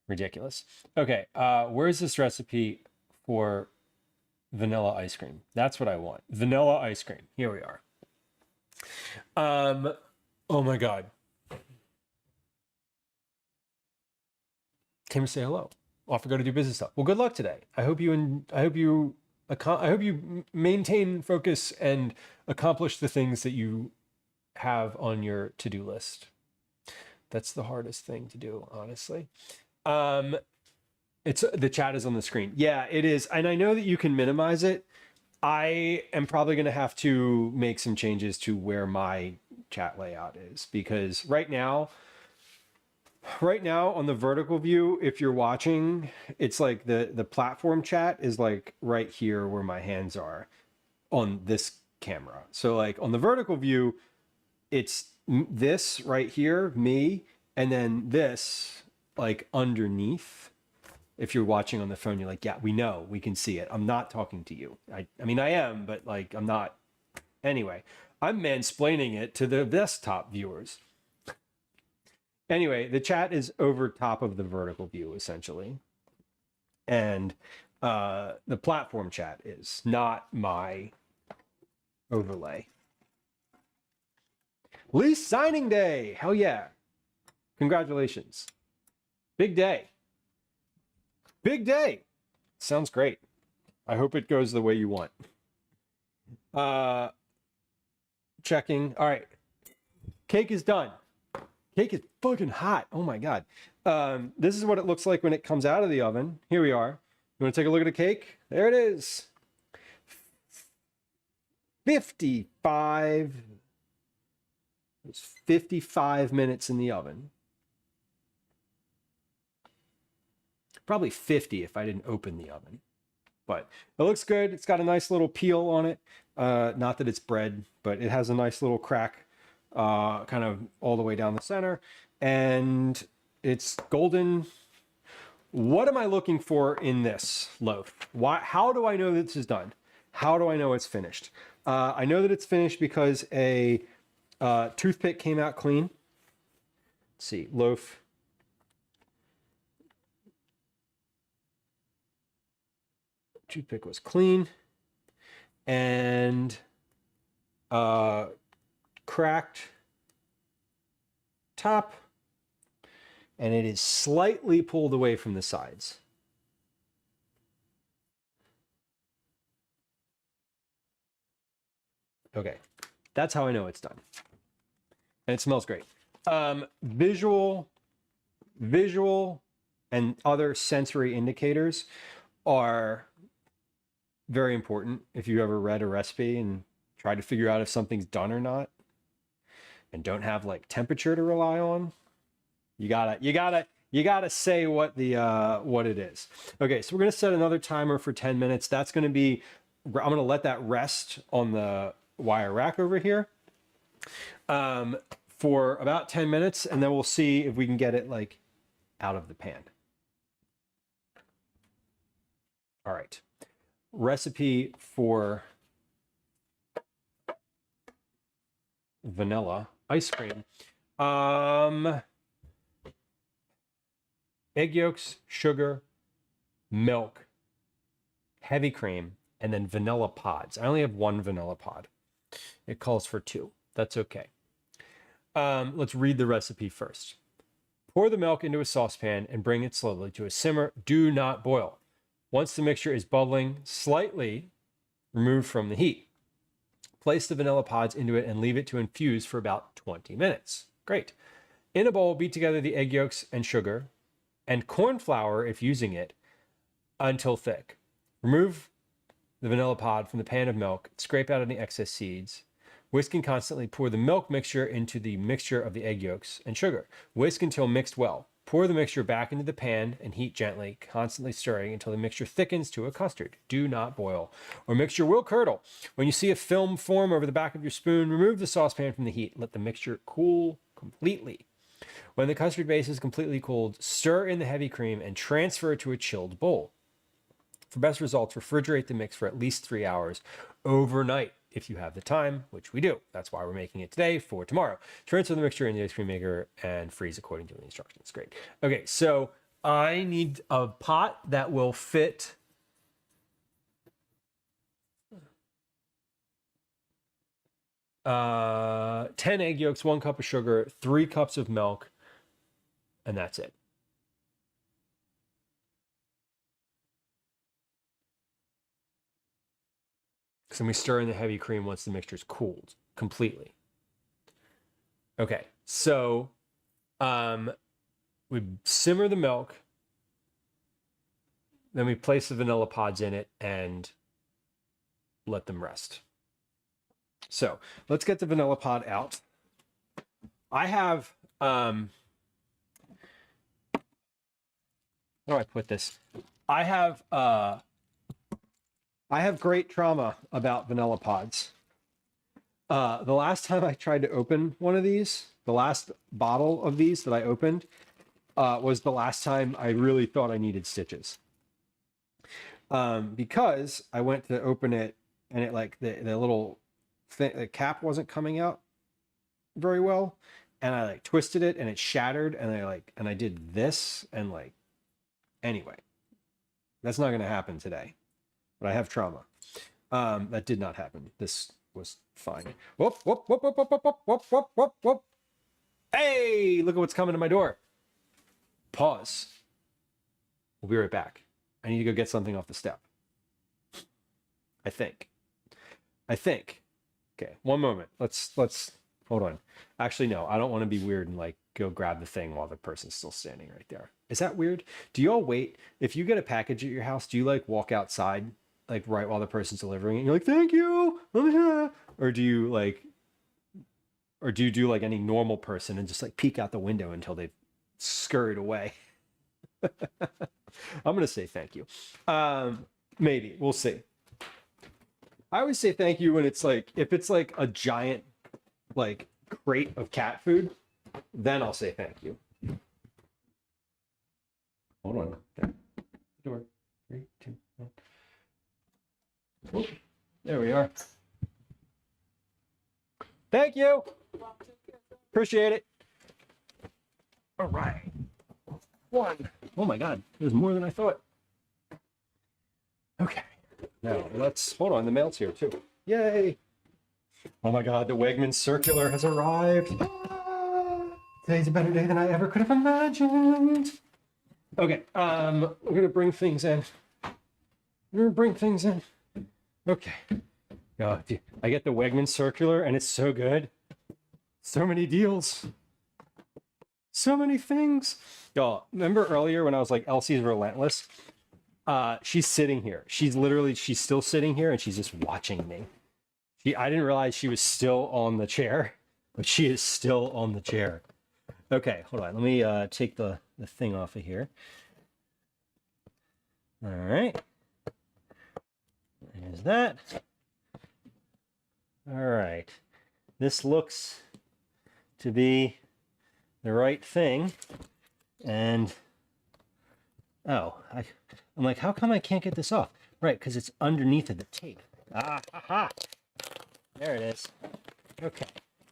Ridiculous. Okay. Where's this recipe for vanilla ice cream? That's what I want. Vanilla ice cream. Here we are. Oh my God. Came to say hello. Off to go to do business stuff. Well, good luck today. I hope you maintain focus and accomplish the things that you have on your to-do list. That's the hardest thing to do, honestly. It's the chat is on the screen. Yeah, it is. And I know that you can minimize it. I am probably going to have to make some changes to where my chat layout is because right now Right now on the vertical view, if you're watching, it's like the platform chat is like right here where my hands are on this camera. So like on the vertical view, it's this right here, me, and then this like underneath. If you're watching on the phone, you're like, yeah, we know, we can see it. I'm not talking to you. I mean, I am, but like, I'm not. Anyway, I'm mansplaining it to the desktop viewers. Anyway, the chat is over top of the vertical view, essentially. And the platform chat is not my overlay. Lease signing day. Hell yeah. Congratulations. Big day. Big day. Sounds great. I hope it goes the way you want. Checking. All right. Cake is done. Cake is fucking hot. Oh my God. This is what it looks like when it comes out of the oven. Here we are. You want to take a look at the cake? There it is. 55. It's 55 minutes in the oven. Probably 50 if I didn't open the oven. But it looks good. It's got a nice little peel on it. Not that it's bread, but it has a nice little crack kind of all the way down the center. And it's golden. What am I looking for in this loaf? How do I know that this is done? How do I know it's finished? I know that it's finished because a toothpick came out clean. Let's see, loaf. Toothpick was clean and cracked top, and it is slightly pulled away from the sides. Okay, that's how I know it's done. And it smells great. Visual and other sensory indicators are very important if you ever read a recipe and try to figure out if something's done or not and don't have like temperature to rely on. You gotta say what it is. Okay, so we're gonna set another timer for 10 minutes. That's gonna be, I'm gonna let that rest on the wire rack over here for about 10 minutes, and then we'll see if we can get it like out of the pan. All right. Recipe for vanilla ice cream. Egg yolks, sugar, milk, heavy cream, and then vanilla pods. I only have one vanilla pod. It calls for 2. That's okay. Let's read the recipe first. Pour the milk into a saucepan and bring it slowly to a simmer. Do not boil. Once the mixture is bubbling, slightly remove from the heat. Place the vanilla pods into it and leave it to infuse for about 20 minutes. Great. In a bowl, beat together the egg yolks and sugar and corn flour, if using it, until thick. Remove the vanilla pod from the pan of milk, scrape out any excess seeds. Whisk and constantly pour the milk mixture into the mixture of the egg yolks and sugar. Whisk until mixed well. Pour the mixture back into the pan and heat gently, constantly stirring until the mixture thickens to a custard. Do not boil, or mixture will curdle. When you see a film form over the back of your spoon, remove the saucepan from the heat. Let the mixture cool completely. When the custard base is completely cooled, stir in the heavy cream and transfer it to a chilled bowl. For best results, refrigerate the mix for at least 3 hours overnight if you have the time, which we do. That's why we're making it today for tomorrow. Transfer the mixture in the ice cream maker and freeze according to the instructions. Great. Okay, so I need a pot that will fit 10 egg yolks, 1 cup of sugar, 3 cups of milk, and that's it. So we stir in the heavy cream once the mixture's cooled completely. Okay, so we simmer the milk, then we place the vanilla pods in it and let them rest. So let's get the vanilla pod out. I have how do I put this? I have great trauma about vanilla pods. The last time I tried to open one of these, the last bottle of these that I opened, was the last time I really thought I needed stitches. Because I went to open it and it like the little thing, the cap wasn't coming out very well, and I like twisted it and it shattered, and I did this, and like, anyway, that's not going to happen today, but I have trauma. That did not happen. This was fine. Whoop, whoop, whoop, whoop, whoop, whoop, whoop, whoop, whoop, whoop. Hey, look at what's coming to my door. Pause. We'll be right back. I need to go get something off the step. I think. Okay, one moment. Let's hold on. Actually, no, I don't want to be weird and like go grab the thing while the person's still standing right there. Is that weird? Do you all wait? If you get a package at your house, do you like walk outside like right while the person's delivering it and you're like, thank you? Or do you do like any normal person and just like peek out the window until they've scurried away? I'm gonna say thank you. Maybe we'll see. I always say thank you when it's like, if it's like a giant like crate of cat food, then I'll say thank you. Hold on. There. Door. 3, 2, 1. Oop. There we are. Thank you. Appreciate it. All right. 1. Oh my God, there's more than I thought. Okay. Now let's hold on. The mail's here too. Yay! Oh my God, the Wegmans circular has arrived. Today's a better day than I ever could have imagined. Okay, we're gonna bring things in. Okay. I get the Wegmans circular and it's so good. So many deals. So many things. Y'all, remember earlier when I was like, Elsie's relentless? She's sitting here. She's still sitting here and she's just watching me. I didn't realize she was still on the chair, but she is still on the chair. Okay, hold on. Let me take the thing off of here. All right. There's that. All right. This looks to be the right thing. And I'm like, how come I can't get this off? Right, because it's underneath of the tape. Ah, ha, ha. There it is. Okay.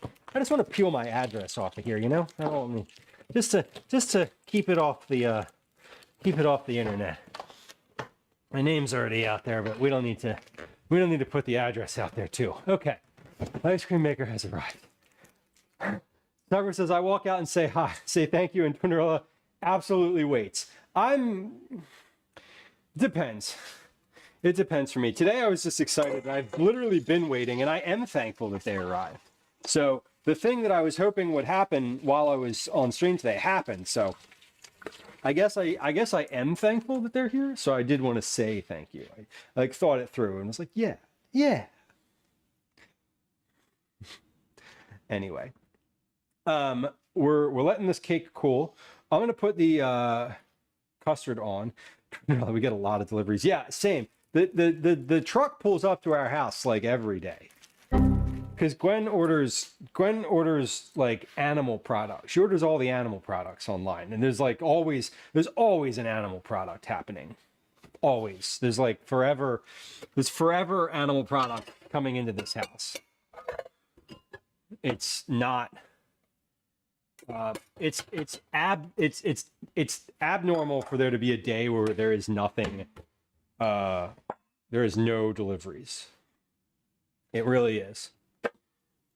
I just want to peel my address off of here, you know? I don't want me just to keep it off the internet. My name's already out there, but we don't need to put the address out there too. Okay. Ice cream maker has arrived. Tucker says, I walk out and say hi, say thank you, and Twinderella absolutely waits. Depends. It depends for me. Today I was just excited. I've literally been waiting, and I am thankful that they arrived. So the thing that I was hoping would happen while I was on stream today happened. So I guess I am thankful that they're here. So I did want to say thank you. I like thought it through and was like, yeah. Anyway, we're letting this cake cool. I'm gonna put the custard on. We get a lot of deliveries. Yeah, same. The truck pulls up to our house like every day. Because Gwen orders like animal products. She orders all the animal products online, and there's always an animal product happening. Always. There's forever animal product coming into this house. It's not. It's abnormal for there to be a day where there is nothing. There is no deliveries. It really is.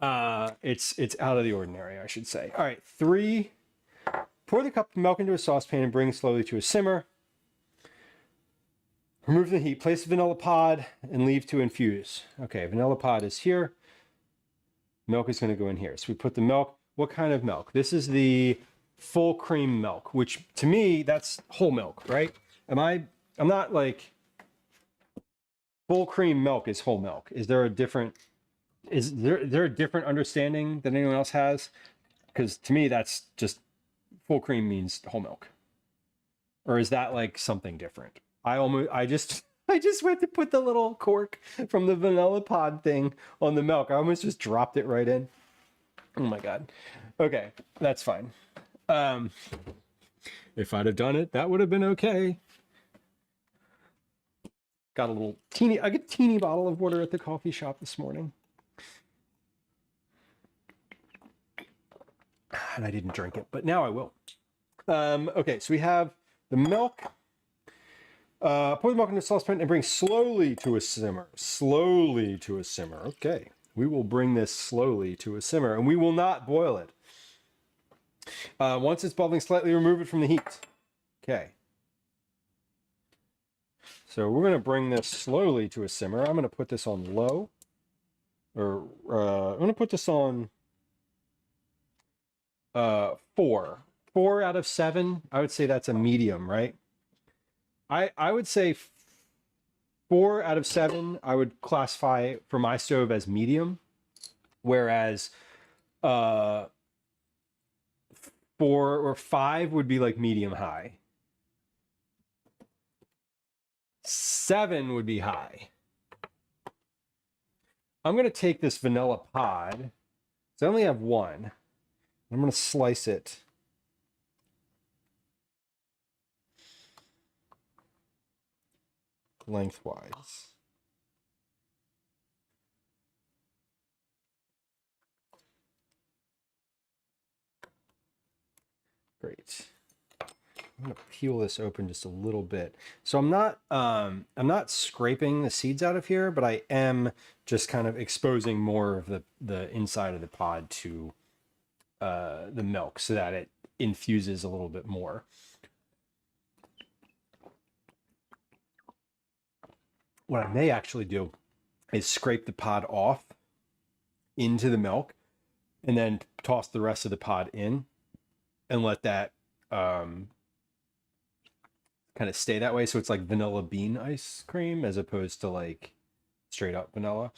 It's out of the ordinary, I should say. All right, 3. Pour the cup of milk into a saucepan and bring slowly to a simmer. Remove the heat. Place the vanilla pod and leave to infuse. Okay, vanilla pod is here. Milk is going to go in here. So we put the milk. What kind of milk? This is the full cream milk, which to me, that's whole milk, right? I'm not like full cream milk is whole milk. Is there a different understanding that anyone else has? Because to me, that's just full cream means whole milk. Or is that like something different? I just went to put the little cork from the vanilla pod thing on the milk. I almost just dropped it right in. Oh my God. Okay, that's fine. If I'd have done it, that would have been okay. Got a little teeny, I got a teeny bottle of water at the coffee shop this morning. And I didn't drink it, but now I will. Okay, so we have the milk. Pour the milk into a saucepan and bring slowly to a simmer. Slowly to a simmer. Okay, we will bring this slowly to a simmer, and we will not boil it. Once it's bubbling slightly, remove it from the heat. Okay. So we're going to bring this slowly to a simmer. I'm going to put this on low. Or I'm going to put this on 4. 4 out of 7. I would say that's a medium, right? I would say 4 out of 7 I would classify for my stove as medium, whereas 4 or 5 would be like medium high. 7 would be high. I'm going to take this vanilla pod. So I only have one. I'm going to slice it. Lengthwise. Great. I'm gonna peel this open just a little bit. So I'm not scraping the seeds out of here, but I am just kind of exposing more of the inside of the pod to the milk so that it infuses a little bit more. What I may actually do is scrape the pod off into the milk and then toss the rest of the pod in and let that kind of stay that way. So it's like vanilla bean ice cream as opposed to like straight up vanilla.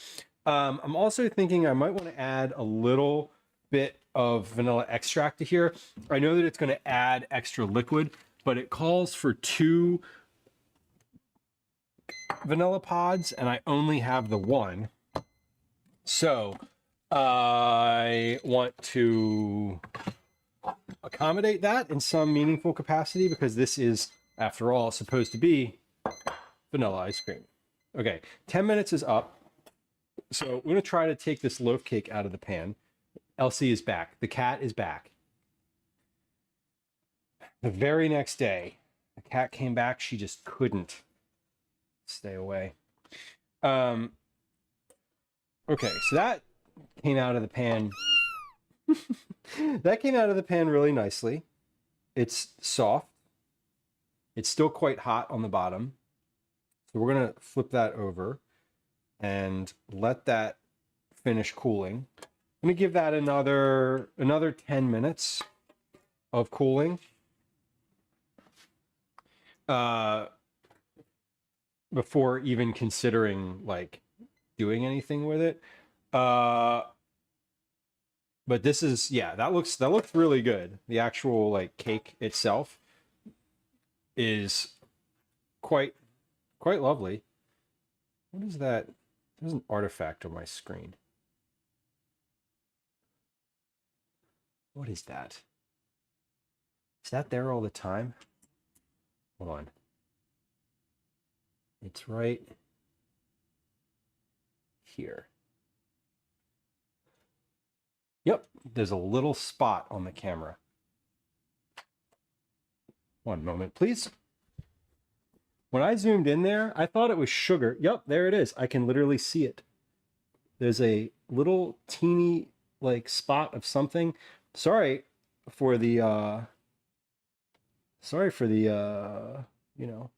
I'm also thinking I might want to add a little bit of vanilla extract to here. I know that it's going to add extra liquid, but it calls for 2 vanilla pods and I only have the 1. So I want to accommodate that in some meaningful capacity because this is, after all, supposed to be vanilla ice cream. Okay, 10 minutes is up. So we're going to try to take this loaf cake out of the pan. Elsie is back. The cat is back. The very next day, the cat came back. She just couldn't stay away. Okay, so that came out of the pan. That came out of the pan really nicely. It's soft. It's still quite hot on the bottom. So we're going to flip that over and let that finish cooling. I'm going to give that another 10 minutes of cooling. Before even considering like doing anything with it. But this is, yeah, that looks really good. The actual like cake itself is quite lovely. What is that? There's an artifact on my screen. What is that? Is that there all the time? Hold on. It's right here. Yep, there's a little spot on the camera. One moment, please. When I zoomed in there, I thought it was sugar. Yep, there it is. I can literally see it. There's a little teeny like spot of something. Sorry for the you know,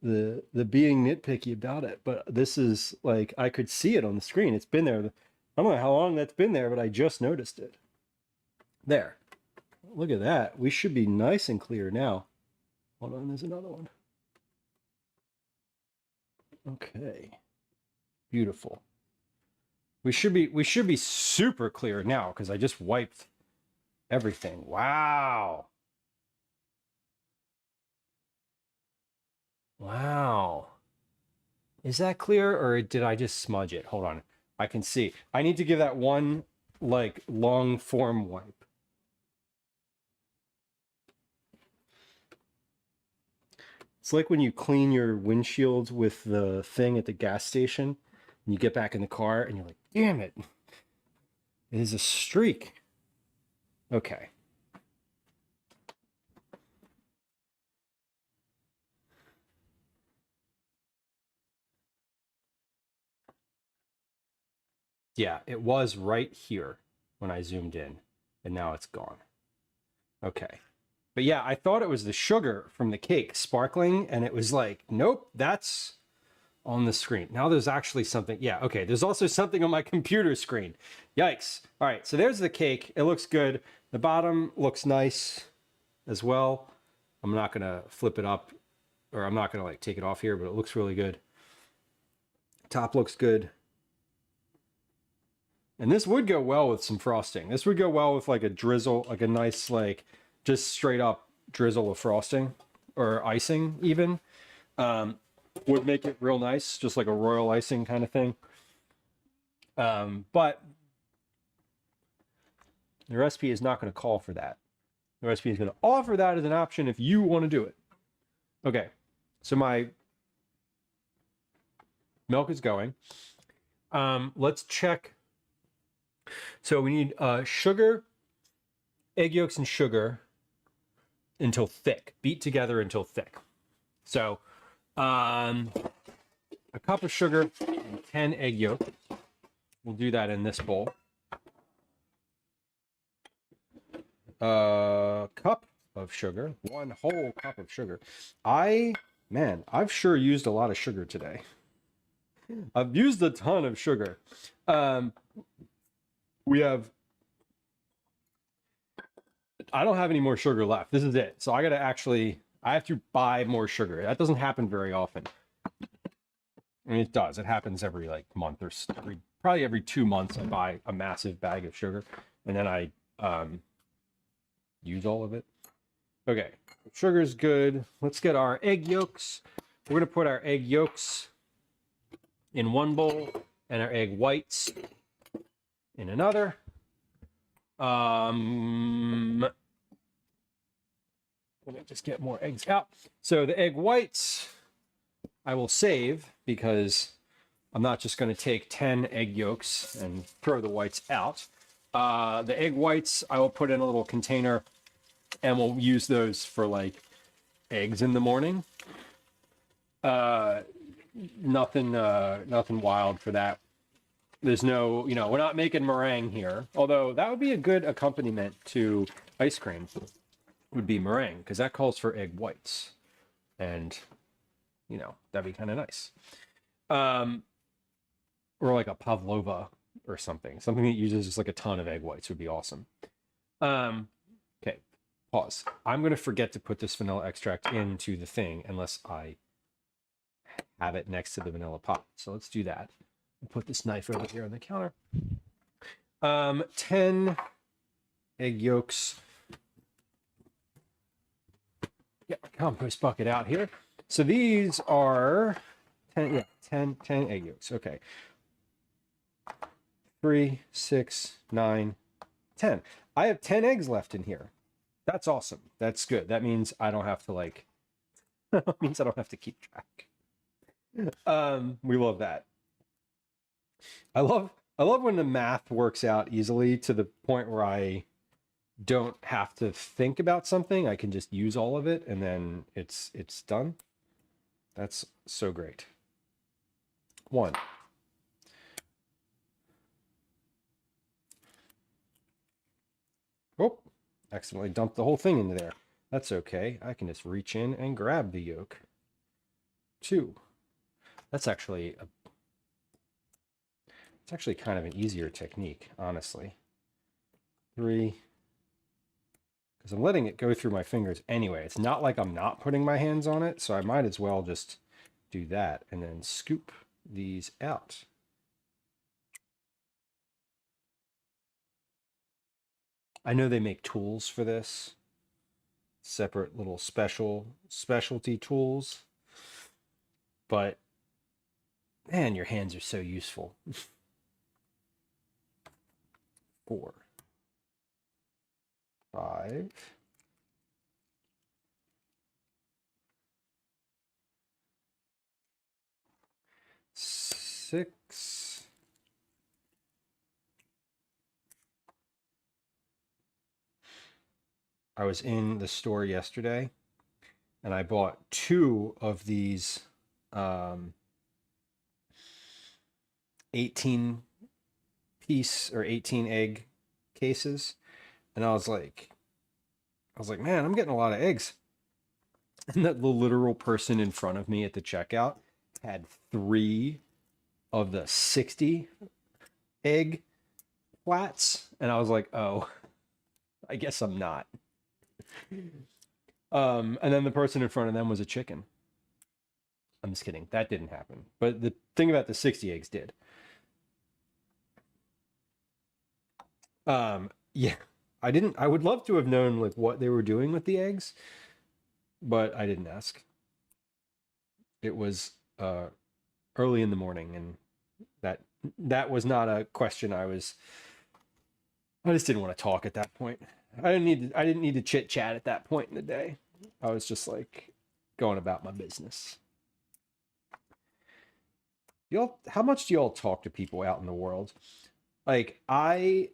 the being nitpicky about it, but this is like, I could see it on the screen. It's been there. I don't know how long that's been there, but I just noticed it. There. Look at that. We should be nice and clear now. Hold on, there's another one. Okay. Beautiful. We should be super clear now because I just wiped everything. Wow. Wow. Is that clear or did I just smudge it? Hold on. I can see. I need to give that one like long form wipe. It's like when you clean your windshield with the thing at the gas station and you get back in the car and you're like, damn it. It is a streak. Okay. Yeah, it was right here when I zoomed in, and now it's gone. Okay. But yeah, I thought it was the sugar from the cake sparkling, and it was like, nope, that's on the screen. Now there's actually something. Yeah, okay. There's also something on my computer screen. Yikes. All right, so there's the cake. It looks good. The bottom looks nice as well. I'm not going to flip it up, or I'm not going to like take it off here, but it looks really good. Top looks good. And this would go well with some frosting. This would go well with like a drizzle, like a nice, like just straight up drizzle of frosting or icing even. Would make it real nice, just like a royal icing kind of thing. But the recipe is not going to call for that. The recipe is going to offer that as an option if you want to do it. Okay, so my milk is going. Let's check. So we need sugar, egg yolks, and sugar until thick. Beat together until thick. So a cup of sugar and 10 egg yolks. We'll do that in this bowl. A cup of sugar, one whole cup of sugar. I've sure used a lot of sugar today. I've used a ton of sugar. I don't have any more sugar left. This is it. So I have to buy more sugar. That doesn't happen very often. I mean, it does. It happens every like month or probably every 2 months. I buy a massive bag of sugar and then I use all of it. Okay, sugar's good. Let's get our egg yolks. We're gonna put our egg yolks in one bowl and our egg whites in another. Let me just get more eggs out. So the egg whites I will save because I'm not just going to take 10 egg yolks and throw the whites out. The egg whites I will put in a little container and we'll use those for like eggs in the morning. Nothing wild for that. There's no, we're not making meringue here. Although that would be a good accompaniment to ice cream, would be meringue, because that calls for egg whites. And, that'd be kind of nice. Or like a pavlova or something. Something that uses just like a ton of egg whites would be awesome. Okay, pause. I'm going to forget to put this vanilla extract into the thing unless I have it next to the vanilla pop. So let's do that. I'll put this knife over here on the counter. 10 egg yolks. Get my compost bucket out here. So these are 10 egg yolks. Okay. 3, 6, 9, 10. I have 10 eggs left in here. That's awesome. That's good. That means I don't have to means I don't have to keep track. We love that. I love when the math works out easily to the point where I don't have to think about something. I can just use all of it and then it's done. That's so great. 1. Oh, accidentally dumped the whole thing into there. That's okay. I can just reach in and grab the yolk. 2. That's actually it's actually kind of an easier technique, honestly. 3. Because I'm letting it go through my fingers anyway. It's not like I'm not putting my hands on it, so I might as well just do that and then scoop these out. I know they make tools for this. Separate little specialty tools. but man, your hands are so useful. 4, 5, 6, 'I was in the store yesterday and I bought 2 of these 18 piece or 18 egg cases, and I was like, man, I'm getting a lot of eggs. And that the literal person in front of me at the checkout had 3 of the 60 egg flats, and I was like, oh, I guess I'm not. And then the person in front of them was a chicken. I'm just kidding. That didn't happen. But the thing about the 60 eggs did. Yeah, I would love to have known like what they were doing with the eggs, but I didn't ask. It was early in the morning, and that was not a question I just didn't want to talk at that point. I didn't need to chit chat at that point in the day. I was just like going about my business. Y'all, how much do y'all talk to people out in the world? Like I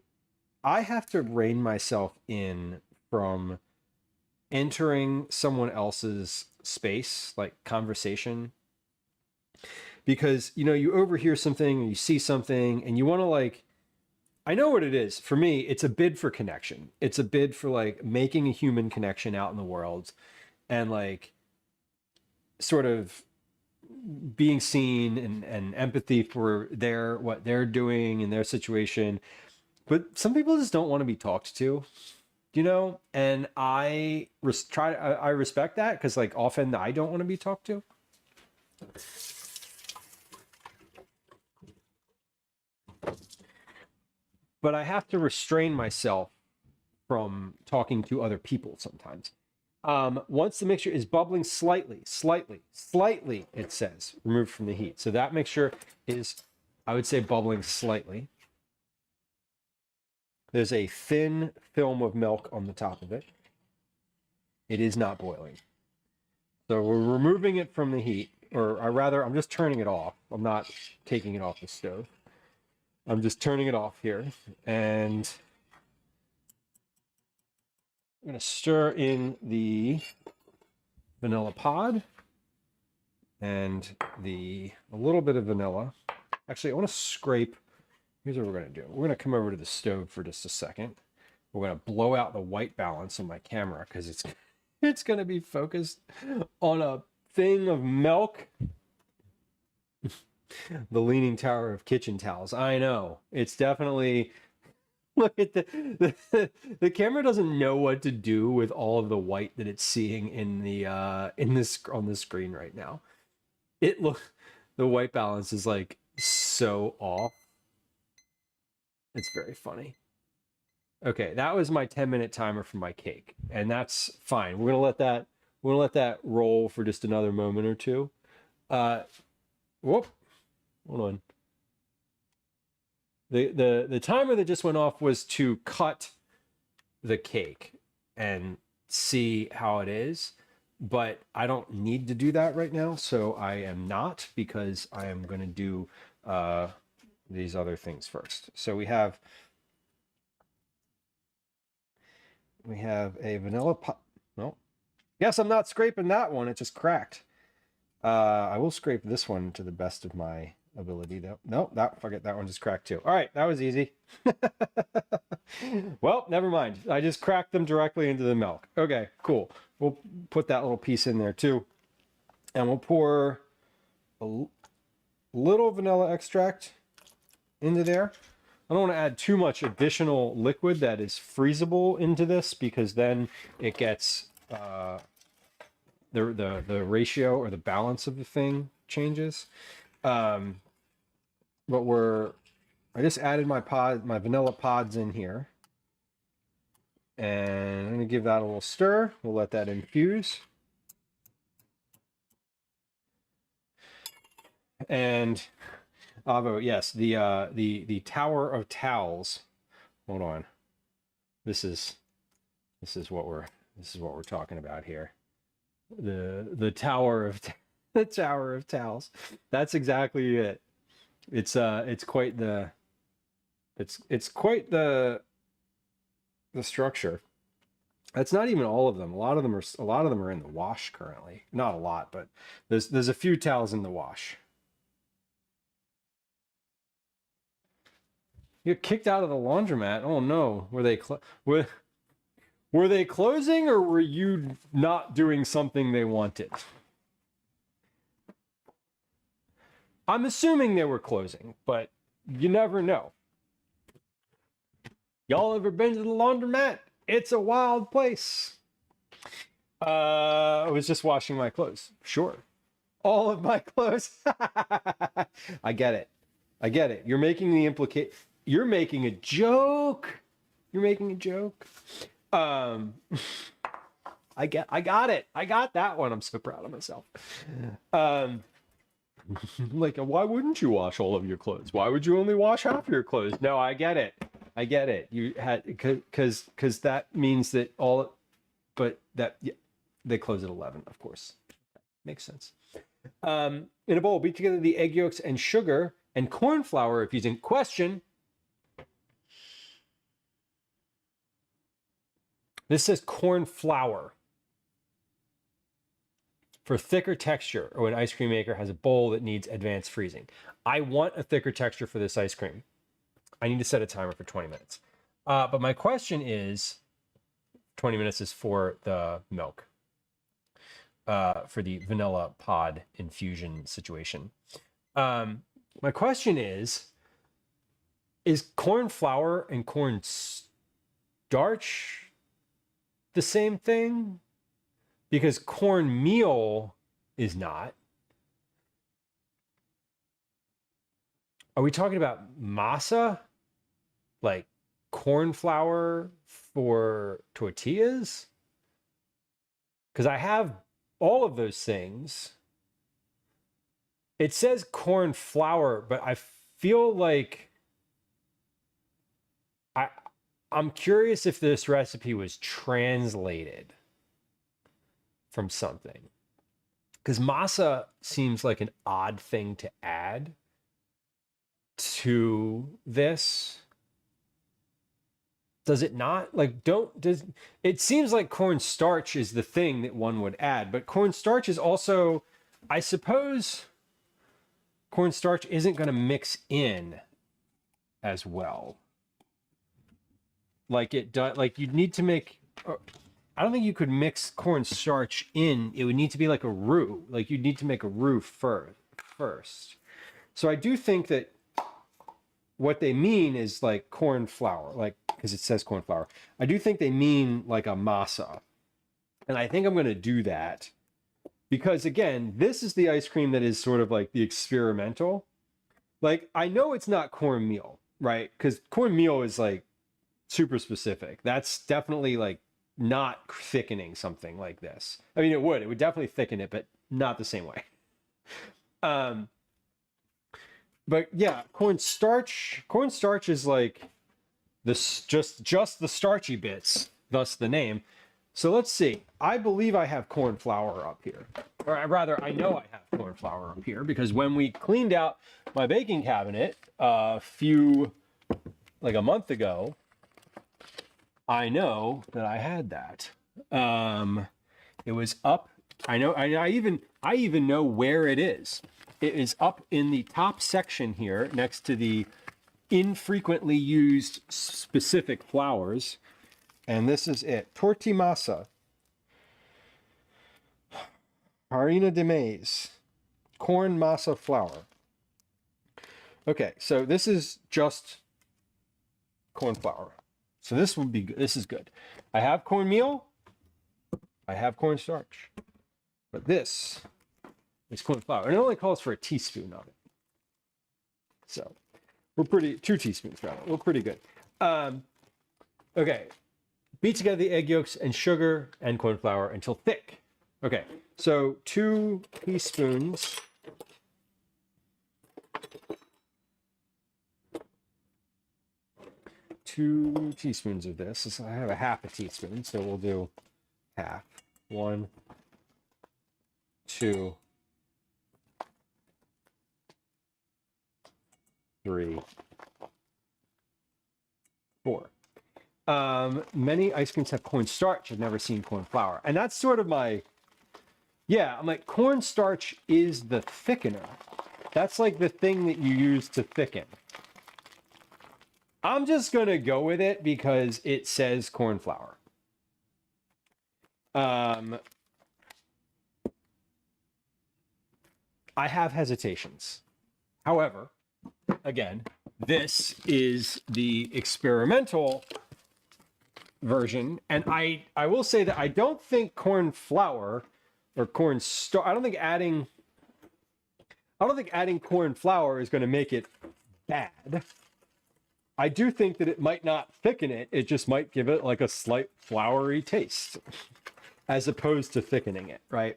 have to rein myself in from entering someone else's space, like conversation, because you overhear something or you see something and you want to like, I know what it is. For me, it's a bid for connection. It's a bid for like making a human connection out in the world and like sort of being seen and empathy for what they're doing in their situation. But some people just don't want to be talked to, and I respect that, because like often I don't want to be talked to. But I have to restrain myself from talking to other people sometimes. Once the mixture is bubbling slightly, it says, removed from the heat. So that mixture is, I would say, bubbling slightly. There's a thin film of milk on the top of it. It is not boiling. So we're removing it from the heat, or rather, I'm just turning it off. I'm not taking it off the stove. I'm just turning it off here, and I'm going to stir in the vanilla pod and a little bit of vanilla. Actually, I want to scrape. Here's what we're going to do. We're going to come over to the stove for just a second. We're going to blow out the white balance on my camera because it's going to be focused on a thing of milk. The Leaning Tower of kitchen towels. I know. It's definitely... Look at the camera doesn't know what to do with all of the white that it's seeing on the screen right now. The white balance is like so off. It's very funny. Okay, that was my 10-minute timer for my cake, and that's fine. We're gonna let that roll for just another moment or two. Whoop, hold on. The timer that just went off was to cut the cake and see how it is, but I don't need to do that right now, so I am not, because I am going to do these other things first. So we have a vanilla pop. No, guess I'm not scraping that one. It just cracked. I will scrape this one to the best of my ability, though. No, forget that one just cracked too. All right, that was easy. Well, never mind. I just cracked them directly into the milk. Okay, cool. We'll put that little piece in there too, and we'll pour a little vanilla extract into there. I don't want to add too much additional liquid that is freezable into this, because then it gets the ratio or the balance of the thing changes. But I just added my vanilla pods in here, and I'm gonna give that a little stir. We'll let that infuse. and Avo, yes, the Tower of Towels. Hold on. This is what we're talking about here. The Tower of the Tower of Towels. That's exactly it. It's quite the structure. That's not even all of them. A lot of them are in the wash currently. Not a lot, but there's a few towels in the wash. You get kicked out of the laundromat. Oh no. Were they closing, or were you not doing something they wanted? I'm assuming they were closing, but you never know. Y'all ever been to the laundromat? It's a wild place. I was just washing my clothes. Sure. All of my clothes. I get it. You're making you're making a joke. I got it. I got that one. I'm so proud of myself. Like, why wouldn't you wash all of your clothes? Why would you only wash half your clothes? No, I get it. You had, because that means that they close at 11, of course. Makes sense. In a bowl, beat together the egg yolks and sugar and corn flour if using question. This says corn flour for thicker texture, or when ice cream maker has a bowl that needs advanced freezing. I want a thicker texture for this ice cream. I need to set a timer for 20 minutes. But my question is, 20 minutes is for the milk, for the vanilla pod infusion situation. My question is corn flour and corn starch the same thing? Because cornmeal is not. Are we talking about masa? Like corn flour for tortillas? Because I have all of those things. It says corn flour, but I feel like I'm curious if this recipe was translated from something, because masa seems like an odd thing to add to this. Does it not? Like, it seems like cornstarch is the thing that one would add, but cornstarch is also, I suppose, cornstarch isn't going to mix in as well. Like it does, like you'd need to make, I don't think you could mix cornstarch in. It would need to be like a roux. Like you'd need to make a roux first. So I do think that what they mean is like corn flour, like, because it says corn flour. I do think they mean like a masa. And I think I'm going to do that because, again, this is the ice cream that is sort of like the experimental. Like, I know it's not cornmeal, right? Because cornmeal is like super specific. That's definitely like not thickening something like this. I mean, it would definitely thicken it, but not the same way. But yeah, cornstarch is like this, just the starchy bits, thus the name. So let's see. I believe I have corn flour up here, or rather, I know I have corn flour up here because when we cleaned out my baking cabinet like a month ago, I know that I had that. It was up. I know. I even know where it is. It is up in the top section here, next to the infrequently used specific flours, and this is it. Tortimasa, harina de maize, corn masa flour. Okay, so this is just corn flour. So this is good. I have cornmeal, I have cornstarch, but this is corn flour, and it only calls for a teaspoon of it. So we're 2 teaspoons rather. We're pretty good. Okay, beat together the egg yolks and sugar and corn flour until thick. Okay, so 2 teaspoons 2 teaspoons of this. I have a half a teaspoon, so we'll do half. 1, 2, 3, 4. Many ice creams have cornstarch. I've never seen corn flour. And that's sort of my, I'm like, cornstarch is the thickener. That's like the thing that you use to thicken. I'm just going to go with it because it says corn flour. I have hesitations. However, again, this is the experimental version, and I will say that I don't think corn flour or corn starch, I don't think adding corn flour is going to make it bad. I do think that it might not thicken it. It just might give it like a slight floury taste as opposed to thickening it, right?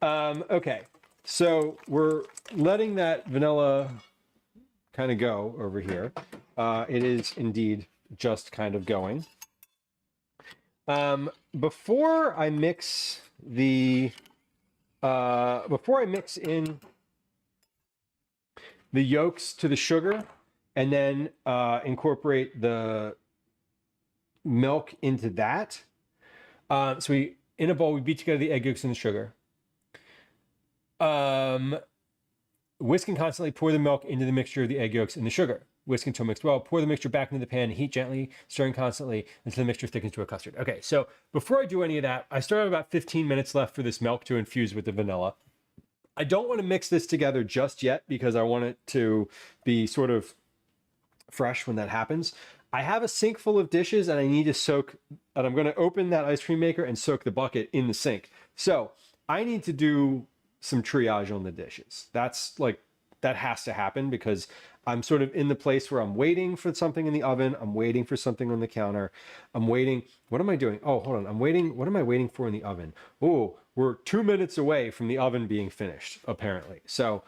Okay, so we're letting that vanilla kind of go over here. It is indeed just kind of going. Before I mix in the yolks to the sugar and then incorporate the milk into that. So in a bowl, we beat together the egg yolks and the sugar. Whisk and constantly pour the milk into the mixture of the egg yolks and the sugar. Whisk until mixed well. Pour the mixture back into the pan. Heat gently, stirring constantly until the mixture thickens to a custard. Okay, so before I do any of that, I still have about 15 minutes left for this milk to infuse with the vanilla. I don't want to mix this together just yet because I want it to be sort of fresh when that happens. I have a sink full of dishes and I need to soak, and I'm going to open that ice cream maker and soak the bucket in the sink. So I need to do some triage on the dishes. That has to happen because I'm sort of in the place where I'm waiting for something in the oven. I'm waiting for something on the counter. I'm waiting. What am I doing? Oh, hold on. I'm waiting. What am I waiting for in the oven? Oh, we're 2 minutes away from the oven being finished, apparently. So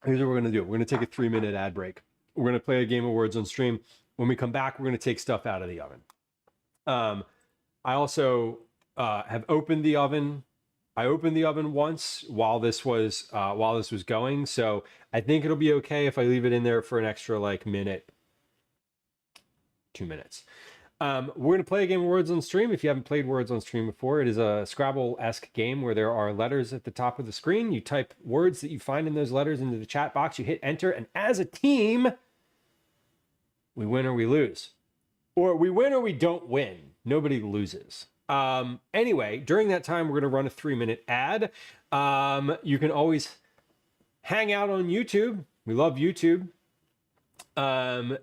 here's what we're going to do. We're going to take a 3-minute ad break. We're going to play a game of words on stream. When we come back, we're going to take stuff out of the oven. I also have opened the oven. I opened the oven once while this was going, so I think it'll be okay if I leave it in there for an extra minute, 2 minutes. We're going to play a game of words on stream. If you haven't played words on stream before, it is a Scrabble-esque game where there are letters at the top of the screen. You type words that you find in those letters into the chat box. You hit enter, and as a team, we win or we lose, or we win or we don't win. Nobody loses. Anyway, during that time, we're going to run a 3-minute ad. You can always hang out on YouTube. We love YouTube. And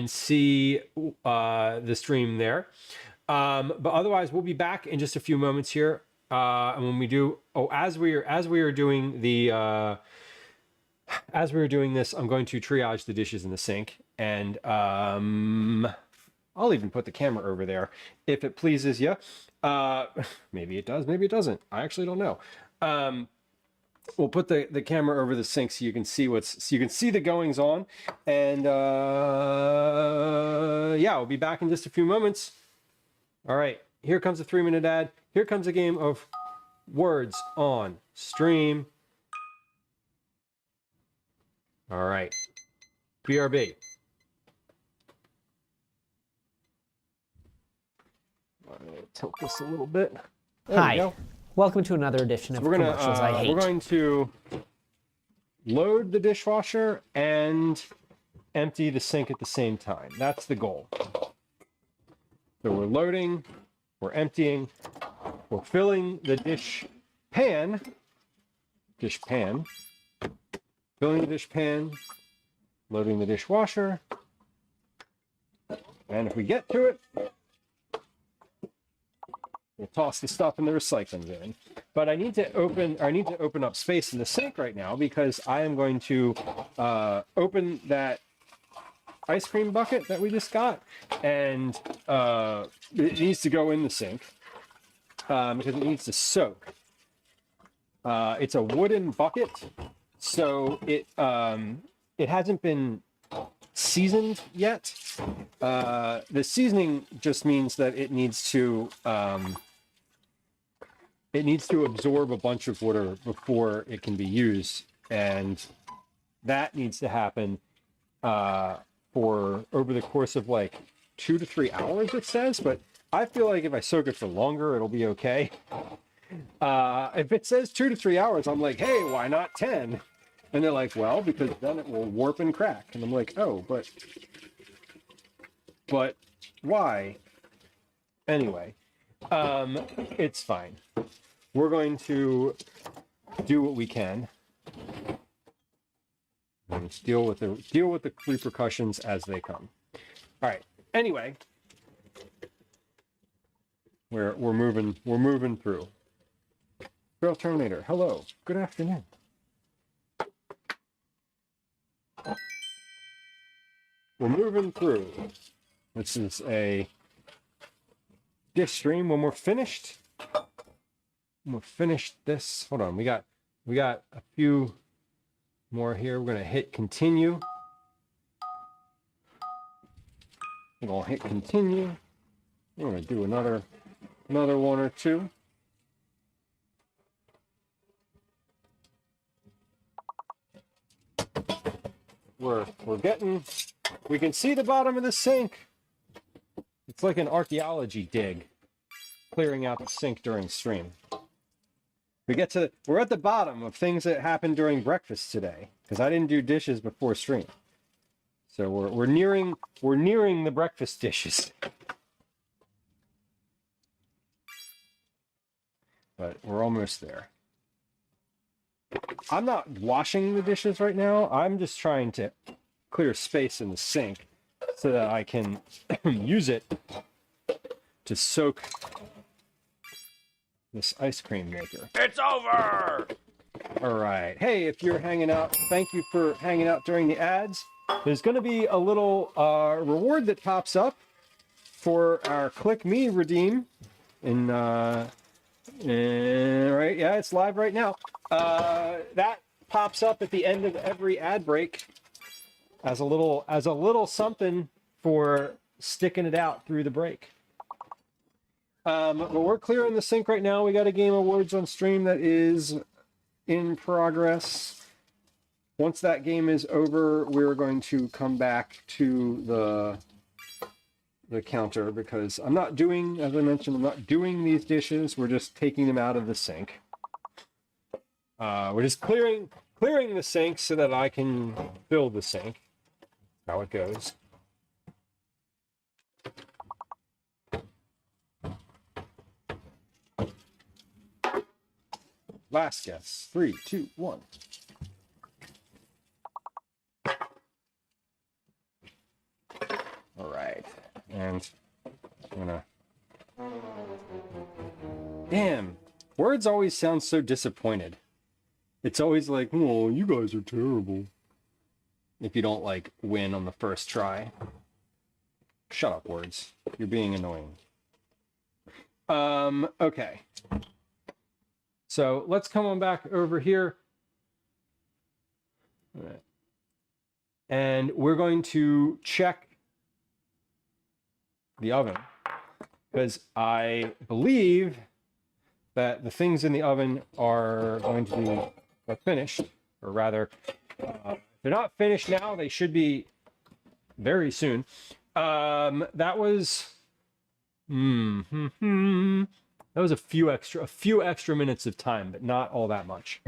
see the stream there. But otherwise, we'll be back in just a few moments here. And when we do, as we are doing this, I'm going to triage the dishes in the sink, and I'll even put the camera over there if it pleases you. Maybe it does, maybe it doesn't. I actually don't know. We'll put the camera over the sink so you can see the goings on. And we'll be back in just a few moments. All right, here comes a 3-minute ad. Here comes a game of words on stream. All right, BRB. Tilt this a little bit. There we go. Welcome to another edition of Commercials I Hate. We're going to load the dishwasher and empty the sink at the same time. That's the goal. So we're loading, we're emptying, we're filling the dish pan, filling the dish pan, loading the dishwasher, and if we get to it, we'll toss the stuff in the recycling bin. But I need to open up space in the sink right now because I am going to open that ice cream bucket that we just got, and it needs to go in the sink because it needs to soak. It's a wooden bucket, so it hasn't been seasoned yet. The seasoning just means that it needs to absorb a bunch of water before it can be used, and that needs to happen for over the course of like 2 to 3 hours, it says. But I feel like if I soak it for longer, it'll be okay. If it says 2 to 3 hours, I'm like, hey, why not 10? And they're like, well, because then it will warp and crack. And I'm like, oh, but why? Anyway, it's fine. We're going to do what we can and deal with the repercussions as they come. All right. Anyway, we're moving through. Trail Terminator, hello. Good afternoon. We're moving through. This is a dish stream. When we're finished this, hold on, we got a few more here. We're gonna hit continue. We're gonna hit continue. We're gonna do another one or two. We're getting, we can see the bottom of the sink. It's like an archaeology dig, clearing out the sink during stream. We're at the bottom of things that happened during breakfast today, because I didn't do dishes before stream. So we're nearing the breakfast dishes. But we're almost there. I'm not washing the dishes right now. I'm just trying to clear space in the sink so that I can use it to soak this ice cream maker. It's over! All right. Hey, if you're hanging out, thank you for hanging out during the ads. There's going to be a little reward that pops up for our Click Me redeem. Right, yeah, it's live right now. That pops up at the end of every ad break as a little something for sticking it out through the break. But we're clearing the sink right now. We got a Game Awards on stream that is in progress. Once that game is over, we're going to come back to the counter, because I'm not doing, as I mentioned, I'm not doing these dishes. We're just taking them out of the sink. We're just clearing the sink so that I can fill the sink. How it goes. Last guess. 3, 2, 1. All right. And I'm gonna... Damn. Words always sound so disappointed. It's always like, oh, you guys are terrible. If you don't, like, win on the first try. Shut up, Words. You're being annoying. Okay. So let's come on back over here. All right. And we're going to check the oven, because I believe that the things in the oven are going to be finished, or rather, if they're not finished now, they should be very soon. That was a few extra minutes of time, but not all that much.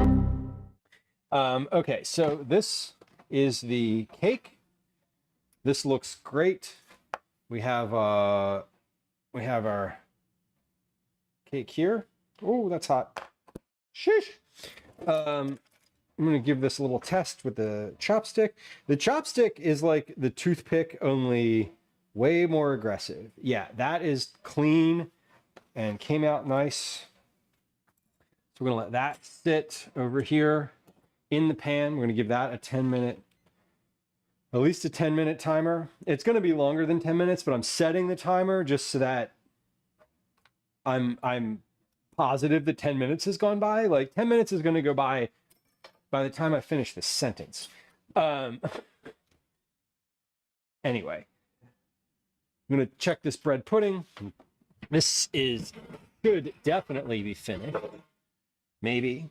Okay, so this is the cake. This looks great. We have our cake here. Oh, that's hot. Sheesh. I'm gonna give this a little test with the chopstick. The chopstick is like the toothpick, only way more aggressive. Yeah, that is clean and came out nice. So we're gonna let that sit over here in the pan. We're gonna give that a 10-minute, at least a 10-minute timer. It's gonna be longer than 10 minutes, but I'm setting the timer just so that I'm positive that 10 minutes has gone by. Like 10 minutes is gonna go by the time I finish this sentence. Anyway, I'm going to check this bread pudding. This should definitely be finished. Maybe.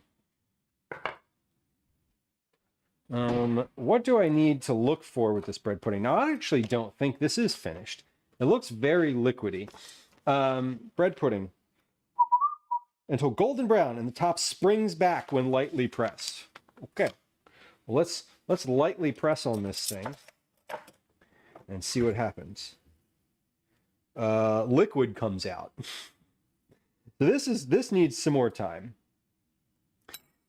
What do I need to look for with this bread pudding? Now, I actually don't think this is finished. It looks very liquidy. Bread pudding. Until golden brown and the top springs back when lightly pressed. Okay. Well, let's lightly press on this thing and see what happens. Liquid comes out. So this needs some more time.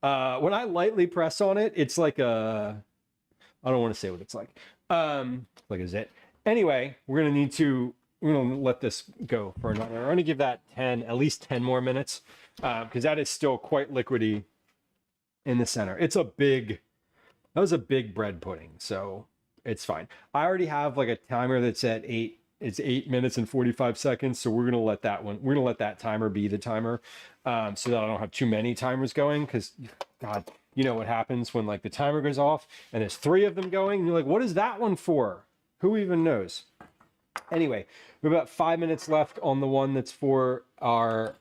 When I lightly press on it, it's like I don't want to say what it's like. Like a zit. Anyway, we're gonna let this go for another. I'm gonna give that at least 10 more minutes, because that is still quite liquidy in the center. That was a big bread pudding, so it's fine. I already have like a timer that's at 8. It's 8 minutes and 45 seconds. So we're gonna let that timer be the timer, so that I don't have too many timers going. Because, God, you know what happens when like the timer goes off and there's 3 of them going, and you're like, what is that one for? Who even knows? Anyway, we have about 5 minutes left on the one that's for our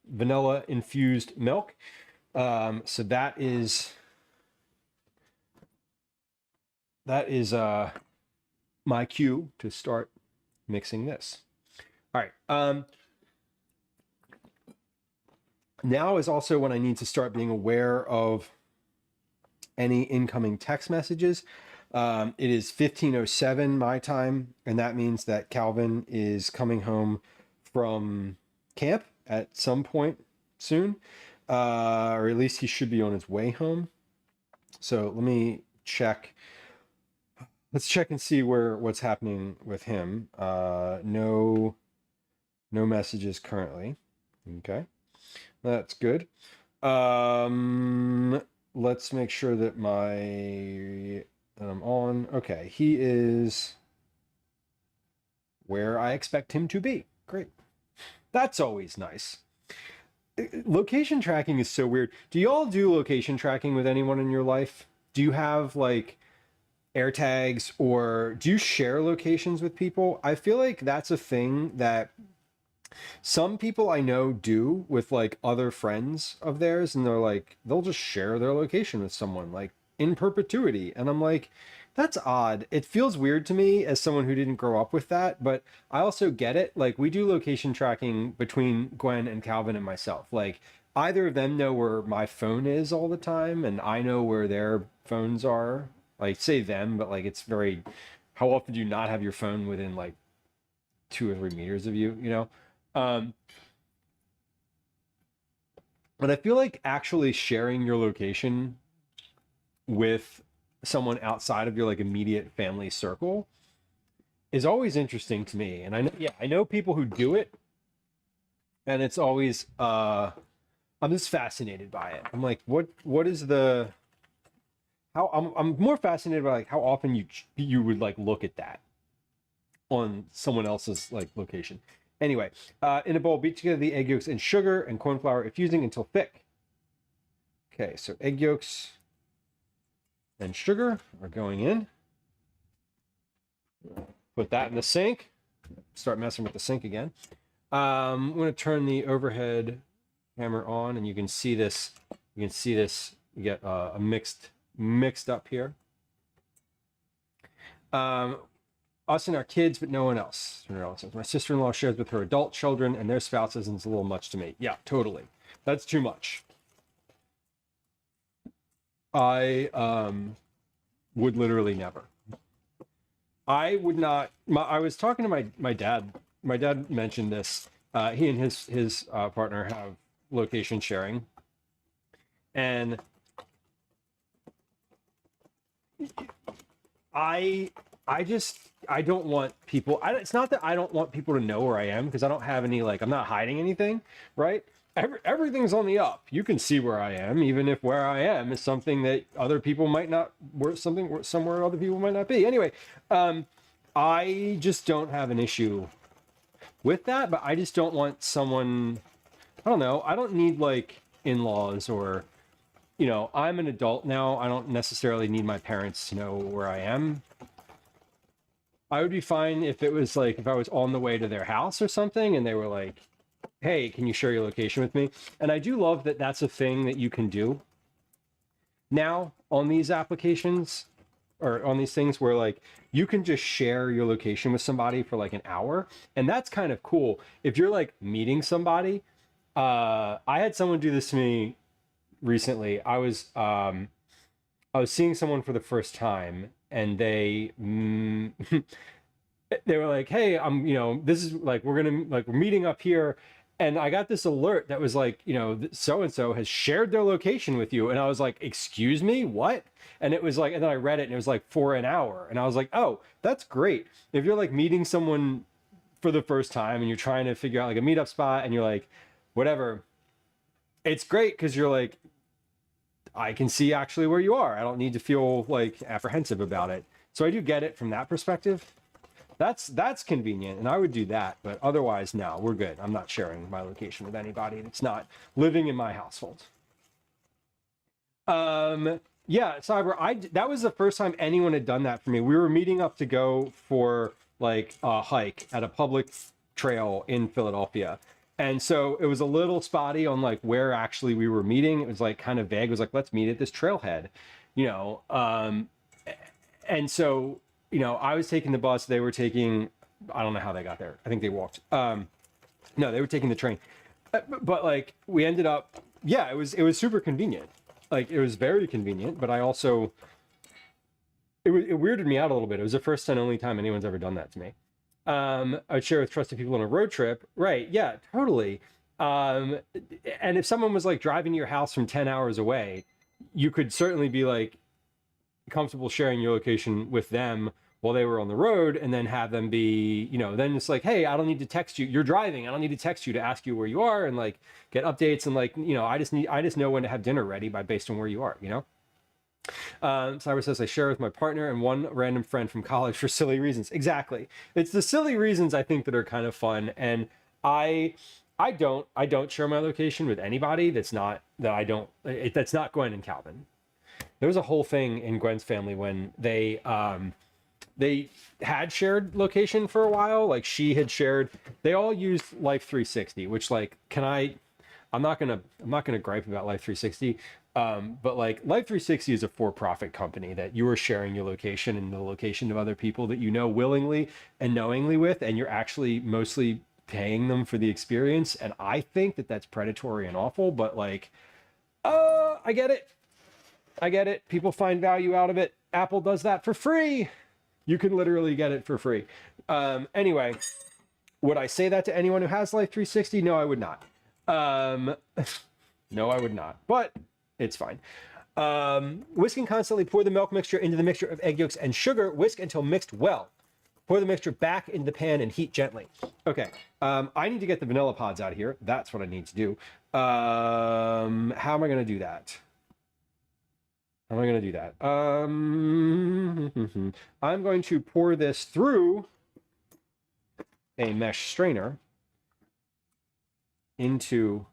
vanilla infused milk. So that is my cue to start mixing this. All right. Now is also when I need to start being aware of any incoming text messages. It is 15:07 my time, and that means that Calvin is coming home from camp at some point soon, or at least he should be on his way home. So let me check. Let's check and see what's happening with him. No messages currently. Okay, that's good. Let's make sure that I'm on. Okay, he is where I expect him to be. Great. That's always nice. Location tracking is so weird. Do y'all do location tracking with anyone in your life? Do you have like air tags, or do you share locations with people? I feel like that's a thing that some people I know do with like other friends of theirs, and they'll just share their location with someone like in perpetuity. And I'm like, that's odd. It feels weird to me as someone who didn't grow up with that, but I also get it. Like, we do location tracking between Gwen and Calvin and myself. Like, either of them know where my phone is all the time, and I know where their phones are. Like, say them, but like, it's very, how often do you not have your phone within like 2 or 3 meters of you, you know? But I feel like actually sharing your location with someone outside of your like immediate family circle is always interesting to me. And I know people who do it, and it's always, I'm just fascinated by it. I'm like, what is I'm more fascinated by like how often you would like look at that on someone else's like location. Anyway, in a bowl, beat together the egg yolks and sugar and corn flour, infusing until thick. Okay, so egg yolks and sugar are going in. Put that in the sink. Start messing with the sink again. I'm going to turn the overhead hammer on, and you can see this. You get a mixed up here. Us and our kids, but no one else. My sister-in-law shares with her adult children and their spouses, and it's a little much to me. Yeah, totally. That's too much. I would literally never. I would not. I was talking to my dad. My dad mentioned this. He and his partner have location sharing, and I don't want people. It's not that I don't want people to know where I am, because I don't have any, like, I'm not hiding anything, right? Everything's on the up. You can see where I am, even if where I am is something that other people might not, somewhere other people might not be. Anyway, I just don't have an issue with that, but I just don't want someone, I don't know, I don't need like in-laws, or, you know, I'm an adult now. I don't necessarily need my parents to know where I am. I would be fine if it was like if I was on the way to their house or something and they were like, hey, can you share your location with me? And I do love that that's a thing that you can do now on these applications or on these things where like you can just share your location with somebody for like an hour. And that's kind of cool. If you're like meeting somebody, I had someone do this to me recently. I was seeing someone for the first time and they they were like, hey, this is like we're meeting up here, and I got this alert that was like, so and so has shared their location with you, and I was like, excuse me, what? And it was like, and then I read it and it was like for an hour, and I was like, oh, that's great. If you're like meeting someone for the first time and you're trying to figure out like a meetup spot and you're like, whatever, it's great because you're like, I can see actually where you are. I don't need to feel like apprehensive about it. So I do get it from that perspective. That's convenient, and I would do that. But otherwise, no, we're good. I'm not sharing my location with anybody that's not living in my household. Yeah, Cyber, that was the first time anyone had done that for me. We were meeting up to go for like a hike at a public trail in Philadelphia. And so it was a little spotty on like where actually we were meeting. It was like kind of vague. It was like, let's meet at this trailhead, and so, I was taking the bus. They were taking, I don't know how they got there. I think they walked. No, they were taking the train. But like we ended up, yeah, it was super convenient. Like it was very convenient, but I also, it weirded me out a little bit. It was the first and only time anyone's ever done that to me. I would share with trusted people on a road trip. Right. Yeah, totally. And if someone was like driving to your house from 10 hours away, you could certainly be like comfortable sharing your location with them while they were on the road, and then have them be, then it's like, hey, I don't need to text you. You're driving. I don't need to text you to ask you where you are and like get updates. And like, I just know when to have dinner ready based on where you are, Cyber says, I share with my partner and one random friend from college for silly reasons. Exactly. It's the silly reasons I think that are kind of fun. And I don't share my location with anybody that's not Gwen and Calvin. There was a whole thing in Gwen's family when they had shared location for a while. Like she had shared, they all used Life 360, which like, I'm not gonna gripe about Life 360. But like Life 360 is a for-profit company that you are sharing your location and the location of other people that willingly and knowingly with, and you're actually mostly paying them for the experience. And I think that that's predatory and awful, but like, I get it. People find value out of it. Apple does that for free. You can literally get it for free. Anyway, would I say that to anyone who has Life 360? No, I would not. No, I would not. But it's fine. Whisk and constantly pour the milk mixture into the mixture of egg yolks and sugar. Whisk until mixed well. Pour the mixture back into the pan and heat gently. Okay. I need to get the vanilla pods out of here. That's what I need to do. How am I going to do that? I'm going to pour this through a mesh strainer into,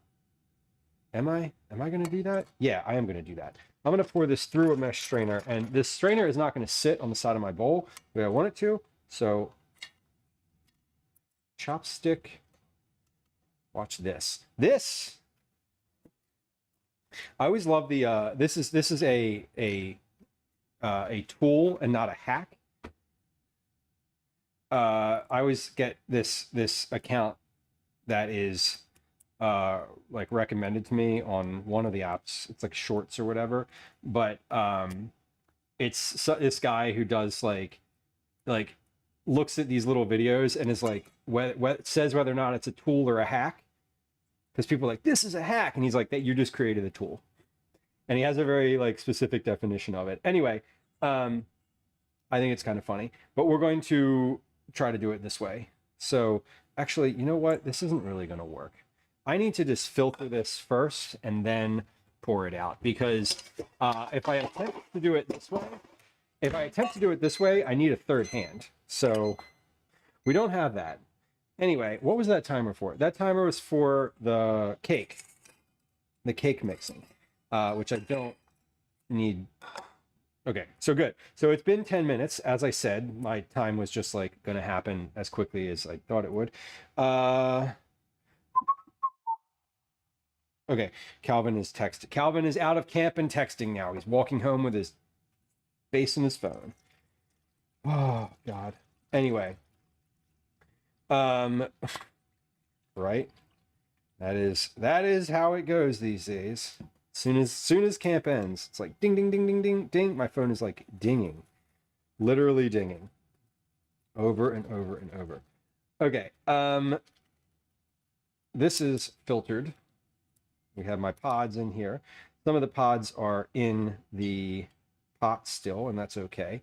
am I going to do that? Yeah, I am going to do that. I'm going to pour this through a mesh strainer, and this strainer is not going to sit on the side of my bowl the way I want it to. So chopstick, watch this. I always love the this is a tool and not a hack. I always get this account that is like recommended to me on one of the apps. It's like Shorts or whatever, but it's this guy who does like looks at these little videos and is like says whether or not it's a tool or a hack. Because people are like, this is a hack. And he's like, that you just created a tool. And he has a very like specific definition of it. Anyway, I think it's kind of funny. But we're going to try to do it this way. So actually, you know what? This isn't really going to work. I need to just filter this first and then pour it out. Because if I attempt to do it this way, I need a third hand. So we don't have that. Anyway, what was that timer for? That timer was for the cake mixing, which I don't need Okay, so good. So it's been 10 minutes. As I said, my time was just like going to happen as quickly as I thought it would. Okay, Calvin is texting. Calvin is out of camp and texting now. He's walking home with his face in his phone. Oh, God. Anyway. Right? That is how it goes these days. Soon as camp ends, it's like ding, ding, ding, ding, ding, ding. My phone is like dinging, literally dinging, over and over and over. Okay, this is filtered. We have my pods in here. Some of the pods are in the pot still, and that's okay.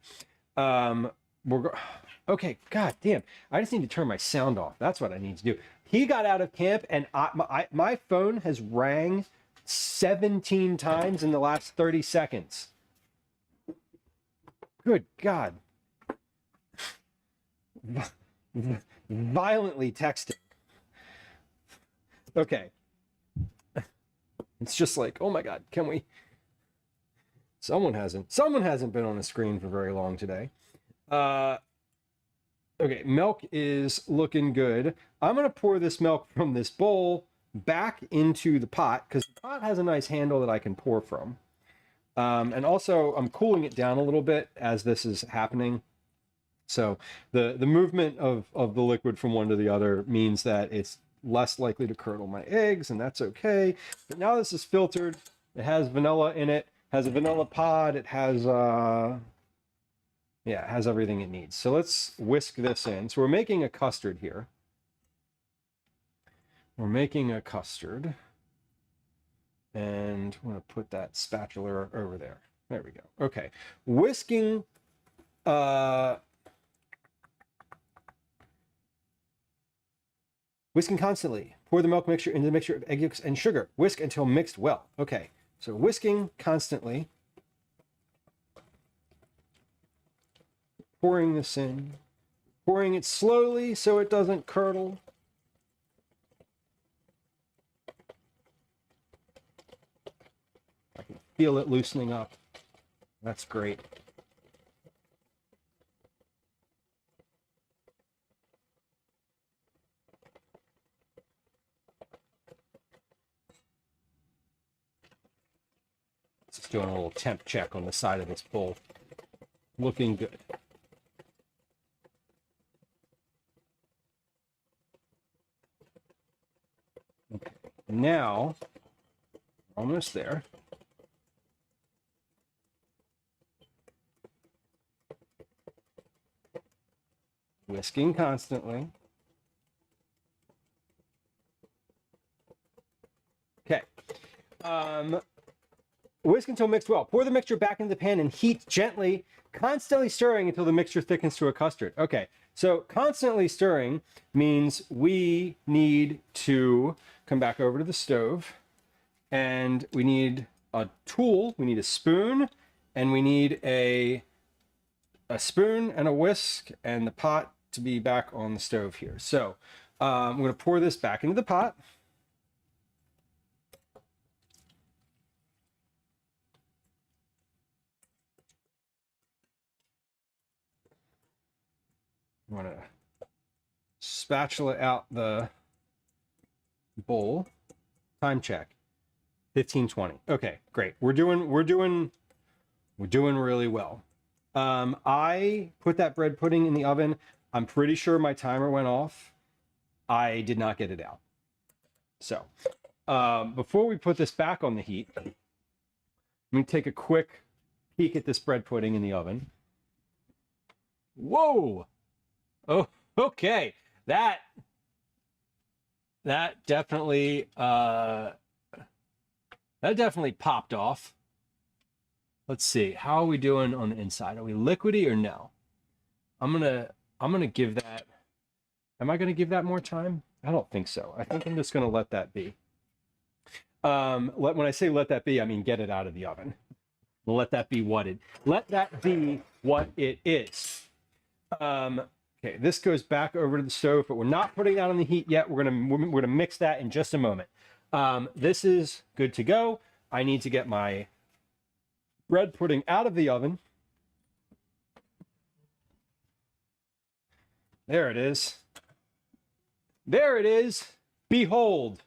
Okay, god damn. I just need to turn my sound off. That's what I need to do. He got out of camp, and my phone has rang 17 times in the last 30 seconds. Good God. Violently texting. Okay. It's just like, oh my God, can we? Someone hasn't been on a screen for very long today. Okay, milk is looking good. I'm gonna pour this milk from this bowl back into the pot because the pot has a nice handle that I can pour from. And also I'm cooling it down a little bit as this is happening. So the movement of the liquid from one to the other means that it's less likely to curdle my eggs, and that's okay. But now this is filtered. It has vanilla in it, has a vanilla pod. It has, yeah, it has everything it needs. So let's whisk this in. So we're making a custard here. We're making a custard. And I'm going to put that spatula over there. There we go. Okay. Whisking, whisking constantly. Pour the milk mixture into the mixture of egg yolks and sugar. Whisk until mixed well. Okay. So whisking constantly. Pouring this in. Pouring it slowly so it doesn't curdle. I can feel it loosening up. That's great. Just doing a little temp check on the side of this bowl. Looking good. Okay, now, almost there. Whisking constantly. Okay. Whisk until mixed well. Pour the mixture back into the pan and heat gently, constantly stirring until the mixture thickens to a custard. Okay, so constantly stirring means we need to come back over to the stove, and we need a tool, we need a spoon, and we need a spoon and a whisk and the pot to be back on the stove here. So I'm going to pour this back into the pot. I'm going to spatula out the bowl. Time check. 15:20. Okay, great. We're doing really well. I put that bread pudding in the oven. I'm pretty sure my timer went off. I did not get it out. So, before we put this back on the heat, let me take a quick peek at this bread pudding in the oven. Whoa! Oh, okay. That definitely popped off. Let's see. How are we doing on the inside? Are we liquidy or no? I'm gonna give that. Am I gonna give that more time? I don't think so. I think I'm just gonna let that be. When I say let that be, I mean get it out of the oven. Let that be what it is. Okay, this goes back over to the stove, but we're not putting that on the heat yet. We're gonna mix that in just a moment. This is good to go. I need to get my bread pudding out of the oven. There it is. There it is. Behold.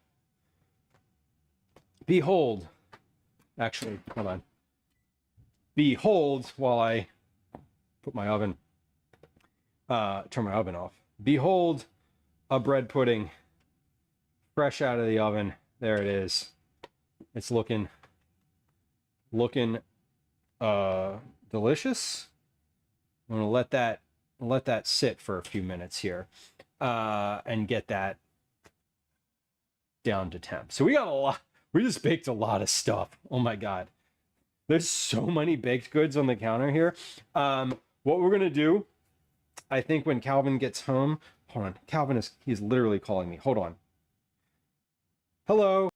Behold. Actually, hold on. Behold, while I put my oven, turn my oven off. Behold a bread pudding fresh out of the oven. There it is. It's looking delicious. I'm gonna let that sit for a few minutes here, and get that down to temp. So we got a lot. We just baked a lot of stuff. Oh my god, there's so many baked goods on the counter here. What we're gonna do, I think, when Calvin gets home. Hold on, Calvin he's literally calling me. Hold on. Hello.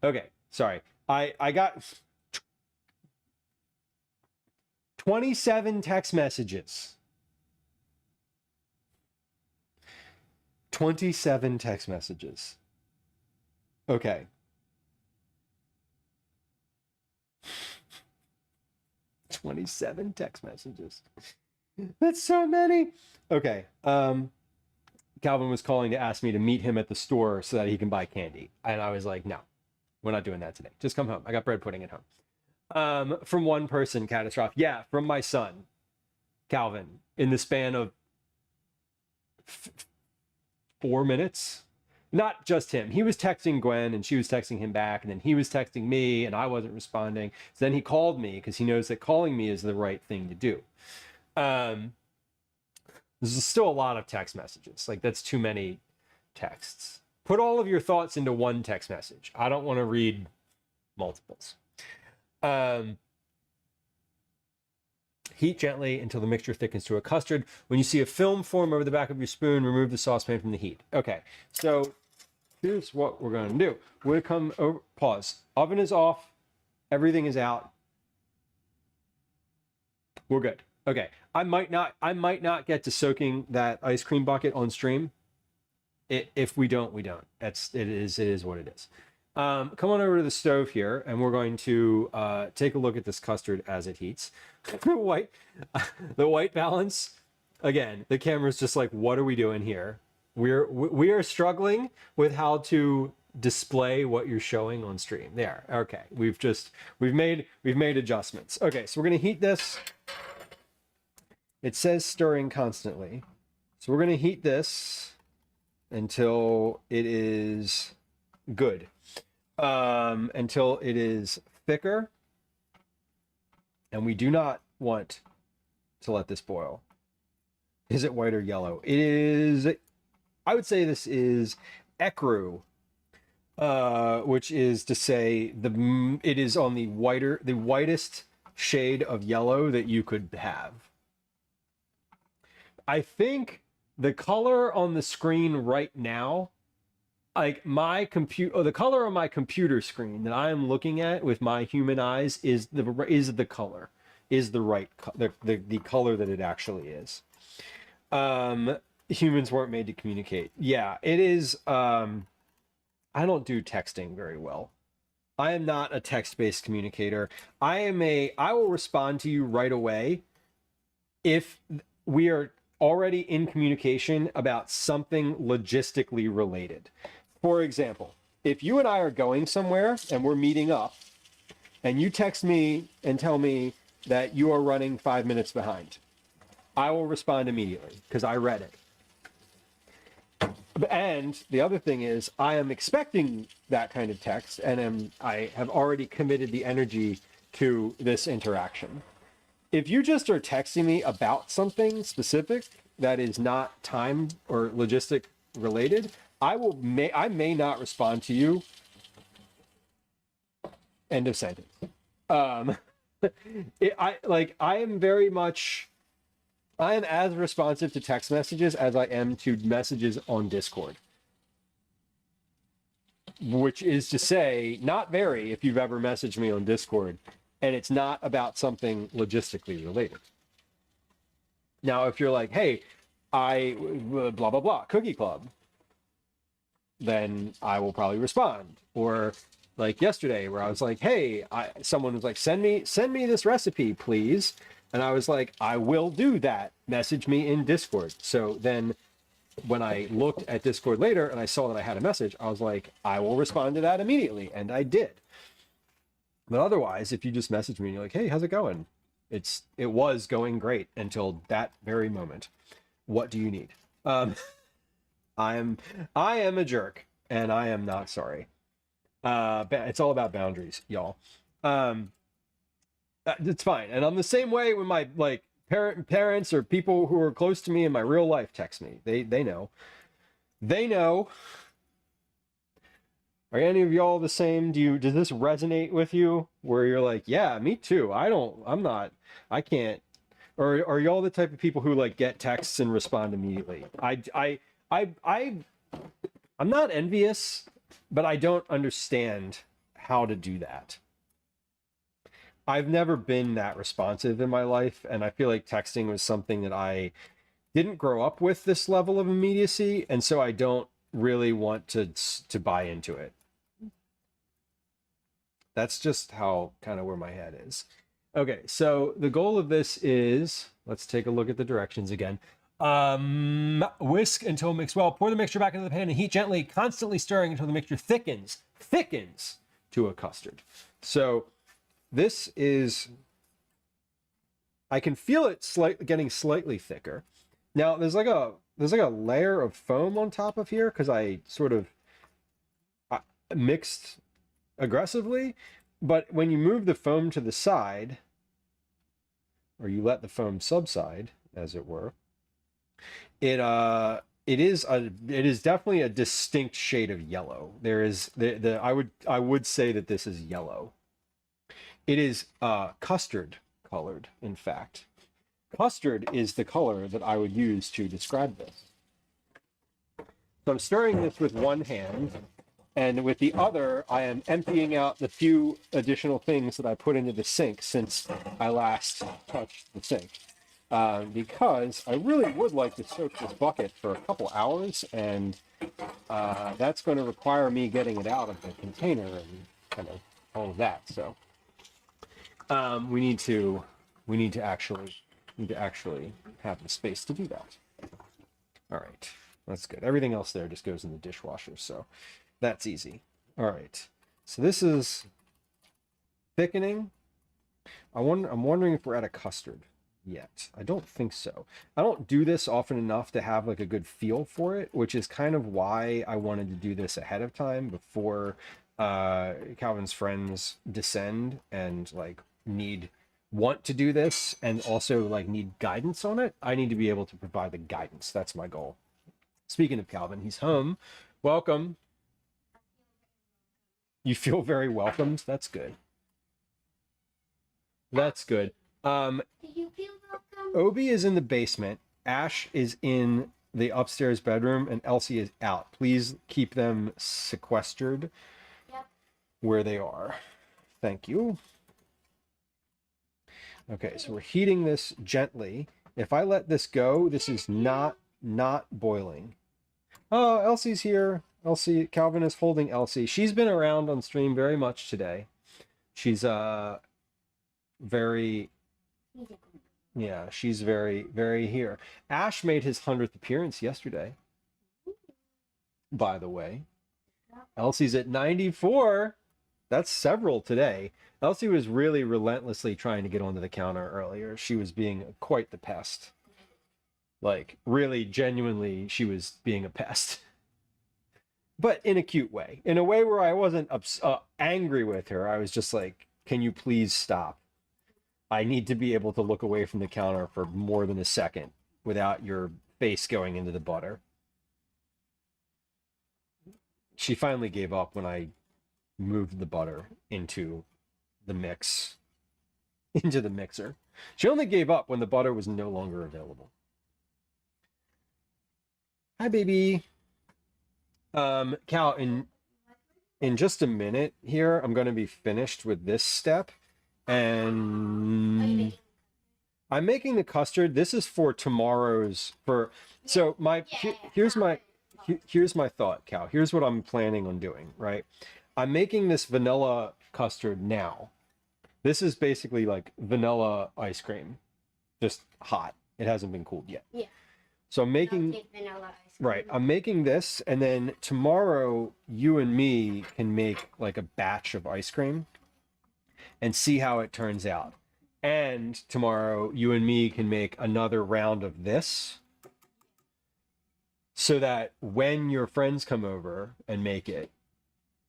Okay, sorry. I got 27 text messages. 27 text messages. Okay. "27 text messages. That's so many. Okay. Calvin was calling to ask me to meet him at the store so that he can buy candy. And I was like, no, we're not doing that today. Just come home. I got bread pudding at home. From one person, catastrophic. Yeah, from my son, Calvin, in the span of 4 minutes. Not just him. He was texting Gwen and she was texting him back, and then he was texting me and I wasn't responding. So then he called me because he knows that calling me is the right thing to do. There's still a lot of text messages. Like, that's too many texts. Put all of your thoughts into one text message. I don't want to read multiples. Heat gently until the mixture thickens to a custard. When you see a film form over the back of your spoon, remove the saucepan from the heat. Okay, so here's what we're going to do. We're going to come over, pause. Oven is off. Everything is out. We're good. Okay, I might not get to soaking that ice cream bucket on stream. If we don't, we don't. It is what it is. Come on over to the stove here, and we're going to take a look at this custard as it heats. the white balance. Again, the camera's just like, what are we doing here? We are struggling with how to display what you're showing on stream. There. Okay. We've made adjustments. Okay, so we're gonna heat this. It says stirring constantly. So we're gonna heat this until it is good. Until it is thicker. And we do not want to let this boil. Is it white or yellow? It is, I would say this is ecru, which is to say it is on the whitest shade of yellow that you could have. I think the color on the screen right now, like the color on my computer screen that I am looking at with my human eyes is the color, is the right the color that it actually is. Humans weren't made to communicate. Yeah, it is. I don't do texting very well. I am not a text-based communicator. I will respond to you right away if we are already in communication about something logistically related. For example, if you and I are going somewhere and we're meeting up, and you text me and tell me that you are running 5 minutes behind, I will respond immediately because I read it. And the other thing is, I am expecting that kind of text, and I have already committed the energy to this interaction. If you just are texting me about something specific that is not time or logistic related, I may not respond to you. End of sentence. I am as responsive to text messages as I am to messages on Discord. Which is to say, not very if you've ever messaged me on Discord, and it's not about something logistically related. Now, if you're like, hey, I blah, blah, blah, cookie club, then I will probably respond. Or like yesterday where I was like, hey, someone was like, send me this recipe, please. And I was like, I will do that. Message me in Discord. So then when I looked at Discord later and I saw that I had a message, I was like, I will respond to that immediately. And I did. But otherwise, if you just message me and you're like, hey, how's it going? It was going great until that very moment. What do you need? I am a jerk, and I am not sorry. It's all about boundaries, y'all. It's fine. And I'm the same way when my like parents or people who are close to me in my real life text me. They know. They know. Are any of y'all the same? Does this resonate with you? Where you're like, yeah, me too. I can't. Or are y'all the type of people who like get texts and respond immediately? I'm not envious, but I don't understand how to do that. I've never been that responsive in my life, and I feel like texting was something that I didn't grow up with, this level of immediacy, and so I don't really want to buy into it. That's just how kind of where my head is. Okay, so the goal of this is, let's take a look at the directions again. Whisk until mixed well. Pour the mixture back into the pan and heat gently, constantly stirring until the mixture thickens to a custard. So this is, I can feel it getting slightly thicker. Now there's like a layer of foam on top of here because I sort of mixed aggressively, but when you move the foam to the side, or you let the foam subside, as it were, it is definitely a distinct shade of yellow. There is I would say that this is yellow. It is custard colored, in fact. Custard is the color that I would use to describe this. So I'm stirring this with one hand, and with the other, I am emptying out the few additional things that I put into the sink since I last touched the sink. Because I really would like to soak this bucket for a couple hours, and that's going to require me getting it out of the container and kind of all of that. So we need to actually have the space to do that. All right, that's good. Everything else there just goes in the dishwasher, so that's easy. All right, so this is thickening. I'm wondering if we're at a custard yet. I don't think so. I don't do this often enough to have like a good feel for it, which is kind of why I wanted to do this ahead of time before Calvin's friends descend and like want to do this and also like need guidance on it. I need to be able to provide the guidance. That's my goal. Speaking of Calvin, he's home. Welcome. You feel very welcomed. That's good. That's good. Do you feel welcome? Obi is in the basement. Ash is in the upstairs bedroom, and Elsie is out. Please keep them sequestered. Yep. Where they are. Thank you. Okay, so we're heating this gently. If I let this go, this is not boiling. Oh, Elsie's here. Elsie, Calvin is holding Elsie. She's been around on stream very much today. She's very, yeah, she's very, very here. Ash made his 100th appearance yesterday, by the way. Elsie's at 94. That's several today. Elsie was really relentlessly trying to get onto the counter earlier. She was being quite the pest. Like, really, genuinely, she was being a pest. but in a cute way, in a way where I wasn't angry with her. I was just like, can you please stop? I need to be able to look away from the counter for more than a second without your face going into the butter. She finally gave up when I moved the butter into the mixer. She only gave up when the butter was no longer available. Hi, baby. Cal, in just a minute here, I'm going to be finished with this step, and I'm making the custard. This is for tomorrow's so here's my thought, Cal. Here's what I'm planning on doing, right? I'm making this vanilla custard now. This is basically like vanilla ice cream, just hot. It hasn't been cooled yet. Yeah. So I'm making Vanilla ice cream. right. I'm making this, and then tomorrow you and me can make like a batch of ice cream and see how it turns out. And tomorrow you and me can make another round of this, so that when your friends come over and make it,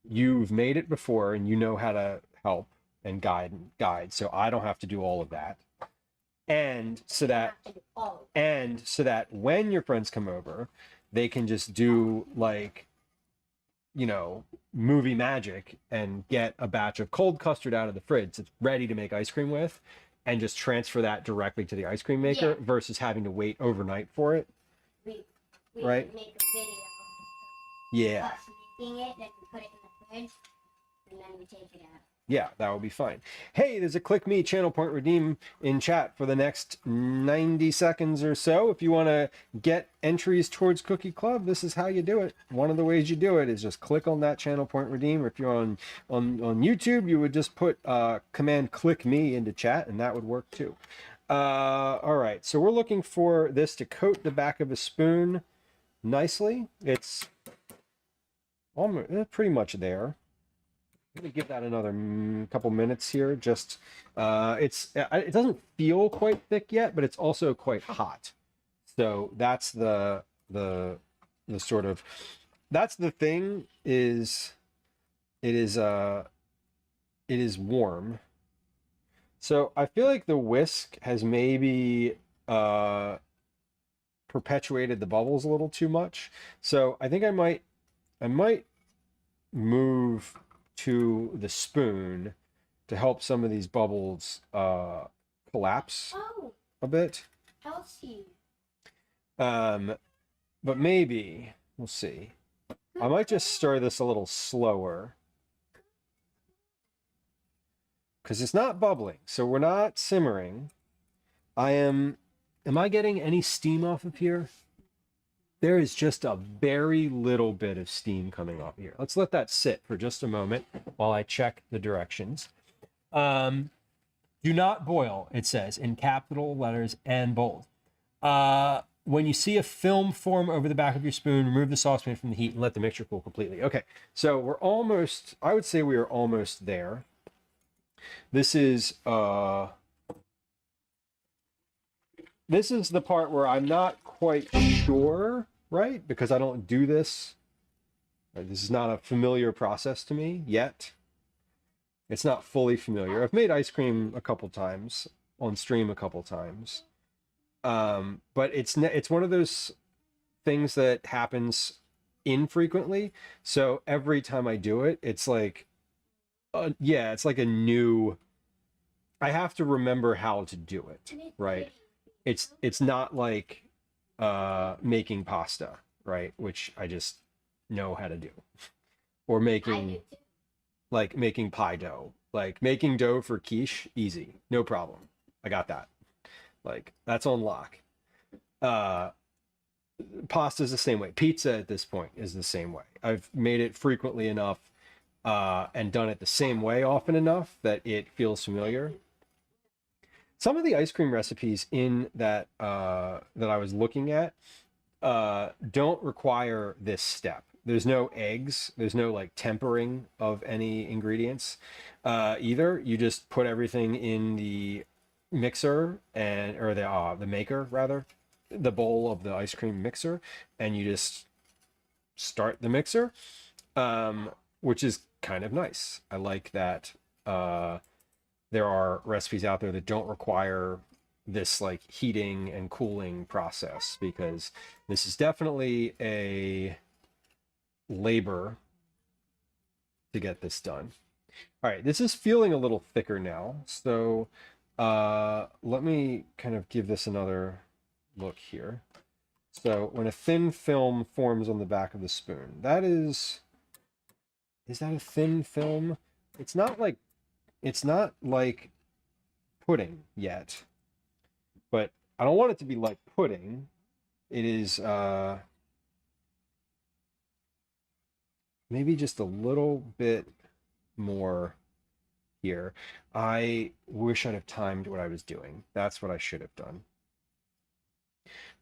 you've made it before and you know how to help and guide, so I don't have to do all of that. And so that when your friends come over, they can just do like, you know, movie magic and get a batch of cold custard out of the fridge that's ready to make ice cream with, and just transfer that directly to the ice cream maker versus having to wait overnight for it. We Right. make a video Yeah. of us making it, then we put it in the fridge, and then we take it out. Yeah, that would be fine. Hey, there's a click me channel point redeem in chat for the next 90 seconds or so. If you want to get entries towards Cookie Club, this is how you do it. One of the ways you do it is just click on that channel point redeem. Or if you're on YouTube, you would just put command click me into chat, and that would work too. All right, so we're looking for this to coat the back of a spoon nicely. It's almost pretty much there. I'm gonna give that another couple minutes here. Just it doesn't feel quite thick yet, but it's also quite hot. So that's the sort of, that's the thing, is it is warm. So I feel like the whisk has maybe perpetuated the bubbles a little too much. So I think I might move to the spoon to help some of these bubbles collapse Oh, a bit. Elsie. But maybe we'll see. I might just stir this a little slower, because it's not bubbling, so we're not simmering. Am I getting any steam off of here? There is just a very little bit of steam coming off here. Let's let that sit for just a moment while I check the directions. Do not boil, it says in capital letters and bold. When you see a film form over the back of your spoon, remove the saucepan from the heat and let the mixture cool completely. Okay, so we're almost, I would say we are almost there. This is the part where I'm not quite sure, right? Because I don't do this. This is not a familiar process to me yet. It's not fully familiar. I've made ice cream a couple times, on stream a couple times. But it's one of those things that happens infrequently. So every time I do it, it's like, it's like a new, I have to remember how to do it, right? It's not like making pasta, right? Which I just know how to do. Or making pie dough. Like making dough for quiche, easy, no problem. I got that. Like that's on lock. Pasta is the same way. Pizza at this point is the same way. I've made it frequently enough and done it the same way often enough that it feels familiar. Some of the ice cream recipes in that that I was looking at don't require this step. There's no eggs. There's no like tempering of any ingredients either. You just put everything in the mixer or the maker rather, the bowl of the ice cream mixer, and you just start the mixer, which is kind of nice. I like that there are recipes out there that don't require this like heating and cooling process, because this is definitely a labor to get this done. All right, this is feeling a little thicker now, so let me kind of give this another look here. So when a thin film forms on the back of the spoon, is that a thin film? It's not like pudding yet, but I don't want it to be like pudding. It is maybe just a little bit more here. I wish I'd have timed what I was doing. That's what I should have done.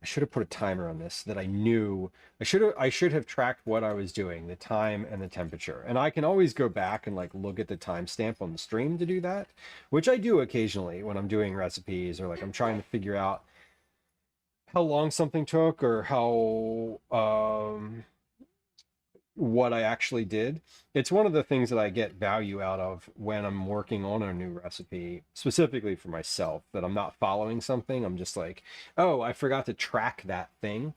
I should have put a timer on this so that I knew. I should have tracked what I was doing, the time and the temperature. And I can always go back and like look at the timestamp on the stream to do that, which I do occasionally when I'm doing recipes, or like I'm trying to figure out how long something took, or how what I actually did. It's one of the things that I get value out of when I'm working on a new recipe, specifically for myself, that I'm not following something. I'm just like, oh, I forgot to track that thing.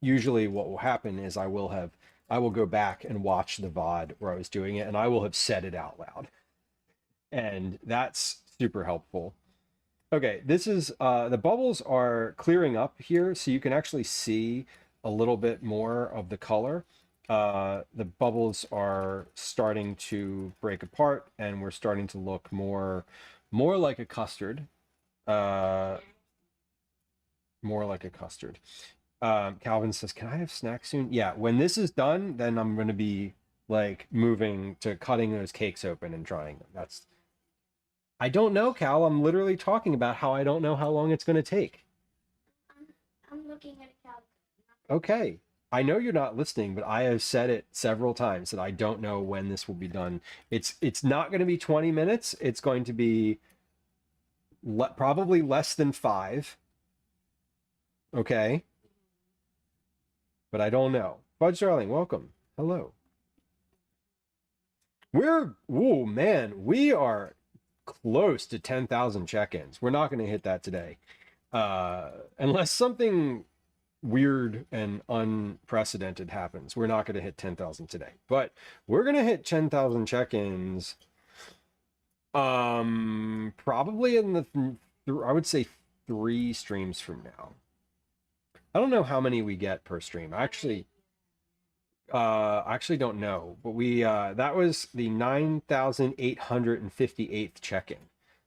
Usually what will happen is I will go back and watch the VOD where I was doing it, and I will have said it out loud. And that's super helpful. Okay, this is, the bubbles are clearing up here, so you can actually see a little bit more of the color. The bubbles are starting to break apart, and we're starting to look more like a custard. More like a custard. Calvin says, can I have snacks soon? Yeah, when this is done, then I'm going to be like moving to cutting those cakes open and trying them. I don't know, Cal. I'm literally talking about how I don't know how long it's going to take. I'm looking at a calendar. Okay. I know you're not listening, but I have said it several times that I don't know when this will be done. It's not going to be 20 minutes. It's going to be probably less than 5. Okay. But I don't know. Fudge Darling, welcome. Hello. Oh man, we are close to 10,000 check-ins. We're not going to hit that today. Unless something weird and unprecedented happens. We're not going to hit 10,000 today, but we're going to hit 10,000 check-ins probably in I would say 3 streams from now. I don't know how many we get per stream. I actually don't know, but we that was the 9,858th check-in.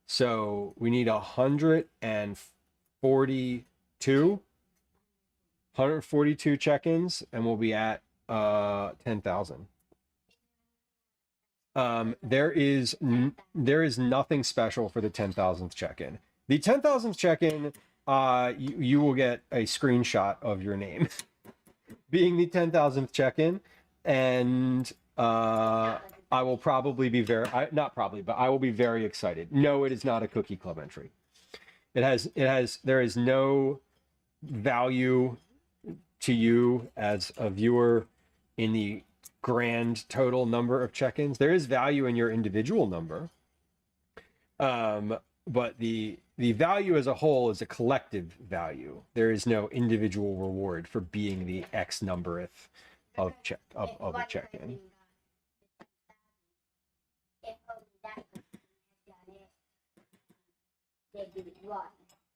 So we need 142 check-ins, and we'll be at 10,000. There is nothing special for the 10,000th check-in. The 10,000th check-in, you will get a screenshot of your name being the 10,000th check-in, and I will probably be I will be very excited. No, it is not a Cookie Club entry. There is no value to you as a viewer in the grand total number of check-ins. There is value in your individual number, but the value as a whole is a collective value. There is no individual reward for being the X numbereth of a check-in.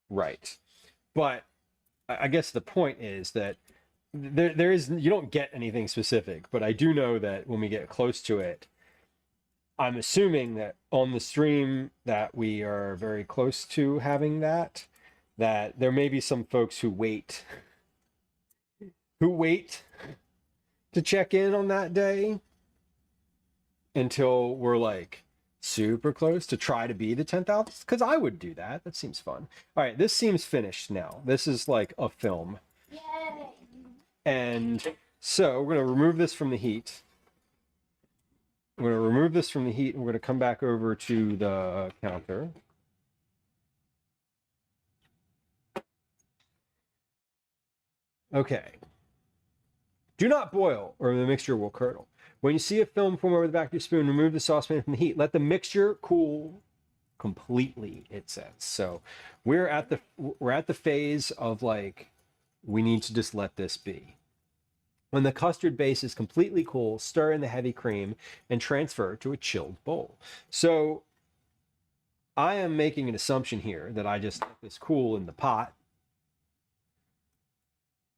Right, but I guess the point is that there is, you don't get anything specific, but I do know that when we get close to it, I'm assuming that on the stream that we are very close to having that there may be some folks who wait to check in on that day until we're like super close to try to be the 10,000th, because I would do that. That seems fun. All right, this seems finished now. This is like a film. Yay! And so we're going to remove this from the heat. And we're going to come back over to the counter. Okay. Do not boil, or the mixture will curdle. When you see a film form over the back of your spoon, remove the saucepan from the heat. Let the mixture cool completely, it says. So we're at the phase of like, we need to just let this be. When the custard base is completely cool, stir in the heavy cream and transfer to a chilled bowl. So I am making an assumption here that I just let this cool in the pot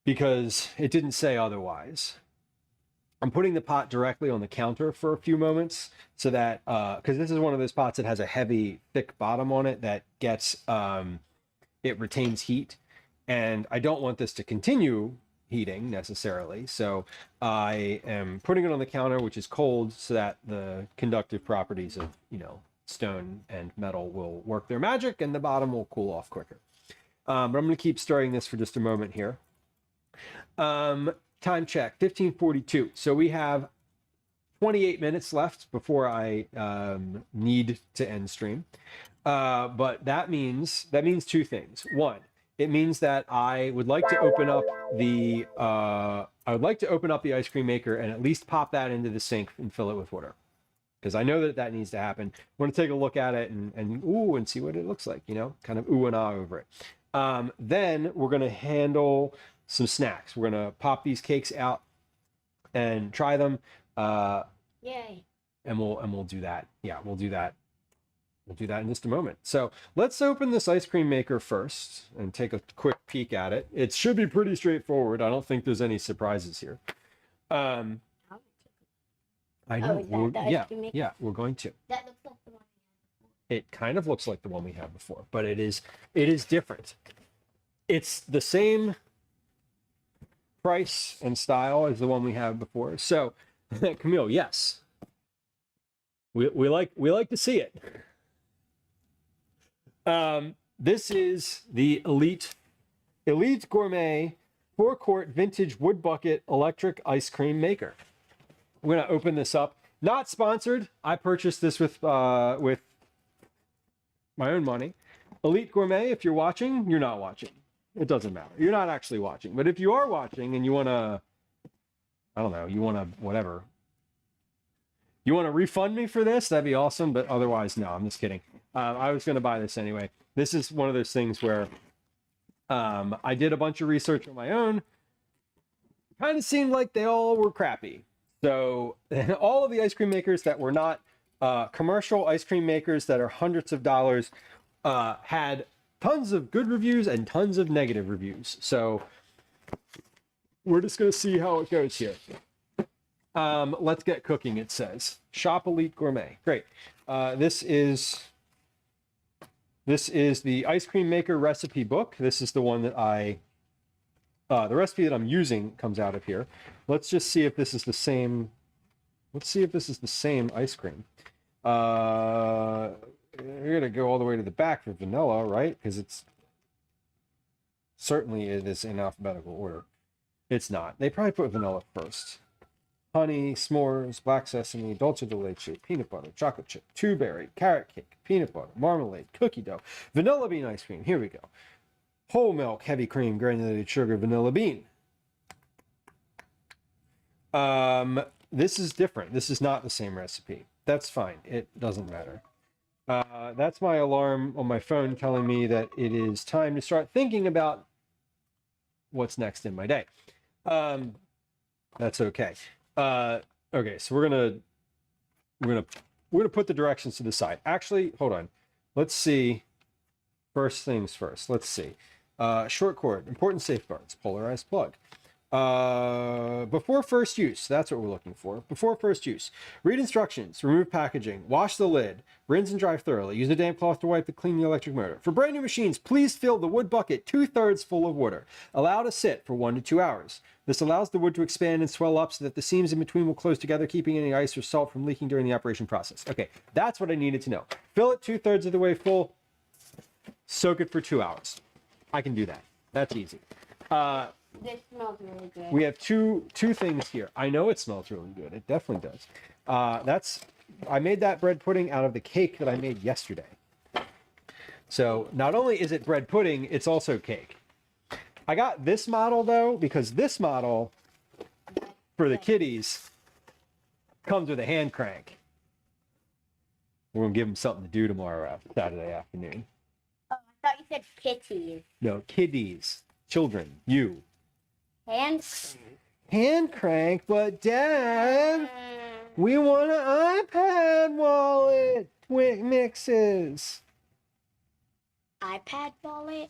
because it didn't say otherwise. I'm putting the pot directly on the counter for a few moments so that, because this is one of those pots that has a heavy, thick bottom on it that gets, it retains heat. And I don't want this to continue heating necessarily. So I am putting it on the counter, which is cold, so that the conductive properties of, stone and metal will work their magic and the bottom will cool off quicker. But I'm going to keep stirring this for just a moment here. Time check, 15:42. So we have 28 minutes left before I need to end stream. But that means two things. One, it means that I would like to open up the ice cream maker and at least pop that into the sink and fill it with water, because I know that needs to happen. I want to take a look at it and see what it looks like, kind of ooh and ah over it. Then we're going to handle some snacks. We're going to pop these cakes out and try them. Yay. And we'll do that. Yeah, we'll do that. We'll do that in just a moment. So let's open this ice cream maker first and take a quick peek at it. It should be pretty straightforward. I don't think there's any surprises here. I know. is that the ice cream maker? Yeah, we're going to. That looks like the one. It kind of looks like the one we had before, but it is different. It's the same price and style as the one we had before. So, Camille, yes, we like to see it. This is the Elite Gourmet 4-quart vintage wood bucket electric ice cream maker. We're gonna open this up. Not sponsored. I purchased this with my own money. Elite Gourmet, if you're watching, you're not watching. It doesn't matter. You're not actually watching. But if you are watching and you wanna, I don't know, you wanna whatever. You want to refund me for this? That'd be awesome. But otherwise, no, I'm just kidding. I was going to buy this anyway. This is one of those things where I did a bunch of research on my own. Kind of seemed like they all were crappy. So all of the ice cream makers that were not commercial ice cream makers that are hundreds of dollars had tons of good reviews and tons of negative reviews. So we're just going to see how it goes here. Let's get cooking, it says. Shop Elite Gourmet. Great. This is the ice cream maker recipe book. This is the one that the recipe that I'm using comes out of here. Let's just see if this is the same. Let's see if this is the same ice cream. You're gonna go all the way to the back for vanilla, right? Because it is in alphabetical order. It's not. They probably put vanilla first. Honey, s'mores, black sesame, dulce de leche, peanut butter, chocolate chip, two berry, carrot cake, peanut butter, marmalade, cookie dough, vanilla bean ice cream. Here we go. Whole milk, heavy cream, granulated sugar, vanilla bean. This is different. This is not the same recipe. That's fine. It doesn't matter. That's my alarm on my phone telling me that it is time to start thinking about what's next in my day. That's okay. Okay, so we're gonna put the directions to the side. Actually, hold on. Let's see. First things first. Let's see. Short cord, important safeguards, polarized plug. Before first use, that's what we're looking for. Before first use, read instructions, remove packaging, wash the lid, rinse and dry thoroughly. Use a damp cloth to wipe to clean the electric motor. For brand new machines, please fill the wood bucket 2/3 full of water. Allow to sit for 1 to 2 hours. This allows the wood to expand and swell up so that the seams in between will close together, keeping any ice or salt from leaking during the operation process. Okay, that's what I needed to know. Fill it 2/3 of the way full. Soak it for 2 hours. I can do that. That's easy. This smells really good. We have two things here. I know it smells really good. It definitely does. I made that bread pudding out of the cake that I made yesterday. So not only is it bread pudding, it's also cake. I got this model though, because this model for the kiddies comes with a hand crank. We're gonna give them something to do tomorrow Saturday afternoon. Oh, I thought you said kitties. No, kiddies, children, you. Hand Hand crank, but Dad, we want an iPad wallet. Twig mixes. iPad wallet?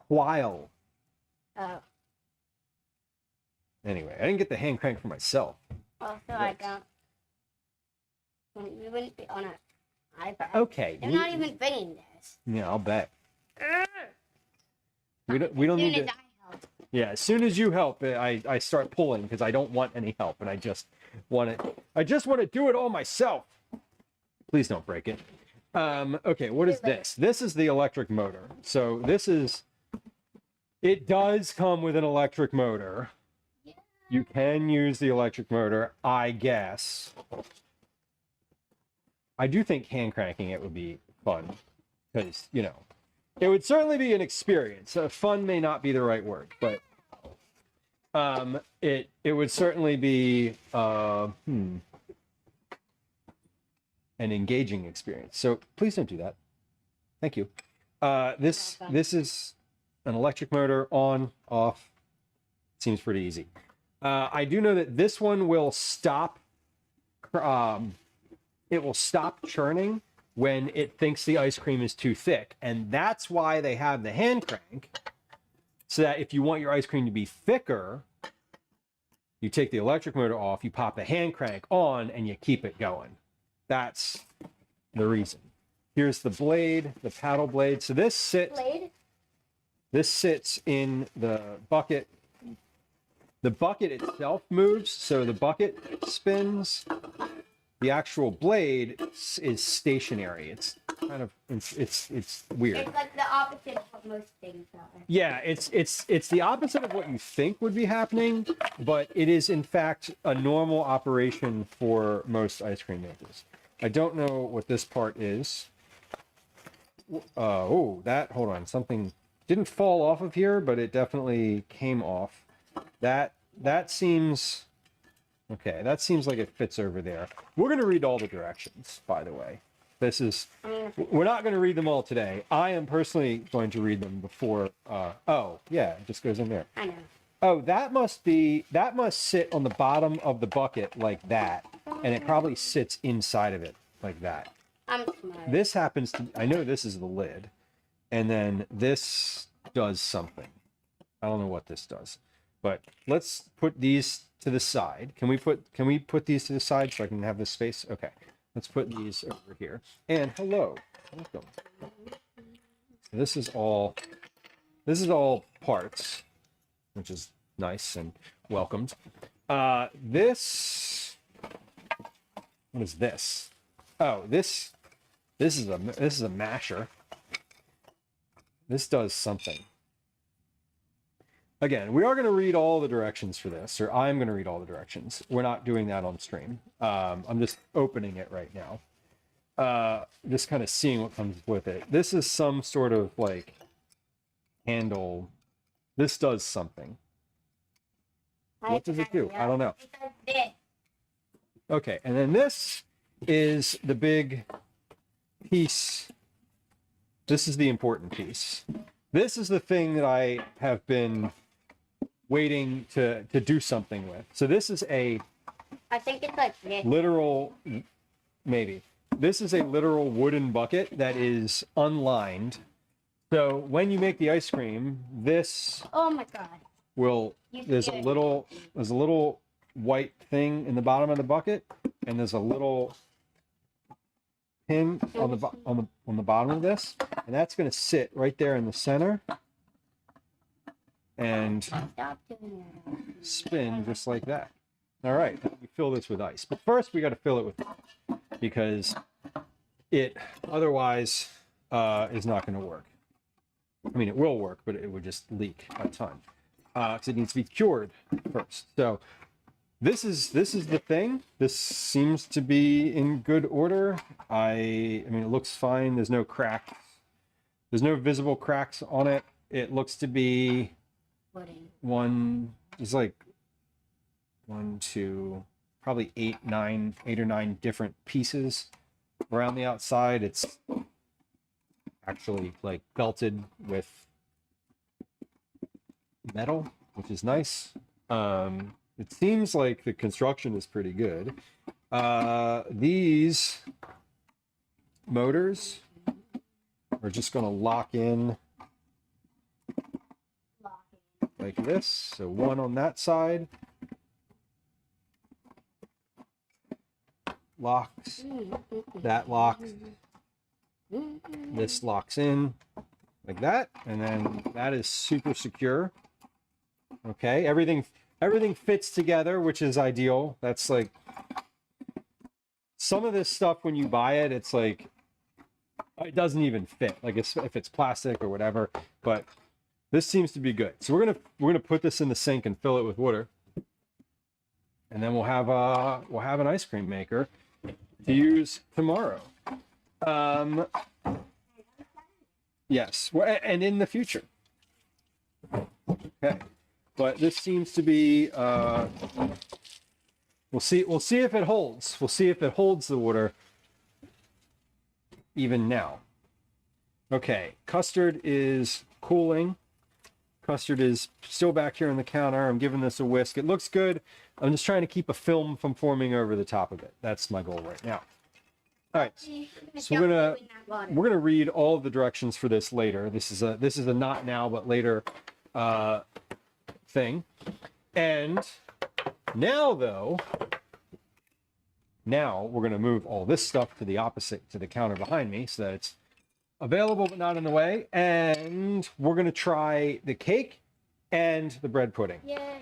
While. Oh. Anyway, I didn't get the hand crank for myself. Also, I don't. We wouldn't be on an iPad. Okay. They're not even bringing this. Yeah, I'll bet. We don't need As to. I help. Yeah, as soon as you help, I start pulling because I don't want any help, and I just want to do it all myself. Please don't break it. Okay, what is this? This is the electric motor. So it does come with an electric motor. You can use the electric motor, I guess. I do think hand cranking it would be fun because, you know, it would certainly be an experience. Fun may not be the right word, but it would certainly be an engaging experience. So please don't do that. Thank you. This is an electric motor, on, off. Seems pretty easy. I do know that this one will stop. It will stop churning when it thinks the ice cream is too thick, and that's why they have the hand crank. So that if you want your ice cream to be thicker, you take the electric motor off, you pop the hand crank on, and you keep it going. That's the reason. Here's the blade, the paddle blade. So this sits in the bucket. The bucket itself moves, so the bucket spins. The actual blade is stationary. It's kind of it's weird. It's like the opposite of what most things are. Yeah, it's the opposite of what you think would be happening, but it is in fact a normal operation for most ice cream makers. I don't know what this part is. Hold on, something didn't fall off of here, but it definitely came off. That seems okay. That seems like it fits over there. We're going to read all the directions, by the way. We're not going to read them all today. I am personally going to read them before. Oh, yeah, it just goes in there. I know. Oh, that must sit on the bottom of the bucket like that, and it probably sits inside of it like that. I'm smart. This happens to, I know this is the lid, and then this does something. I don't know what this does, but let's put these to the side. Can we put these to the side so I can have this space? Okay, let's put these over here. And hello, welcome. So this is all parts, which is nice and welcomed. This, what is this? Oh, this is a masher. This does something. Again, we are going to read all the directions for this, or I'm going to read all the directions. We're not doing that on stream. I'm just opening it right now. Just kind of seeing what comes with it. This is some sort of like handle. This does something. What does it do? I don't know. It does this. Okay, and then this is the big piece. This is the important piece. This is the thing that I have been waiting to do something with. So this is a I think it's like this. literal, maybe. This is a literal wooden bucket that is unlined. So when you make the ice cream, this Oh my god. will, there's a little white thing in the bottom of the bucket, and there's a little pin on the bottom of this, and that's going to sit right there in the center and Stop doing that. spin just like that. All right, we fill this with ice, but first we got to fill it with water because it otherwise is not going to work. I mean, it will work, but it would just leak a ton because it needs to be cured first. So this is the thing. This seems to be in good order. I mean, it looks fine. There's no cracks. There's no visible cracks on it. It looks to be Wooden. one. There's like one, two, probably eight or nine different pieces around the outside. It's actually like belted with metal, which is nice. It seems like the construction is pretty good. These motors are just going to lock in like this. So one on that side locks, that locks, this locks in like that, and then that is super secure. Okay, everything fits together, which is ideal. That's like some of this stuff when you buy it, it's like it doesn't even fit, like if it's plastic or whatever, but this seems to be good. So we're gonna put this in the sink and fill it with water, and then we'll have an ice cream maker to use tomorrow. Yes, and in the future. Okay, but this seems to be. We'll see if it holds. We'll see if it holds the water even now. Okay, custard is cooling. Custard is still back here on the counter. I'm giving this a whisk. It looks good. I'm just trying to keep a film from forming over the top of it. That's my goal right now. All right, so we're gonna read all of the directions for this later. This is a not now but later thing. And now though, we're gonna move all this stuff to the opposite, to the counter behind me, so that it's available but not in the way. And we're gonna try the cake and the bread pudding. Yay.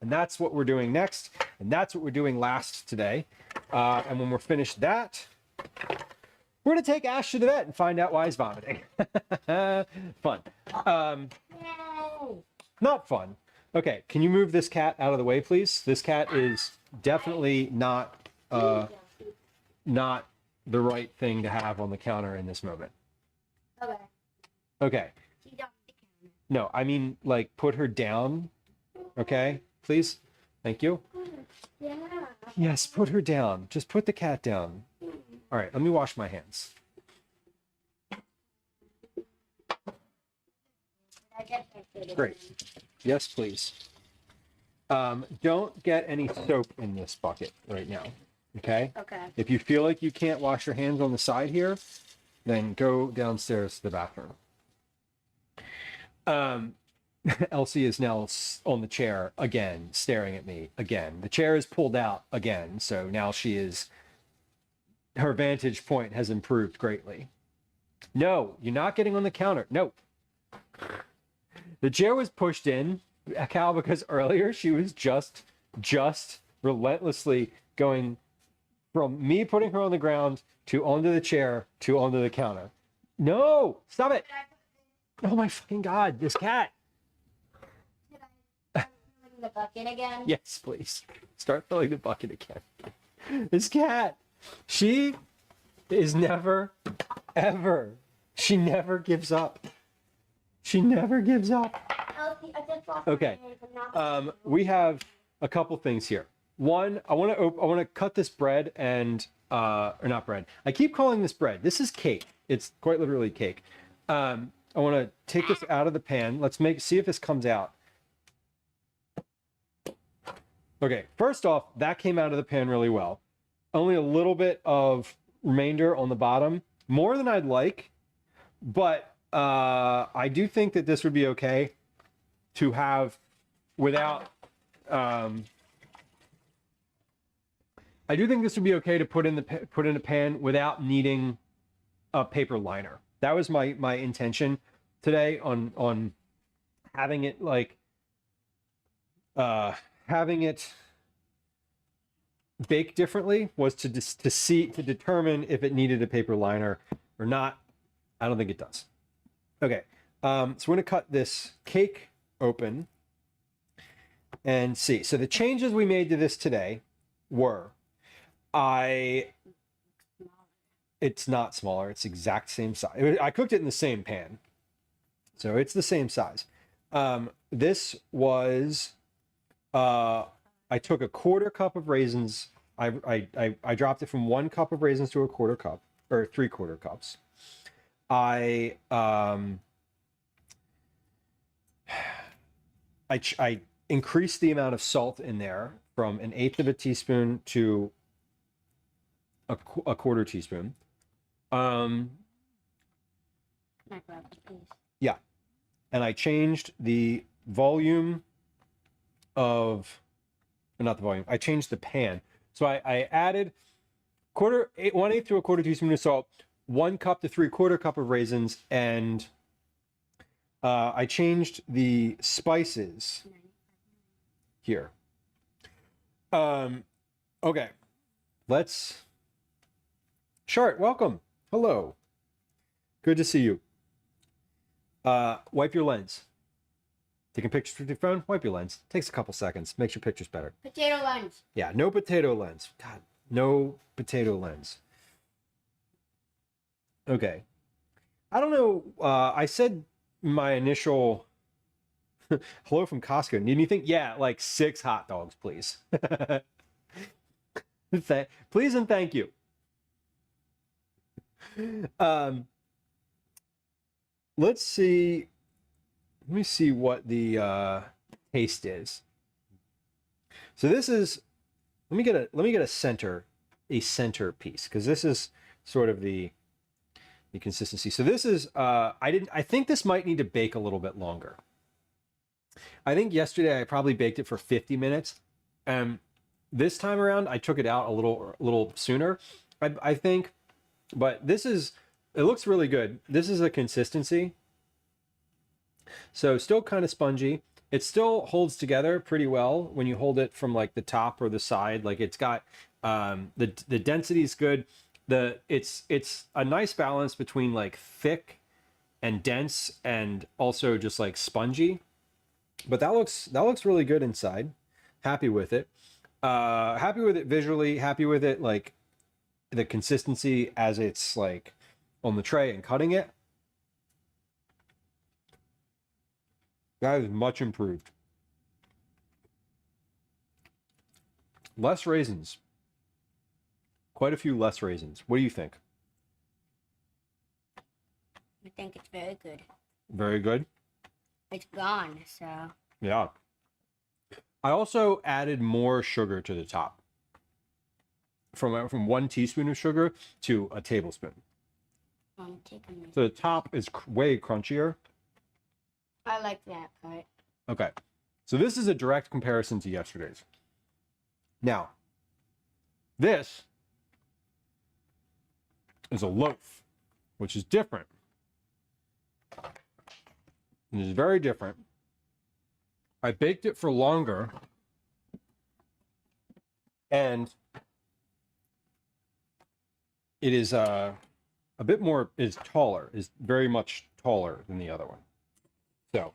And that's what we're doing next. And that's what we're doing last today. And when we're finished that, we're gonna take Ash to the vet and find out why he's vomiting. Fun. Not fun. Okay, can you move this cat out of the way, please? This cat is definitely not the right thing to have on the counter in this moment. Okay. Okay. She's on the counter. No, I mean, like, put her down. Okay, please. Thank you. Yeah. Yes, put her down. Just put the cat down. All right, let me wash my hands. Great. Yes, please. Don't get any soap in this bucket right now. Okay? Okay. If you feel like you can't wash your hands on the side here, then go downstairs to the bathroom. Elsie is now on the chair again, staring at me again. The chair is pulled out again, so now her vantage point has improved greatly. No, you're not getting on the counter. No. The chair was pushed in, Cal, because earlier she was just relentlessly going from me putting her on the ground to onto the chair to onto the counter. No, stop it. Oh my fucking God, this cat. Should I start filling the bucket again? Yes, please. Start filling the bucket again. This cat, she is never, ever, she never gives up. She never gives up. Elsie, I just lost Okay. my hands. I'm not We have a couple things here. One, I want to cut this bread and or not bread. I keep calling this bread. This is cake. It's quite literally cake. I want to take this out of the pan. Let's see if this comes out. Okay, first off, that came out of the pan really well. Only a little bit of remainder on the bottom, more than I'd like, but I do think that this would be okay to have without. I do think this would be okay to put in a pan without needing a paper liner. That was my intention today on having it like having it baked differently, was to determine if it needed a paper liner or not. I don't think it does. Okay, so we're gonna cut this cake open and see. So the changes we made to this today were, it's not smaller, it's exact same size. I cooked it in the same pan, so it's the same size. This was I took a quarter cup of raisins. I dropped it from 1 cup of raisins to a quarter cup, or 3/4 cups. I increased the amount of salt in there from 1/8 of a teaspoon to a 1/4 teaspoon. Yeah, and I changed the volume of, not the volume. I changed the pan. So I added 1/8 to a 1/4 teaspoon of salt, 1 cup to 3/4 cup of raisins, and I changed the spices here. Okay, let's. Shart, welcome. Hello. Good to see you. Wipe your lens. Taking pictures with your phone, wipe your lens. Takes a couple seconds, makes your pictures better. Potato lens. Yeah, no potato lens. God, no potato lens. Okay. I don't know. I said my initial hello from Costco. Need anything? Yeah, like 6 hot dogs, please. Please and thank you. Let's see. Let me see what the taste is. So this is. Let me get a center piece, because this is sort of the consistency. So this is. I think this might need to bake a little bit longer. I think yesterday I probably baked it for 50 minutes. This time around I took it out a little sooner. I think, but this is. It looks really good. This is a consistency. So still kind of spongy. It still holds together pretty well when you hold it from like the top or the side. Like it's got the density is good. It's a nice balance between like thick and dense and also just like spongy. But that looks really good inside. Happy with it. Happy with it visually. Happy with it like the consistency as it's like on the tray and cutting it. That is much improved. Less raisins. Quite a few less raisins. What do you think? I think it's very good. Very good. It's gone, so. Yeah. I also added more sugar to the top. From 1 teaspoon of sugar to a tablespoon. So the top is way crunchier. I like that part. Okay. So this is a direct comparison to yesterday's. Now, this is a loaf, which is different. It is very different. I baked it for longer, and it is a bit more, is taller, is very much taller than the other one. So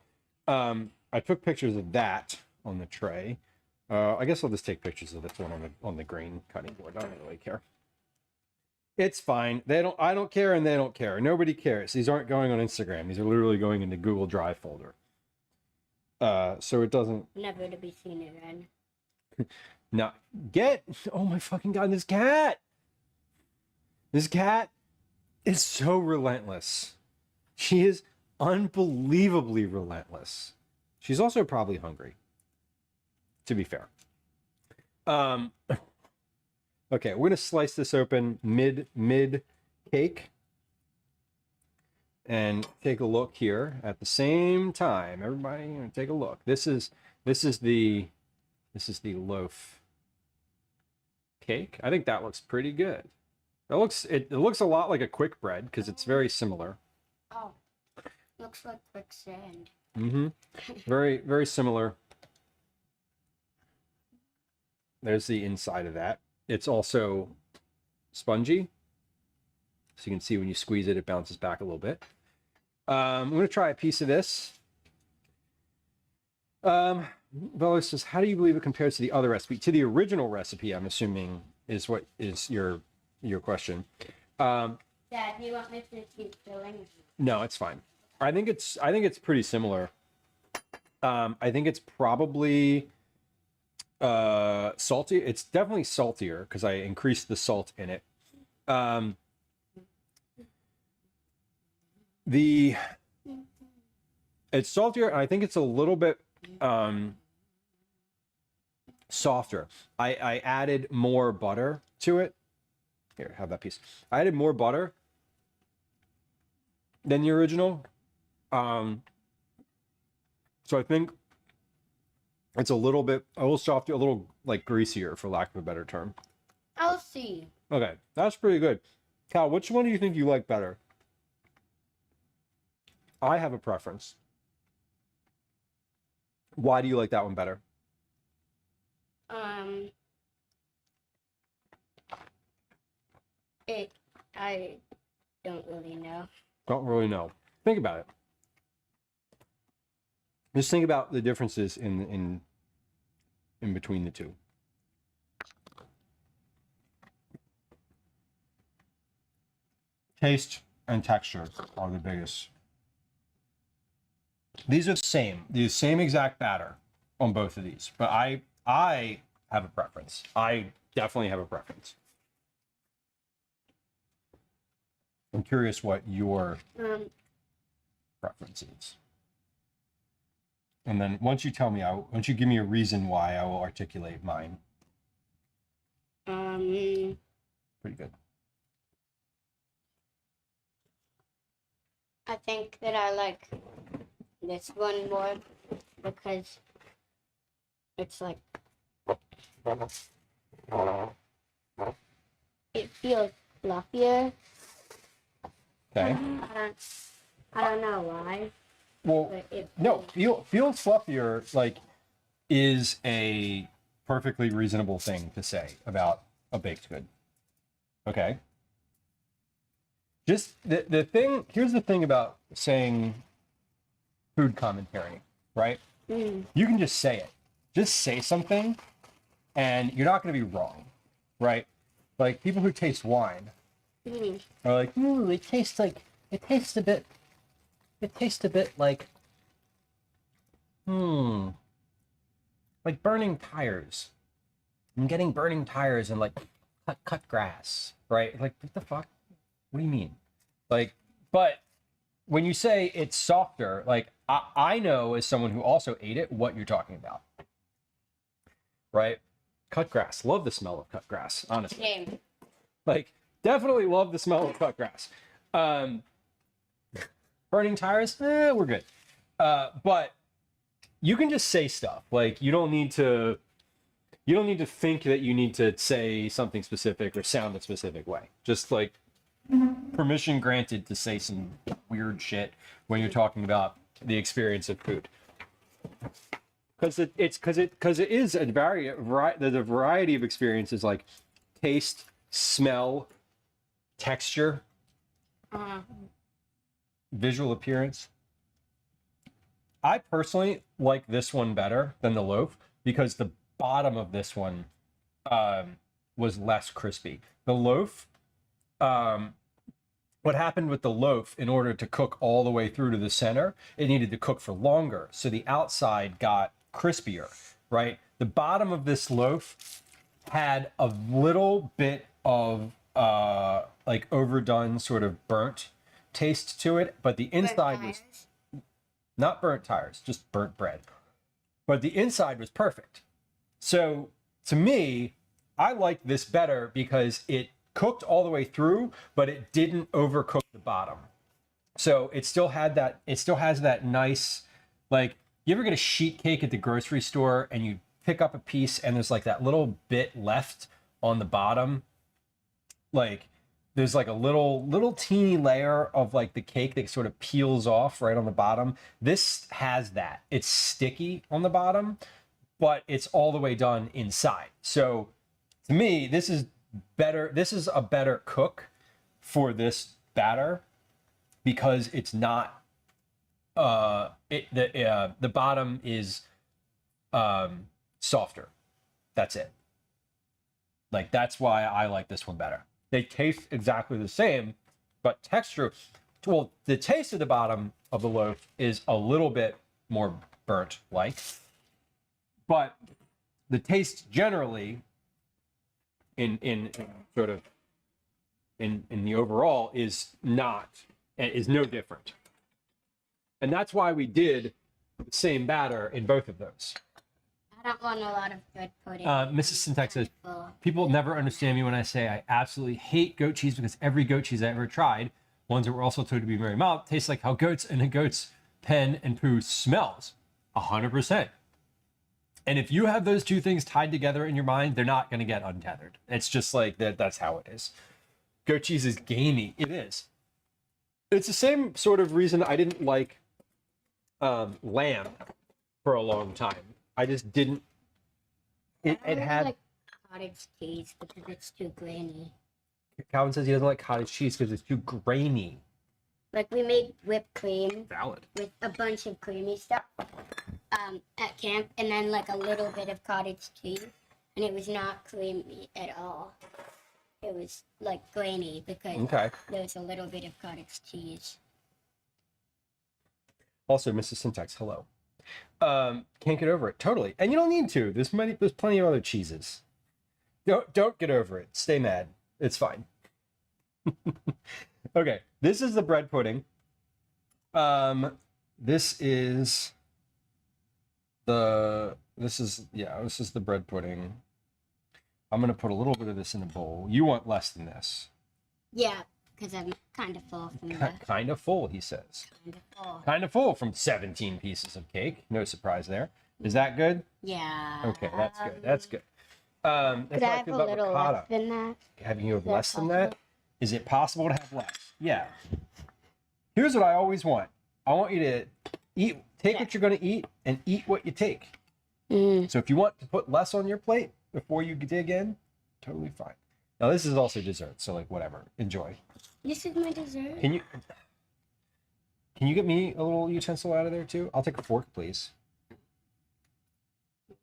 I took pictures of that on the tray. I guess I'll just take pictures of this one on the grain cutting board. I don't really care. It's fine. I don't care, and they don't care. Nobody cares. These aren't going on Instagram. These are literally going in the Google Drive folder. So it doesn't. Never to be seen again. Now oh my fucking god, this cat. This cat is so relentless. She is unbelievably relentless. She's also probably hungry, to be fair. Okay, we're gonna slice this open mid cake and take a look here at the same time. Everybody, take a look. This is the loaf cake. I think that looks pretty good. It looks a lot like a quick bread because it's very similar. Oh, looks like quicksand. Mm-hmm. Very, very similar. There's the inside of that. It's also spongy. So you can see when you squeeze it, it bounces back a little bit. I'm going to try a piece of this. Bella says, how do you believe it compares to the other recipe? To the original recipe, I'm assuming, is what is your question. Dad, do you want me to keep filling? No, it's fine. I think it's pretty similar. I think it's probably salty. It's definitely saltier because I increased the salt in it. It's saltier, and I think it's a little bit softer. I added more butter to it. Here, have that piece. I added more butter than the original. So I think it's a little softer, a little like greasier, for lack of a better term. I'll see. Okay, that's pretty good. Cal, which one do you think you like better? I have a preference. Why do you like that one better? I don't really know. Don't really know. Think about it. Just think about the differences in between the two. Taste and texture are the biggest. These are the same exact batter on both of these, but I have a preference. I definitely have a preference. I'm curious what your preference is. And then once you tell me, once you give me a reason why, I will articulate mine. Pretty good. I think that I like this one more because it's like it feels fluffier. Okay. I don't know why. Well, no, feels fluffier, like, is a perfectly reasonable thing to say about a baked good. Okay. Just the thing, here's the thing about saying food commentary, right? You can just say it. Just say something and you're not going to be wrong, right? Like people who taste wine are like, ooh, it tastes a bit like, like burning tires. I'm getting burning tires and like cut grass, right? Like, what the fuck? What do you mean? Like, but when you say it's softer, like I know as someone who also ate it, what you're talking about, right? Cut grass. Love the smell of cut grass, honestly. Same. Like, definitely love the smell of cut grass. Burning tires, we're good. But you can just say stuff. Like, you don't need to think that you need to say something specific or sound a specific way. Just like permission granted to say some weird shit when you're talking about the experience of food. Because it is a the variety of experiences like taste, smell, texture, visual appearance. I personally like this one better than the loaf because the bottom of this one was less crispy. The loaf, what happened with the loaf, in order to cook all the way through to the center, it needed to cook for longer. So the outside got crispier, right? The bottom of this loaf had a little bit of like overdone sort of burnt taste to it, but the inside was not burnt tires, just burnt bread. But the inside was perfect. So to me, I like this better because it cooked all the way through, but it didn't overcook the bottom. So it still has that nice, like, you ever get a sheet cake at the grocery store and you pick up a piece and there's like that little bit left on the bottom? Like, there's like a little teeny layer of like the cake that sort of peels off right on the bottom. This has that. It's sticky on the bottom, but it's all the way done inside. So to me, this is better. This is a better cook for this batter because it's not the bottom is softer. That's it. Like, that's why I like this one better. They taste exactly the same, but texture, well, the taste of the bottom of the loaf is a little bit more burnt like, but the taste generally in sort of in the overall is no different. And that's why we did the same batter in both of those. I don't want a lot of good pudding. Mrs. Syntax says, people never understand me when I say I absolutely hate goat cheese because every goat cheese I ever tried, ones that were also told to be very mild, tastes like how goats and a goat's pen and poo smells. 100%. And if you have those two things tied together in your mind, they're not going to get untethered. It's just like that. That's how it is. Goat cheese is gamey. It is. It's the same sort of reason I didn't like lamb for a long time. I just didn't. It had like cottage cheese because it's too grainy. Calvin says he doesn't like cottage cheese because it's too grainy. Like we made whipped cream Valid. with a bunch of creamy stuff at camp, and then like a little bit of cottage cheese, and it was not creamy at all. It was like grainy because there was a little bit of cottage cheese. Also, Mrs. Syntax, hello. Can't get over it. Totally. And you don't need to. There's plenty of other cheeses. Don't get over it. Stay mad. It's fine. Okay. This is the bread pudding. This is the bread pudding. I'm going to put a little bit of this in a bowl. You want less than this. Yeah, because I'm kind of full from that. Kind of full, he says. Kind of full. Kind of full from 17 pieces of cake. No surprise there. Is that good? Yeah. Okay, that's good. That's good. That's Could I have a little less than that? Having you have less than that? Is it possible to have less? Yeah. Here's what I always want. I want you to take what you're going to eat and eat what you take. So if you want to put less on your plate before you dig in, totally fine. Now this is also dessert, so like whatever. Enjoy. This is my dessert. Can you get me a little utensil out of there too? I'll take a fork, please.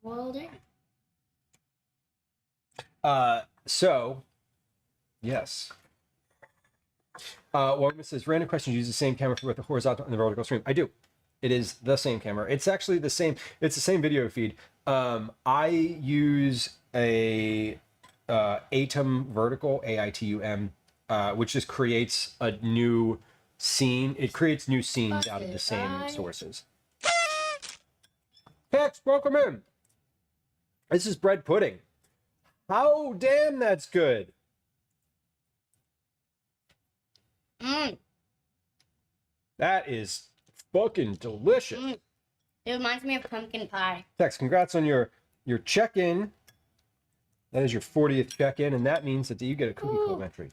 Well done. So, yes. One says, random questions, use the same camera for both the horizontal and the vertical stream. I do. It is the same camera. It's actually the same. It's the same video feed. I use a Atom vertical, AITUM, which just creates a new scene. It creates new scenes out of the same sources. Hex, welcome in. This is bread pudding. How damn that's good. That is fucking delicious. It reminds me of pumpkin pie. Tex, congrats on your check-in. That is your 40th check-in, and that means that you get a cookie complimentary.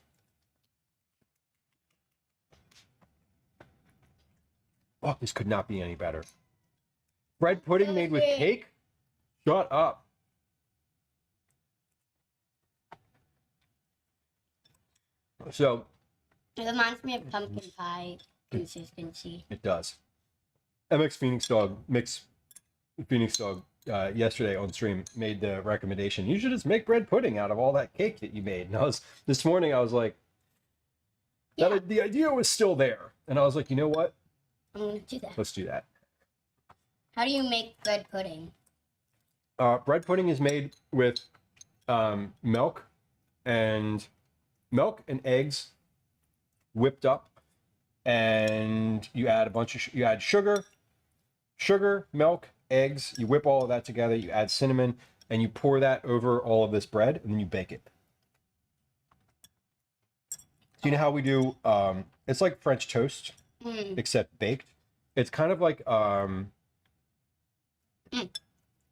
Oh, this could not be any better. Bread pudding made with cake? Shut up. So it reminds me of pumpkin pie consistency. It does. MX Phoenix Dog yesterday on stream made the recommendation. You should just make bread pudding out of all that cake that you made. And this morning I was like, the idea was still there, and I was like, you know what? I'm gonna do that. Let's do that. How do you make bread pudding? Bread pudding is made with milk and eggs whipped up, and you add you add sugar, milk, eggs. You whip all of that together. You add cinnamon, and you pour that over all of this bread, and then you bake it. So you know how we do? It's like French toast, except baked. It's kind of like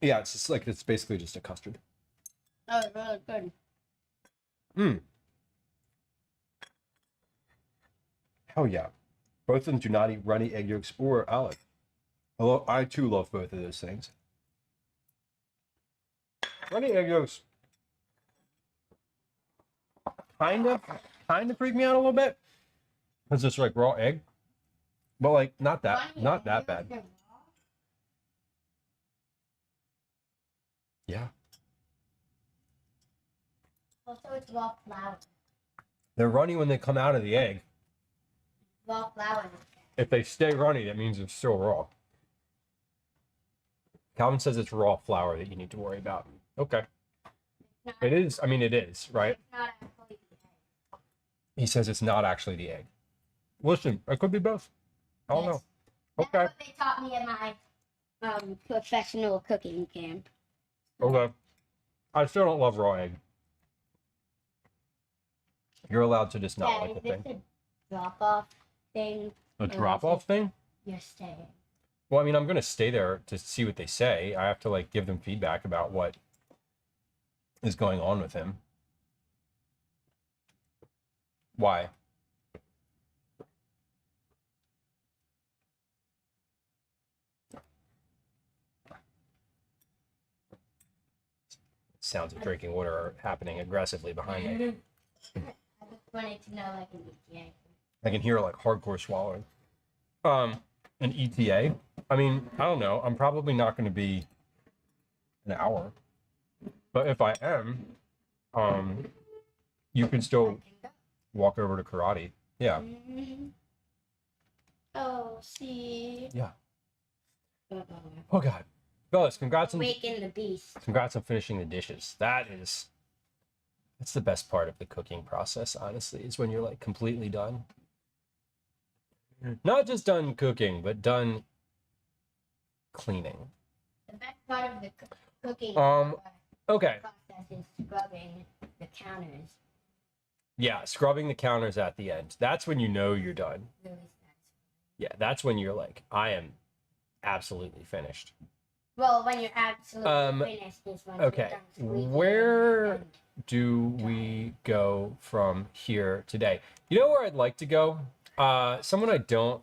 yeah, it's just like it's basically just a custard. Oh, it's really good. Hell yeah. Both of them do not eat runny egg yolks or olive. Although I too love both of those things. Runny egg yolks kind of freak me out a little bit because it's like raw egg, but like not that bad. Yeah. Also, it's raw flour. They're runny when they come out of the egg. Raw flour. If they stay runny, that means it's still raw. Calvin says it's raw flour that you need to worry about. Okay. Not, It is. I mean, it is, right? it's not actually the egg. He says it's not actually the egg. Listen, it could be both. I don't Yes. know. That's Okay. what they taught me at my professional cooking camp. Okay. I still don't love raw egg. You're allowed to just not Dad, like is the this thing. a drop-off thing? A or is drop-off it thing? You're staying. Well, I mean, I'm going to stay there to see what they say. I have to like give them feedback about what is going on with him. Why? Sounds of drinking water are happening aggressively behind me. I just wanted to know like an ETA. I can hear like hardcore swallowing. An ETA. I mean, I don't know. I'm probably not going to be an hour, but if I am, you can still walk over to karate. Yeah. Mm-hmm. Oh, see. Yeah. Uh-oh. Oh God, fellas, congrats on Awaken the beast. finishing the dishes. That's the best part of the cooking process. Honestly, is when you're like completely done. Not just done cooking, but done cleaning. The best part of the cooking Okay. process is scrubbing the counters. Yeah, scrubbing the counters at the end. That's when you know you're done. Really satisfying. Yeah, that's when you're like, I am absolutely finished. Well, when you're absolutely finished is when Okay, you're done squeezing where and do we go from here today? You know where I'd like to go? Someone I don't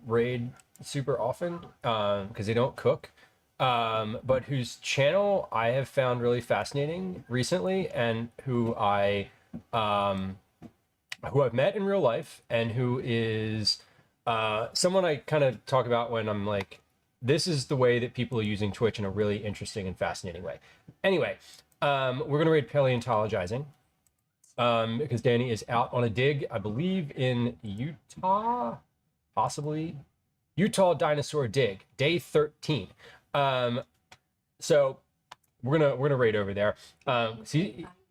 raid super often because they don't cook, but whose channel I have found really fascinating recently, and who I've met in real life, and who is someone I kind of talk about when I'm like, this is the way that people are using Twitch in a really interesting and fascinating way. Anyway, we're gonna raid paleontologizing. Because Danny is out on a dig, I believe in Utah, possibly Utah dinosaur dig, day 13. So we're gonna raid over there.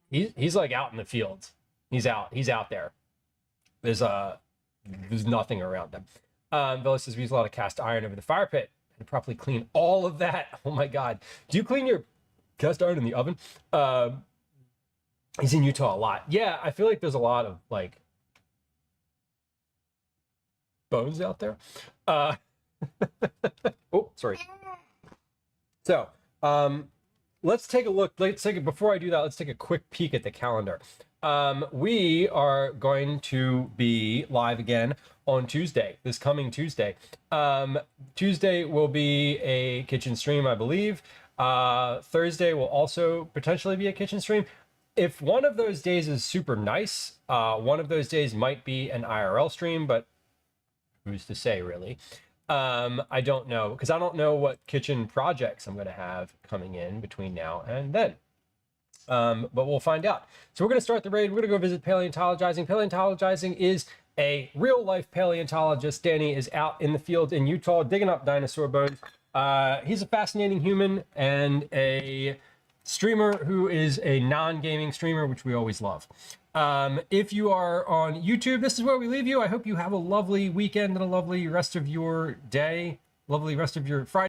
He's like out in the field. He's out there. There's nothing around him. Villa says we use a lot of cast iron over the fire pit and properly clean all of that. Oh my God, do you clean your cast iron in the oven? He's in Utah a lot. Yeah, I feel like there's a lot of like bones out there. Oh, sorry. So, let's take a look. Before I do that, let's take a quick peek at the calendar. We are going to be live again on Tuesday, this coming Tuesday. Tuesday will be a kitchen stream, I believe. Thursday will also potentially be a kitchen stream. If one of those days is super nice, one of those days might be an IRL stream, but who's to say, really? I don't know, because I don't know what kitchen projects I'm going to have coming in between now and then. But we'll find out. So we're going to start the raid. We're going to go visit paleontologizing. Paleontologizing is a real-life paleontologist. Danny is out in the field in Utah digging up dinosaur bones. He's a fascinating human and a streamer who is a non-gaming streamer, which we always love. If you are on YouTube, this is where we leave you. I hope you have a lovely weekend and a lovely rest of your day, lovely rest of your Friday.